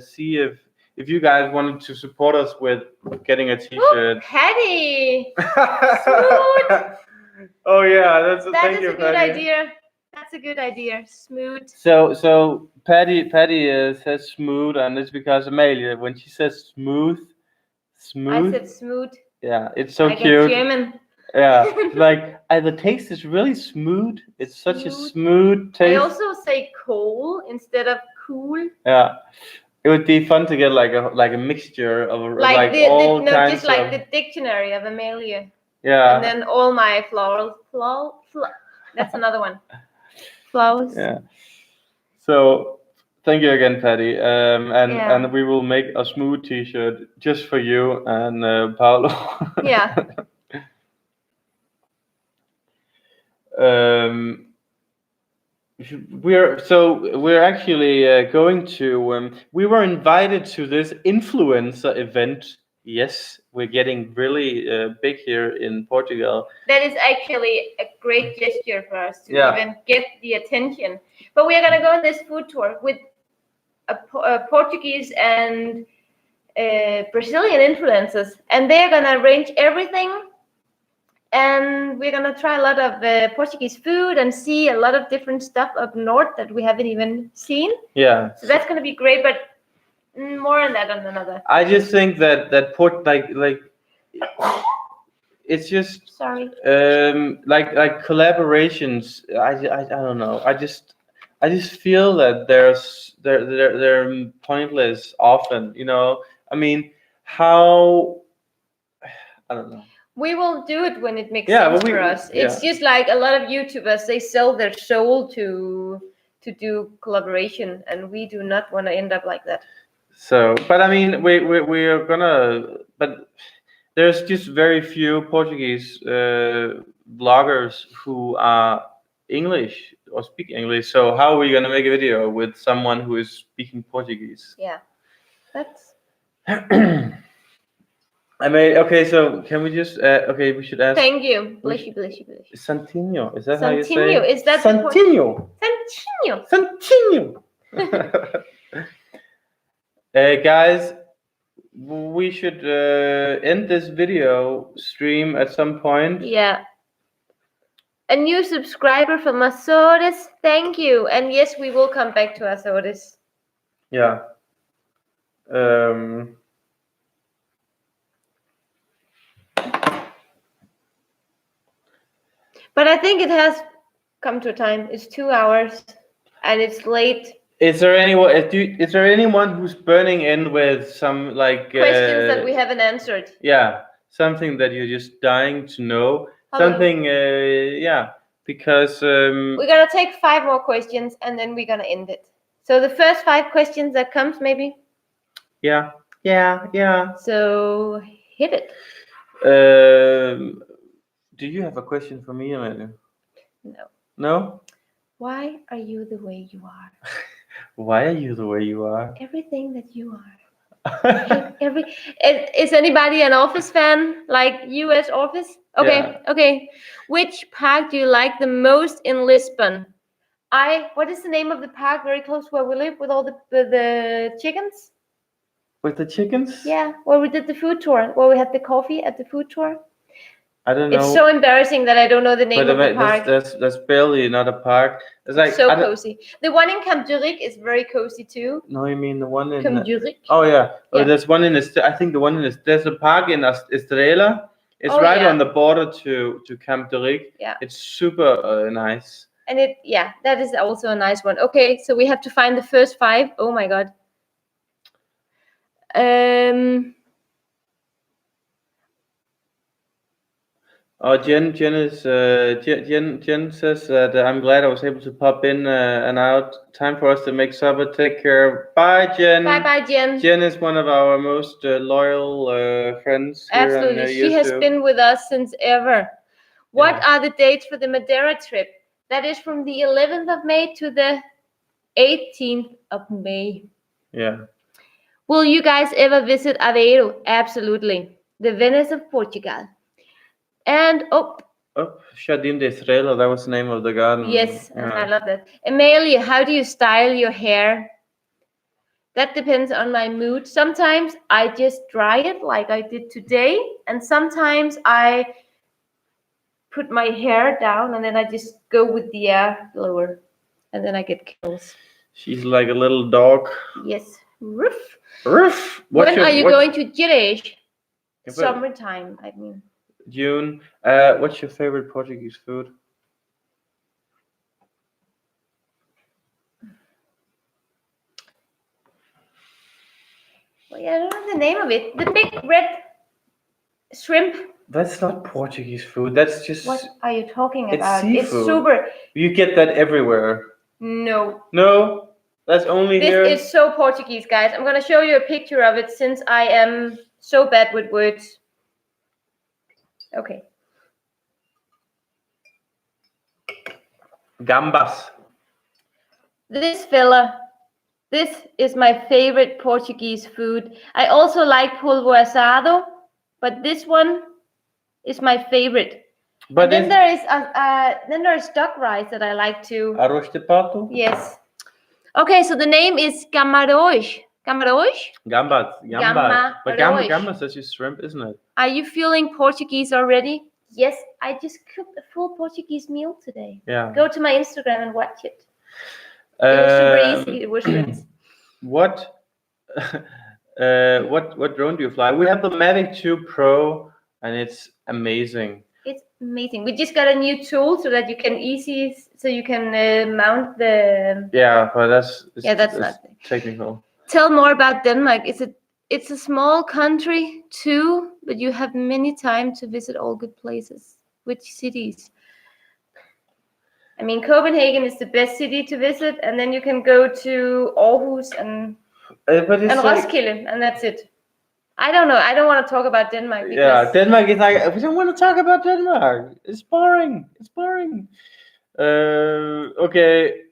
see if you guys wanted to support us with getting a T-shirt. Patty! Oh yeah, that's a good idea. That's a good idea. Smooth. So Patty says smooth, and it's because Amalie, when she says smooth. I said smooth. Yeah, it's so like cute. A German. Yeah, like the taste is really smooth. It's such a smooth taste. I also say cool instead of cool. Yeah, it would be fun to get like a mixture of all kinds just like the dictionary of Amalia. Yeah. And then all my flowers. That's another one. Flowers. Yeah. So thank you again, Patty. And we will make a smooth T-shirt just for you and Paolo. Yeah. we're actually going to. We were invited to this influencer event. Yes, we're getting really big here in Portugal. That is actually a great gesture for us to Yeah. even get the attention. But we are gonna go on this food tour with a Portuguese and Brazilian influencers, and they're gonna arrange everything. And we're gonna try a lot of Portuguese food and see a lot of different stuff up north that we haven't even seen. Yeah. So that's gonna be great, but more on that on another. I just think that like it's just Sorry. like collaborations. I don't know. I just feel that they're pointless often. You know. I mean, how I don't know. We will do it when it makes Yeah, sense but for us. It's just like a lot of YouTubers, they sell their soul to do collaboration, and we do not want to end up like that. So, but I mean, we are gonna, but there's just very few Portuguese bloggers who are English or speak English. So how are we gonna make a video with someone who is speaking Portuguese? Yeah, that's. I mean, okay, so can we just, okay, we should ask. Thank you. Bless you, bless you, bless you. Santinho, is that how you say? Santinho, is that the Santinho? Santinho. Santinho. Guys, we should end this video stream at some point. Yeah. A new subscriber from Azores. Thank you. And yes, we will come back to Azores. Yeah. But I think it has come to a time. It's 2 hours and it's late. Is there anyone who's burning in with some like Questions that we haven't answered? Yeah, something that you're just dying to know. Hello. Something, yeah, because we're gonna take 5 more questions and then we're gonna end it. So the first 5 questions that comes, maybe. Yeah. So hit it. Do you have a question for me, Amalie? No. No? Why are you the way you are? Why are you the way you are? Everything that you are. Is anybody an Office fan? Like US Office? Okay, Yeah. okay. Which park do you like the most in Lisbon? What is the name of the park very close where we live with all the chickens? With the chickens? Yeah, where we did the food tour, where we had the coffee at the food tour. I don't know. It's so embarrassing that I don't know the name of the park. That's barely not a park. It's like so cozy. The one in Camp Zurich is very cozy too. No, you mean the one in Camp Zurich. Oh yeah. Oh, Yeah. there's one in I think the one in there's a park in Estrela. It's Oh, right yeah. on the border to Camp Zurich. Yeah. It's super nice. And that is also a nice one. Okay, so we have to find the first 5. Oh my god. Oh, Jen says that I'm glad I was able to pop in and out. Time for us to make supper. Take care. Bye, Jen. Bye, Jen. Jen is one of our most loyal friends here. Absolutely, on she has been with us since ever. What are the dates for the Madeira trip? That is from the 11th of May to the 18th of May. Yeah. Will you guys ever visit Aveiro? Absolutely. The Venice of Portugal. And Jardim de Estrela, that was the name of the garden. Yes, and I love that. Amalia, how do you style your hair? That depends on my mood. Sometimes I just dry it like I did today, and sometimes I put my hair down and then I just go with the air blower, and then I get curls. She's like a little dog. Yes. Roof. Roof. When are you going to Gires? Summertime, I mean. June. What's your favorite Portuguese food? Well, yeah, I don't know the name of it. The big red shrimp. That's not Portuguese food. That's just. What are you talking It's about? seafood. It's super. You get that everywhere. No. No, that's only here. This is so Portuguese, guys. I'm gonna show you a picture of it since I am so bad with words. Okay. Gambas. This fella, this is my favorite Portuguese food. I also like polvo asado, but this one is my favorite. But and then there is duck rice that I like too. Arroz de pato? Yes. Okay, so the name is Camarões. Camarões? Gambas. But Camarões. gambas is just shrimp, isn't it? Are you feeling Portuguese already? Yes, I just cooked a full Portuguese meal today. Yeah. Go to my Instagram and watch it. It was super easy. It was shrimps. What drone do you fly? We have the Mavic 2 Pro, and it's amazing. It's amazing. We just got a new tool so that you can mount the. Yeah, but that's not technical. Tell more about Denmark. It's a small country too, but you have many time to visit all good places. Which cities? I mean, Copenhagen is the best city to visit, and then you can go to Aarhus and Roskilde, and that's it. I don't know. I don't want to talk about Denmark. Yeah, Denmark is like, we don't want to talk about Denmark. It's boring. It's boring. Okay.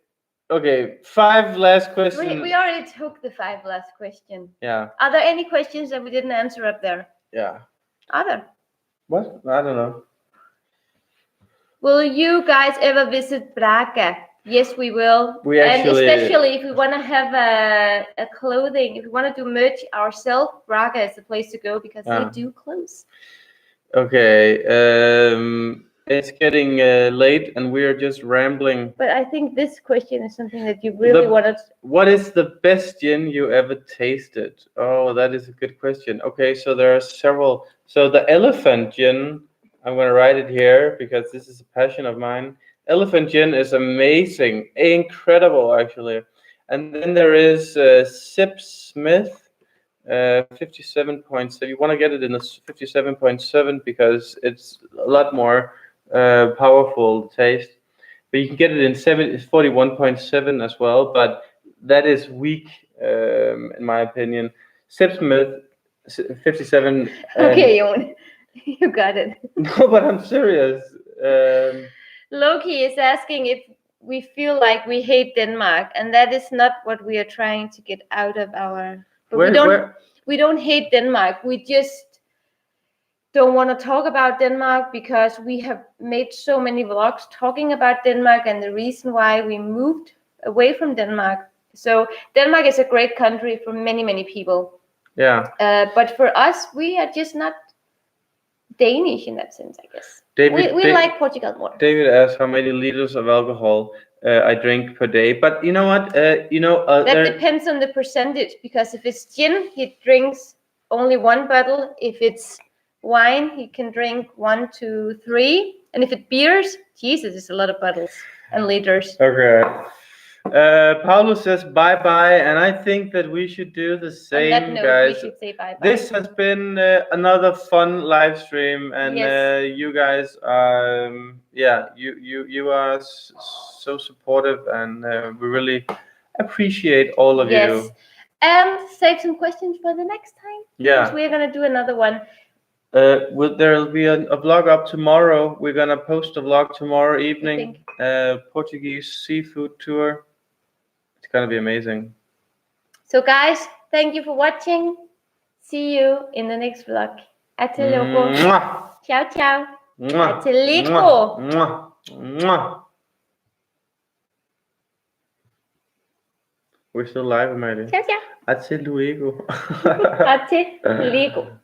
5 last questions. We already took the 5 last questions. Yeah. Are there any questions that we didn't answer up there? Yeah. Are there? What? I don't know. Will you guys ever visit Braga? Yes, we will. And especially if we want to have a clothing, if we want to do merch ourselves, Braga is the place to go because they do clothes. Okay. It's getting late and we are just rambling. But I think this question is something that you really wanted. What is the best gin you ever tasted? Oh, that is a good question. Okay, so there are several. So the elephant gin, I'm going to write it here because this is a passion of mine. Elephant gin is amazing, incredible actually. And then there is Sip Smith, 57.7. You want to get it in the 57.7 because it's a lot more powerful taste. But you can get it in 41.7 as well, but that is weak in my opinion. Sip Smith, 57. Okay, you got it. No, but I'm serious. Loki is asking if we feel like we hate Denmark, and that is not what we are trying to get out of our. We don't hate Denmark. We just don't want to talk about Denmark because we have made so many vlogs talking about Denmark and the reason why we moved away from Denmark. So Denmark is a great country for many, many people. Yeah. But for us, we are just not Danish in that sense, I guess. We like Portugal more. David asked how many liters of alcohol I drink per day, but you know what? That depends on the percentage, because if it's gin, he drinks only 1 bottle. If it's wine, he can drink 1, 2, 3, and if it's beers, Jesus, it's a lot of bottles and liters. Okay. Paulo says bye-bye, and I think that we should do the same, on that note, guys. We should say bye-bye. This has been another fun live stream, and you guys, you are so supportive, and we really appreciate all of you. And save some questions for the next time. Yeah. Because we're gonna do another one. There will be a vlog up tomorrow. We're gonna post a vlog tomorrow evening. Portuguese seafood tour. It's gonna be amazing. So guys, thank you for watching. See you in the next vlog. Até logo. Ciao, ciao. Até logo. We're still live, Amalie. Ciao, ciao. Até luego. Até logo.